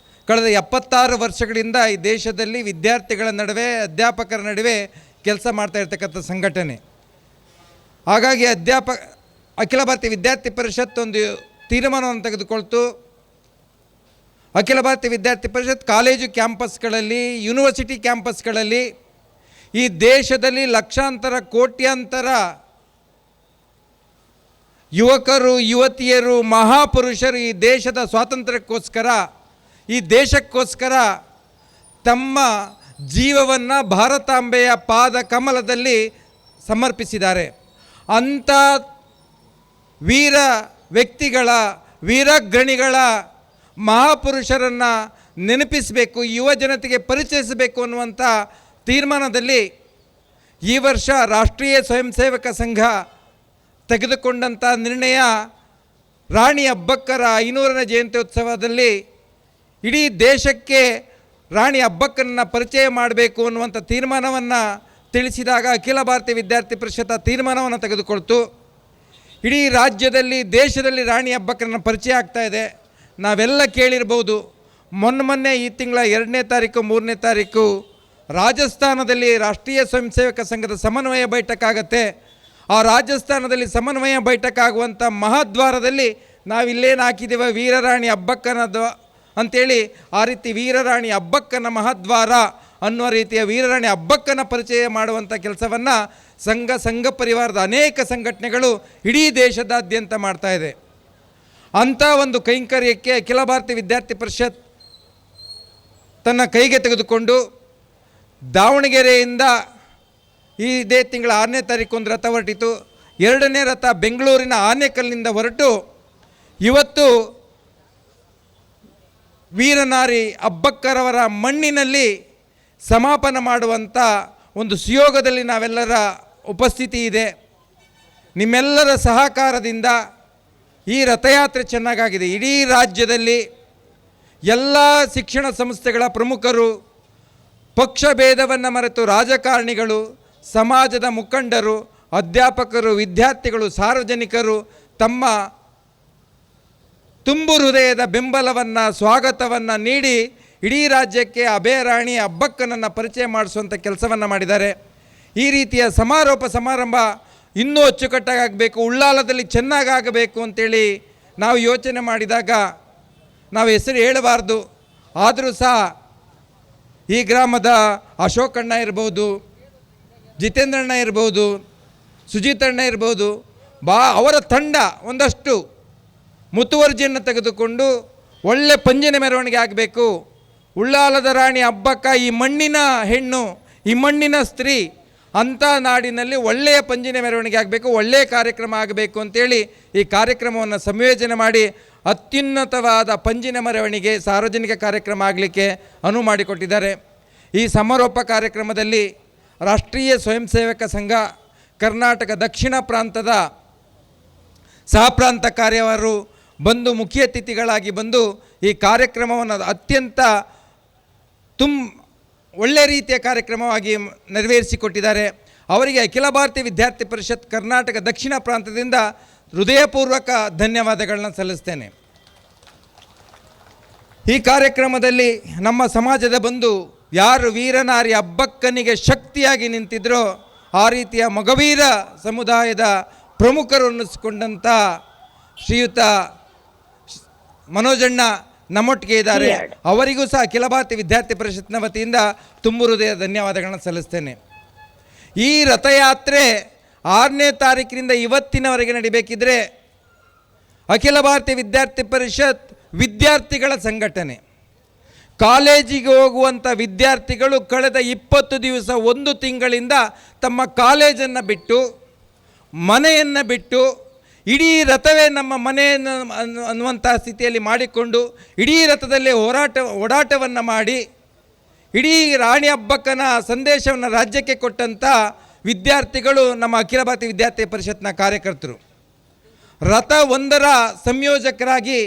ಕಳೆದ 76 ವರ್ಷಗಳಿಂದ ಈ ದೇಶದಲ್ಲಿ ವಿದ್ಯಾರ್ಥಿಗಳ ನಡುವೆ, ಅಧ್ಯಾಪಕರ ನಡುವೆ ಕೆಲಸ ಮಾಡ್ತಾ ಇರ್ತಕ್ಕಂಥ ಸಂಘಟನೆ. ಹಾಗಾಗಿ ಅಖಿಲ ಭಾರತೀಯ ವಿದ್ಯಾರ್ಥಿ ಪರಿಷತ್ ಒಂದು ತೀರ್ಮಾನವನ್ನು ತೆಗೆದುಕೊಳ್ತು. ಅಖಿಲ ಭಾರತೀಯ ವಿದ್ಯಾರ್ಥಿ ಪರಿಷತ್ ಕಾಲೇಜು ಕ್ಯಾಂಪಸ್ಗಳಲ್ಲಿ, ಯೂನಿವರ್ಸಿಟಿ ಕ್ಯಾಂಪಸ್ಗಳಲ್ಲಿ ಈ ದೇಶದಲ್ಲಿ ಲಕ್ಷಾಂತರ ಕೋಟ್ಯಾಂತರ ಯುವಕರು, ಯುವತಿಯರು, ಮಹಾಪುರುಷರು ಈ ದೇಶದ ಸ್ವಾತಂತ್ರ್ಯಕ್ಕೋಸ್ಕರ, ಈ ದೇಶಕ್ಕೋಸ್ಕರ ತಮ್ಮ ಜೀವವನ್ನು ಭಾರತಾಂಬೆಯ ಪಾದ ಕಮಲದಲ್ಲಿ ಸಮರ್ಪಿಸಿದ್ದಾರೆ. ಅಂಥ ವೀರ ವ್ಯಕ್ತಿಗಳ, ವೀರಾಗ್ರಣಿಗಳ, ಮಹಾಪುರುಷರನ್ನು ನೆನಪಿಸಬೇಕು, ಯುವ ಜನತೆಗೆ ಪರಿಚಯಿಸಬೇಕು ಅನ್ನುವಂಥ ತೀರ್ಮಾನದಲ್ಲಿ ಈ ವರ್ಷ ರಾಷ್ಟ್ರೀಯ ಸ್ವಯಂ ಸೇವಕ ಸಂಘ ತೆಗೆದುಕೊಂಡಂಥ ನಿರ್ಣಯ ರಾಣಿ ಅಬ್ಬಕ್ಕರ 500ನೇ ಜಯಂತ್ಯೋತ್ಸವದಲ್ಲಿ ಇಡೀ ದೇಶಕ್ಕೆ ರಾಣಿ ಅಬ್ಬಕ್ಕರನ್ನು ಪರಿಚಯ ಮಾಡಬೇಕು ಅನ್ನುವಂಥ ತೀರ್ಮಾನವನ್ನು ತಿಳಿಸಿದಾಗ ಅಖಿಲ ಭಾರತೀಯ ವಿದ್ಯಾರ್ಥಿ ಪರಿಷತ್ ತೀರ್ಮಾನವನ್ನು ತೆಗೆದುಕೊಳ್ತು. ಇಡೀ ರಾಜ್ಯದಲ್ಲಿ, ದೇಶದಲ್ಲಿ ರಾಣಿ ಅಬ್ಬಕ್ಕರನ್ನು ಪರಿಚಯ ಆಗ್ತಾ ಇದೆ. ನಾವೆಲ್ಲ ಕೇಳಿರ್ಬೋದು, ಮೊನ್ನೆ ಈ ತಿಂಗಳ 2ನೇ ತಾರೀಕು 3ನೇ ತಾರೀಕು ರಾಜಸ್ಥಾನದಲ್ಲಿ ರಾಷ್ಟ್ರೀಯ ಸ್ವಯಂ ಸೇವಕ ಸಂಘದ ಸಮನ್ವಯ ಬೈಠಕ್ ಆಗುತ್ತೆ. ಆ ರಾಜಸ್ಥಾನದಲ್ಲಿ ಸಮನ್ವಯ ಬೈಠಕ್ ಆಗುವಂಥ ಮಹಾದ್ವಾರದಲ್ಲಿ ನಾವಿಲ್ಲೇನು ಹಾಕಿದ್ದೇವೆ, ವೀರರಾಣಿ ಅಬ್ಬಕ್ಕನದು ಅಂಥೇಳಿ, ಆ ರೀತಿ ವೀರರಾಣಿ ಅಬ್ಬಕ್ಕನ ಮಹಾದ್ವಾರ ಅನ್ನುವ ರೀತಿಯ ವೀರರಾಣಿ ಅಬ್ಬಕ್ಕನ ಪರಿಚಯ ಮಾಡುವಂಥ ಕೆಲಸವನ್ನು ಸಂಘ ಪರಿವಾರದ ಅನೇಕ ಸಂಘಟನೆಗಳು ಇಡೀ ದೇಶದಾದ್ಯಂತ ಮಾಡ್ತಾ ಇದೆ. ಅಂಥ ಒಂದು ಕೈಂಕರ್ಯಕ್ಕೆ ಅಖಿಲ ಭಾರತೀಯ ವಿದ್ಯಾರ್ಥಿ ಪರಿಷತ್ ತನ್ನ ಕೈಗೆ ತೆಗೆದುಕೊಂಡು ದಾವಣಗೆರೆಯಿಂದ ಇದೇ ತಿಂಗಳ 6ನೇ ತಾರೀಕು ಒಂದು ರಥ ಹೊರಟಿತು. 2ನೇ ರಥ ಬೆಂಗಳೂರಿನ ಆನೇಕಲ್ನಿಂದ ಹೊರಟು ಇವತ್ತು ವೀರನಾರಿ ಅಬ್ಬಕ್ಕರವರ ಮಣ್ಣಿನಲ್ಲಿ ಸಮಾಪನ ಮಾಡುವಂಥ ಒಂದು ಸುಯೋಗದಲ್ಲಿ ನಾವೆಲ್ಲರ ಉಪಸ್ಥಿತಿ ಇದೆ. ನಿಮ್ಮೆಲ್ಲರ ಸಹಕಾರದಿಂದ ಈ ರಥಯಾತ್ರೆ ಚೆನ್ನಾಗಾಗಿದೆ. ಇಡೀ ರಾಜ್ಯದಲ್ಲಿ ಎಲ್ಲ ಶಿಕ್ಷಣ ಸಂಸ್ಥೆಗಳ ಪ್ರಮುಖರು, ಪಕ್ಷ ಭೇದವನ್ನು ಮರೆತು ರಾಜಕಾರಣಿಗಳು, ಸಮಾಜದ ಮುಖಂಡರು, ಅಧ್ಯಾಪಕರು, ವಿದ್ಯಾರ್ಥಿಗಳು, ಸಾರ್ವಜನಿಕರು ತಮ್ಮ ತುಂಬು ಹೃದಯದ ಬೆಂಬಲವನ್ನು, ಸ್ವಾಗತವನ್ನು ನೀಡಿ ಇಡೀ ರಾಜ್ಯಕ್ಕೆ ಅಭಯರಾಣಿ ಅಬ್ಬಕ್ಕನನ್ನು ಪರಿಚಯ ಮಾಡಿಸುವಂಥ ಕೆಲಸವನ್ನು ಮಾಡಿದ್ದಾರೆ. ಈ ರೀತಿಯ ಸಮಾರಂಭ ಇನ್ನೂ ಅಚ್ಚುಕಟ್ಟಾಗಬೇಕು, ಉಳ್ಳಾಲದಲ್ಲಿ ಚೆನ್ನಾಗಾಗಬೇಕು ಅಂತೇಳಿ ನಾವು ಯೋಚನೆ ಮಾಡಿದಾಗ ನಾವು ಹೆಸರು ಹೇಳಬಾರ್ದು. ಆದರೂ ಸಹ ಈ ಗ್ರಾಮದ ಅಶೋಕಣ್ಣ ಇರ್ಬೋದು, ಜಿತೇಂದ್ರಣ್ಣ ಇರ್ಬೋದು, ಸುಜಿತಣ್ಣ ಇರ್ಬೋದು, ಅವರ ತಂಡ ಒಂದಷ್ಟು ಮುತುವರ್ಜಿಯನ್ನು ತೆಗೆದುಕೊಂಡು ಒಳ್ಳೆ ಪಂಜಿನ ಮೆರವಣಿಗೆ ಆಗಬೇಕು. ಉಳ್ಳಾಲದ ರಾಣಿ ಅಬ್ಬಕ್ಕ ಈ ಮಣ್ಣಿನ ಹೆಣ್ಣು, ಈ ಮಣ್ಣಿನ ಸ್ತ್ರೀ, ಅಂಥ ನಾಡಿನಲ್ಲಿ ಒಳ್ಳೆಯ ಪಂಜಿನ ಮೆರವಣಿಗೆ ಆಗಬೇಕು, ಒಳ್ಳೆಯ ಕಾರ್ಯಕ್ರಮ ಆಗಬೇಕು ಅಂತೇಳಿ ಈ ಕಾರ್ಯಕ್ರಮವನ್ನು ಸಂಯೋಜನೆ ಮಾಡಿ ಅತ್ಯುನ್ನತವಾದ ಪಂಜಿನ ಮೆರವಣಿಗೆ, ಸಾರ್ವಜನಿಕ ಕಾರ್ಯಕ್ರಮ ಆಗಲಿಕ್ಕೆ ಅನುವು ಮಾಡಿಕೊಟ್ಟಿದ್ದಾರೆ. ಈ ಸಮಾರೋಪ ಕಾರ್ಯಕ್ರಮದಲ್ಲಿ ರಾಷ್ಟ್ರೀಯ ಸ್ವಯಂ ಸೇವಕ ಸಂಘ ಕರ್ನಾಟಕ ದಕ್ಷಿಣ ಪ್ರಾಂತದ ಸಹಪ್ರಾಂತ ಕಾರ್ಯವರು ಬಂದು ಮುಖ್ಯ ಅತಿಥಿಗಳಾಗಿ ಬಂದು ಈ ಕಾರ್ಯಕ್ರಮವನ್ನು ಅತ್ಯಂತ ಒಳ್ಳೆಯ ರೀತಿಯ ಕಾರ್ಯಕ್ರಮವಾಗಿ ನೆರವೇರಿಸಿಕೊಟ್ಟಿದ್ದಾರೆ. ಅವರಿಗೆ ಅಖಿಲ ಭಾರತೀಯ ವಿದ್ಯಾರ್ಥಿ ಪರಿಷತ್ ಕರ್ನಾಟಕ ದಕ್ಷಿಣ ಪ್ರಾಂತದಿಂದ ಹೃದಯಪೂರ್ವಕ ಧನ್ಯವಾದಗಳನ್ನ ಸಲ್ಲಿಸ್ತೇನೆ. ಈ ಕಾರ್ಯಕ್ರಮದಲ್ಲಿ ನಮ್ಮ ಸಮಾಜದ ಬಂಧು ಯಾರು ವೀರನಾರಿ ಅಬ್ಬಕ್ಕನಿಗೆ ಶಕ್ತಿಯಾಗಿ ನಿಂತಿದ್ರೋ ಆ ರೀತಿಯ ಮಗವೀರ ಸಮುದಾಯದ ಪ್ರಮುಖರು ಅನ್ನಿಸ್ಕೊಂಡಂಥ ಶ್ರೀಯುತ ಮನೋಜಣ್ಣ ನಮ್ಮೊಟ್ಟಿಗೆ ಇದ್ದಾರೆ. ಅವರಿಗೂ ಸಹ ಅಖಿಲ ಭಾರತೀಯ ವಿದ್ಯಾರ್ಥಿ ಪರಿಷತ್ನ ವತಿಯಿಂದ ತುಂಬು ಹೃದಯ ಧನ್ಯವಾದಗಳನ್ನು ಸಲ್ಲಿಸ್ತೇನೆ. ಈ ರಥಯಾತ್ರೆ 6ನೇ ತಾರೀಕಿನಿಂದ ಇವತ್ತಿನವರೆಗೆ ನಡಿಬೇಕಿದ್ರೆ ಅಖಿಲ ಭಾರತೀಯ ವಿದ್ಯಾರ್ಥಿ ಪರಿಷತ್ ವಿದ್ಯಾರ್ಥಿಗಳ ಸಂಘಟನೆ. ಕಾಲೇಜಿಗೆ ಹೋಗುವಂಥ ವಿದ್ಯಾರ್ಥಿಗಳು ಕಳೆದ 20 ದಿವಸ, 1 ತಿಂಗಳಿಂದ ತಮ್ಮ ಕಾಲೇಜನ್ನು ಬಿಟ್ಟು, ಮನೆಯನ್ನು ಬಿಟ್ಟು, ಇಡೀ ರಥವೇ ನಮ್ಮ ಮನೆಯನ್ನು ಅನ್ನುವಂಥ ಸ್ಥಿತಿಯಲ್ಲಿ ಮಾಡಿಕೊಂಡು ಇಡೀ ರಥದಲ್ಲೇ ಓಡಾಟವನ್ನು ಮಾಡಿ ಇಡೀ ರಾಣಿ ಅಬ್ಬಕ್ಕನ ಸಂದೇಶವನ್ನು ರಾಜ್ಯಕ್ಕೆ ಕೊಟ್ಟಂಥ ವಿದ್ಯಾರ್ಥಿಗಳು ನಮ್ಮ ಅಖಿಲ ಭಾರತೀಯ ವಿದ್ಯಾರ್ಥಿ ಪರಿಷತ್ನ ಕಾರ್ಯಕರ್ತರು. ರಥ 1ರ ಸಂಯೋಜಕರಾಗಿ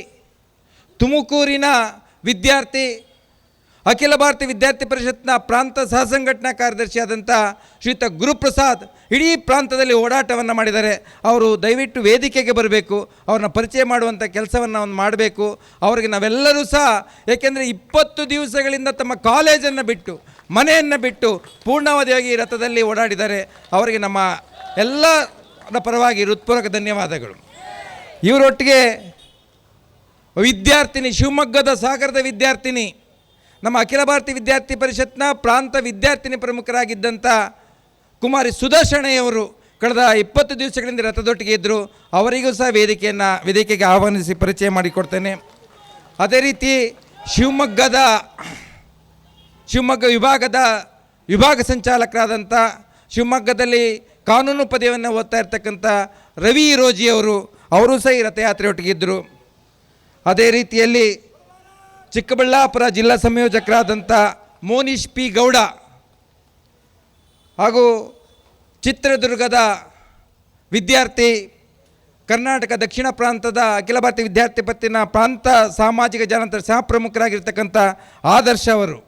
ತುಮಕೂರಿನ ವಿದ್ಯಾರ್ಥಿ, ಅಖಿಲ ಭಾರತೀಯ ವಿದ್ಯಾರ್ಥಿ ಪರಿಷತ್ನ ಪ್ರಾಂತ ಸಹ ಸಂಘಟನಾ ಕಾರ್ಯದರ್ಶಿಯಾದಂಥ ಶ್ರೀಯುತ ಗುರುಪ್ರಸಾದ್ ಇಡೀ ಪ್ರಾಂತದಲ್ಲಿ ಓಡಾಟವನ್ನು ಮಾಡಿದ್ದಾರೆ. ಅವರು ದಯವಿಟ್ಟು ವೇದಿಕೆಗೆ ಬರಬೇಕು, ಅವ್ರನ್ನ ಪರಿಚಯ ಮಾಡುವಂಥ ಕೆಲಸವನ್ನು ಮಾಡಬೇಕು. ಅವರಿಗೆ ನಾವೆಲ್ಲರೂ ಸಹ, ಏಕೆಂದರೆ 20 ದಿವಸಗಳಿಂದ ತಮ್ಮ ಕಾಲೇಜನ್ನು ಬಿಟ್ಟು ಮನೆಯನ್ನು ಬಿಟ್ಟು ಪೂರ್ಣಾವಧಿಯಾಗಿ ಈ ರಥದಲ್ಲಿ ಓಡಾಡಿದ್ದಾರೆ. ಅವರಿಗೆ ನಮ್ಮ ಎಲ್ಲರ ಪರವಾಗಿ ಹೃತ್ಪೂರ್ವಕ ಧನ್ಯವಾದಗಳು. ಇವರೊಟ್ಟಿಗೆ ವಿದ್ಯಾರ್ಥಿನಿ, ಶಿವಮೊಗ್ಗದ ಸಾಗರದ ವಿದ್ಯಾರ್ಥಿನಿ, ನಮ್ಮ ಅಖಿಲ ಭಾರತೀಯ ವಿದ್ಯಾರ್ಥಿ ಪರಿಷತ್ನ ಪ್ರಾಂತ ವಿದ್ಯಾರ್ಥಿನಿ ಪ್ರಮುಖರಾಗಿದ್ದಂಥ ಕುಮಾರಿ ಸುದರ್ಶನೆಯವರು ಕಳೆದ 20 ದಿವಸಗಳಿಂದ ರಥದೊಟ್ಟಿಗೆ ಇದ್ದರು. ಅವರಿಗೂ ಸಹ ವೇದಿಕೆಗೆ ಆಹ್ವಾನಿಸಿ ಪರಿಚಯ ಮಾಡಿಕೊಡ್ತೇನೆ. ಅದೇ ರೀತಿ ಶಿವಮೊಗ್ಗ ವಿಭಾಗದ ವಿಭಾಗ ಸಂಚಾಲಕರಾದಂಥ, ಶಿವಮೊಗ್ಗದಲ್ಲಿ ಕಾನೂನು ಪದವಿಯನ್ನು ಓದ್ತಾ ಇರ್ತಕ್ಕಂಥ ರವಿ ರೋಜಿಯವರು, ಅವರು ಸಹ ಈ ರಥಯಾತ್ರೆಯೊಟ್ಟಿಗೆ ಇದ್ದರು. ಅದೇ ರೀತಿಯಲ್ಲಿ ಚಿಕ್ಕಬಳ್ಳಾಪುರ ಜಿಲ್ಲಾ ಸಂಯೋಜಕರಾದಂಥ ಮೋನಿಶ್ ಪಿ ಗೌಡ ಹಾಗೂ ಚಿತ್ರದುರ್ಗದ ವಿದ್ಯಾರ್ಥಿ, ಕರ್ನಾಟಕ ದಕ್ಷಿಣ ಪ್ರಾಂತದ ಅಖಿಲ ಭಾರತೀಯ ವಿದ್ಯಾರ್ಥಿ ಪರಿಷತ್ತಿನ ಪ್ರಾಂತ ಸಾಮಾಜಿಕ ಜಾಲತಾಣ ಸಹ ಪ್ರಮುಖರಾಗಿರ್ತಕ್ಕಂಥ ಆದರ್ಶ ಅವರು,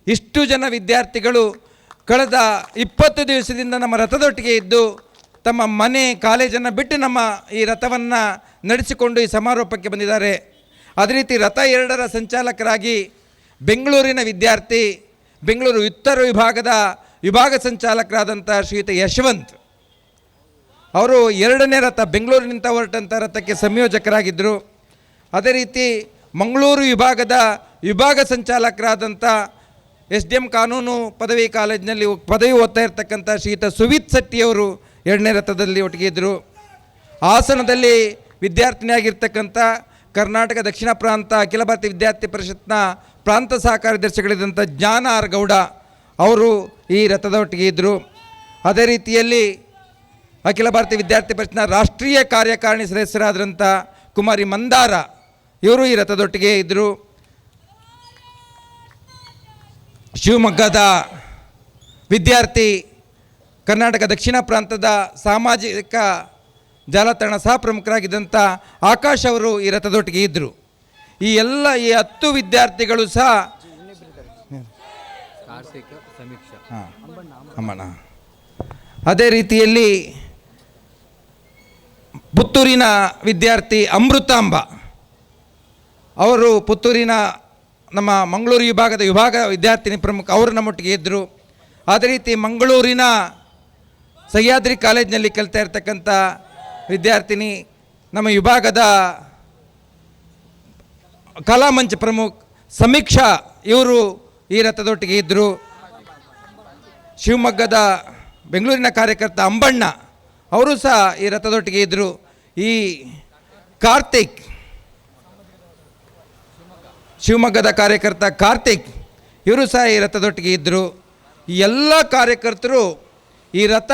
ಇಷ್ಟು ಜನ ವಿದ್ಯಾರ್ಥಿಗಳು ಕಳೆದ 20 ದಿವಸದಿಂದ ನಮ್ಮ ರಥದೊಟ್ಟಿಗೆ ಇದ್ದು ತಮ್ಮ ಮನೆ ಕಾಲೇಜನ್ನು ಬಿಟ್ಟು ನಮ್ಮ ಈ ರಥವನ್ನು ನಡೆಸಿಕೊಂಡು ಈ ಸಮಾರೋಪಕ್ಕೆ ಬಂದಿದ್ದಾರೆ. ಅದೇ ರೀತಿ ರಥ 2ರ ಸಂಚಾಲಕರಾಗಿ ಬೆಂಗಳೂರಿನ ವಿದ್ಯಾರ್ಥಿ, ಬೆಂಗಳೂರು ಉತ್ತರ ವಿಭಾಗದ ವಿಭಾಗ ಸಂಚಾಲಕರಾದಂಥ ಶ್ರೀಯುತ ಯಶವಂತ್ ಅವರು 2ನೇ ರಥ ಬೆಂಗಳೂರಿನಿಂದ ಹೊರಟಂಥ ರಥಕ್ಕೆ ಸಂಯೋಜಕರಾಗಿದ್ದರು. ಅದೇ ರೀತಿ ಮಂಗಳೂರು ವಿಭಾಗದ ವಿಭಾಗ ಸಂಚಾಲಕರಾದಂಥ SDM ಕಾನೂನು ಪದವಿ ಕಾಲೇಜಿನಲ್ಲಿ ಪದವಿ ಓದ್ತಾ ಇರ್ತಕ್ಕಂಥ ಶ್ರೀಯುತ ಸುವಿತ್ ಶೆಟ್ಟಿಯವರು 2ನೇ ರಥದಲ್ಲಿ ಒಟ್ಟಿಗೆ ಇದ್ದರು. ಹಾಸನದಲ್ಲಿ ವಿದ್ಯಾರ್ಥಿನಿಯಾಗಿರ್ತಕ್ಕಂಥ ಕರ್ನಾಟಕ ದಕ್ಷಿಣ ಪ್ರಾಂತ ಅಖಿಲ ಭಾರತೀಯ ವಿದ್ಯಾರ್ಥಿ ಪರಿಷತ್ನ ಪ್ರಾಂತ ಸಹ ಕಾರ್ಯದರ್ಶಿಗಳಿದ್ದಂಥ ಜ್ಞಾನ ಆರ್ ಗೌಡ ಅವರು ಈ ರಥದ ಒಟ್ಟಿಗೆ ಇದ್ದರು. ಅದೇ ರೀತಿಯಲ್ಲಿ ಅಖಿಲ ಭಾರತೀಯ ವಿದ್ಯಾರ್ಥಿ ಪರಿಷತ್ನ ರಾಷ್ಟ್ರೀಯ ಕಾರ್ಯಕಾರಿಣಿ ಸದಸ್ಯರಾದಂಥ ಕುಮಾರಿ ಮಂದಾರ ಇವರು ಈ ರಥದೊಟ್ಟಿಗೆ ಇದ್ದರು. ಶಿವಮೊಗ್ಗದ ವಿದ್ಯಾರ್ಥಿ, ಕರ್ನಾಟಕ ದಕ್ಷಿಣ ಪ್ರಾಂತದ ಸಾಮಾಜಿಕ ಜಾಲತಾಣ ಸಹ ಪ್ರಮುಖರಾಗಿದ್ದಂಥ ಆಕಾಶ್ ಅವರು ಈ ರಥದೊಟ್ಟಿಗೆ ಇದ್ದರು. ಈ 10 ವಿದ್ಯಾರ್ಥಿಗಳು ಸಹ ಅಮ್ಮಣ್ಣ. ಅದೇ ರೀತಿಯಲ್ಲಿ ಪುತ್ತೂರಿನ ವಿದ್ಯಾರ್ಥಿ ಅಮೃತಾಂಬ ಅವರು ಪುತ್ತೂರಿನ ನಮ್ಮ ಮಂಗಳೂರು ವಿಭಾಗದ ವಿಭಾಗ ವಿದ್ಯಾರ್ಥಿನಿ ಪ್ರಮುಖ, ಅವರು ನಮ್ಮೊಟ್ಟಿಗೆ ಇದ್ದರು. ಅದೇ ರೀತಿ ಮಂಗಳೂರಿನ ಸಹ್ಯಾದ್ರಿ ಕಾಲೇಜಿನಲ್ಲಿ ಕಲಿತಾ ಇರ್ತಕ್ಕಂಥ ವಿದ್ಯಾರ್ಥಿನಿ, ನಮ್ಮ ವಿಭಾಗದ ಕಲಾಮಂಚ ಪ್ರಮುಖ ಸಮೀಕ್ಷಾ ಇವರು ಈ ರಥದೊಟ್ಟಿಗೆ ಇದ್ದರು. ಶಿವಮೊಗ್ಗದ ಬೆಂಗಳೂರಿನ ಕಾರ್ಯಕರ್ತ ಅಂಬಣ್ಣ ಅವರು ಸಹ ಈ ರಥದೊಟ್ಟಿಗೆ ಇದ್ದರು. ಈ ಕಾರ್ತಿಕ್, ಶಿವಮೊಗ್ಗದ ಕಾರ್ಯಕರ್ತ ಕಾರ್ತಿಕ್ ಇವರು ಸಹ ಈ ರಥದೊಟ್ಟಿಗೆ ಇದ್ದರು. ಈ ಎಲ್ಲ ಕಾರ್ಯಕರ್ತರು ಈ ರಥ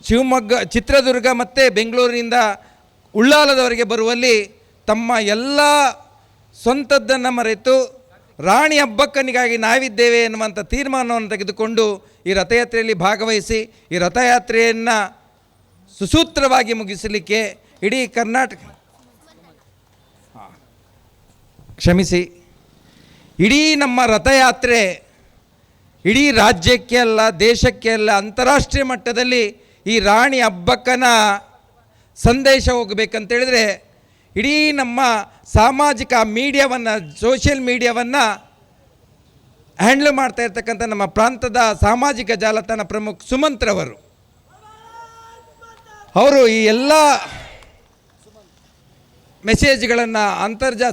ಶಿವಮೊಗ್ಗ, ಚಿತ್ರದುರ್ಗ ಮತ್ತು ಬೆಂಗಳೂರಿನಿಂದ ಉಳ್ಳಾಲದವರೆಗೆ ಬರುವಲ್ಲಿ ತಮ್ಮ ಎಲ್ಲ ಸ್ವಂತದ್ದನ್ನು ಮರೆತು ರಾಣಿ ಹಬ್ಬಕ್ಕನಿಗಾಗಿ ನಾವಿದ್ದೇವೆ ಎನ್ನುವಂಥ ತೀರ್ಮಾನವನ್ನು ತೆಗೆದುಕೊಂಡು ಈ ರಥಯಾತ್ರೆಯಲ್ಲಿ ಭಾಗವಹಿಸಿ ಈ ರಥಯಾತ್ರೆಯನ್ನು ಸುಸೂತ್ರವಾಗಿ ಮುಗಿಸಲಿಕ್ಕೆ ಇಡೀ ಕರ್ನಾಟಕ, ಕ್ಷಮಿಸಿ, ಇಡೀ ನಮ್ಮ ರಥಯಾತ್ರೆ ಇಡೀ ರಾಜ್ಯಕ್ಕೆ ಅಲ್ಲ, ದೇಶಕ್ಕೆ ಅಲ್ಲ, ಅಂತಾರಾಷ್ಟ್ರೀಯ ಮಟ್ಟದಲ್ಲಿ ಈ ರಾಣಿ ಹಬ್ಬಕ್ಕನ ಸಂದೇಶ ಹೋಗಬೇಕಂತೇಳಿದರೆ ಇಡೀ ನಮ್ಮ ಸಾಮಾಜಿಕ ಮೀಡಿಯಾವನ್ನು, ಸೋಷಿಯಲ್ ಮೀಡಿಯಾವನ್ನು ಹ್ಯಾಂಡ್ಲ್ ಮಾಡ್ತಾ ಇರ್ತಕ್ಕಂಥ ನಮ್ಮ ಪ್ರಾಂತದ ಸಾಮಾಜಿಕ ಜಾಲತಾಣ ಪ್ರಮುಖ ಸುಮಂತ್ರವರು, ಅವರು ಈ ಎಲ್ಲ ಮೆಸೇಜ್ಗಳನ್ನು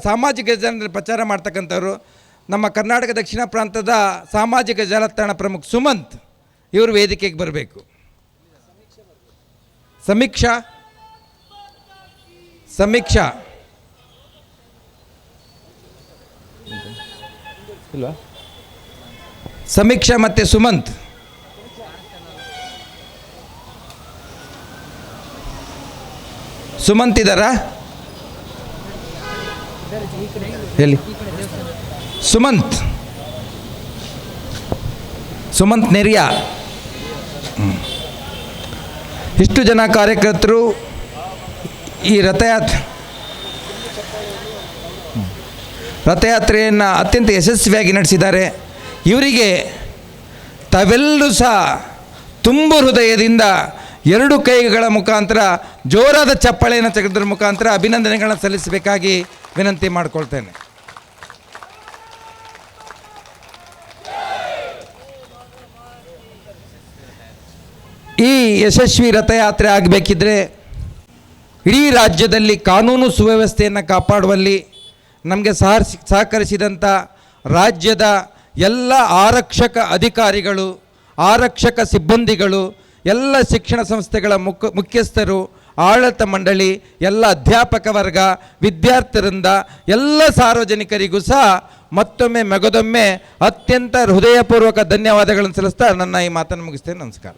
ಸಾಮಾಜಿಕ ಜಾಲದಲ್ಲಿ ಪ್ರಚಾರ ಮಾಡ್ತಕ್ಕಂಥವ್ರು. ನಮ್ಮ ಕರ್ನಾಟಕ ದಕ್ಷಿಣ ಪ್ರಾಂತದ ಸಾಮಾಜಿಕ ಜಾಲತಾಣ ಪ್ರಮುಖ ಸುಮಂತ್ ಇವರು ವೇದಿಕೆಗೆ ಬರಬೇಕು. ಸಮೀಕ್ಷಾ ಇಲ್ವಾ? ಸಮೀಕ್ಷಾ ಮತ್ತು ಸುಮಂತ್ ಇದ್ದಾರಾ? ಹೇಳಿ. ಸುಮಂತ್ ನೆರಿಯಾ. ಇಷ್ಟು ಜನ ಕಾರ್ಯಕರ್ತರು ಈ ರಥಯಾತ್ರೆಯನ್ನು ಅತ್ಯಂತ ಯಶಸ್ವಿಯಾಗಿ ನಡೆಸಿದ್ದಾರೆ. ಇವರಿಗೆ ತಾವೆಲ್ಲರೂ ಸಹ ತುಂಬು ಹೃದಯದಿಂದ 2 ಕೈಗಳ ಮುಖಾಂತರ ಜೋರಾದ ಚಪ್ಪಾಳೆಯನ್ನು ತೆಗೆದ್ರ ಮುಖಾಂತರ ಅಭಿನಂದನೆಗಳನ್ನು ಸಲ್ಲಿಸಬೇಕಾಗಿ ವಿನಂತಿ ಮಾಡಿಕೊಳ್ತೇನೆ. ಈ ಯಶಸ್ವಿ ರಥಯಾತ್ರೆ ಆಗಬೇಕಿದ್ರೆ ಇಡೀ ರಾಜ್ಯದಲ್ಲಿ ಕಾನೂನು ಸುವ್ಯವಸ್ಥೆಯನ್ನು ಕಾಪಾಡುವಲ್ಲಿ ನಮಗೆ ಸಹಕರಿಸಿದಂಥ ರಾಜ್ಯದ ಎಲ್ಲ ಆರಕ್ಷಕ ಅಧಿಕಾರಿಗಳು, ಆರಕ್ಷಕ ಸಿಬ್ಬಂದಿಗಳು, ಎಲ್ಲ ಶಿಕ್ಷಣ ಸಂಸ್ಥೆಗಳ ಮುಖ್ಯಸ್ಥರು, ಆಡಳಿತ ಮಂಡಳಿ, ಎಲ್ಲ ಅಧ್ಯಾಪಕ ವರ್ಗ, ವಿದ್ಯಾರ್ಥಿವೃಂದ, ಎಲ್ಲ ಸಾರ್ವಜನಿಕರಿಗೂ ಸಹ ಮತ್ತೊಮ್ಮೆ ಮಗದೊಮ್ಮೆ ಅತ್ಯಂತ ಹೃದಯಪೂರ್ವಕ ಧನ್ಯವಾದಗಳನ್ನು ಸಲ್ಲಿಸ್ತಾ ನನ್ನ ಈ ಮಾತನ್ನು ಮುಗಿಸ್ತೇನೆ. ನಮಸ್ಕಾರ.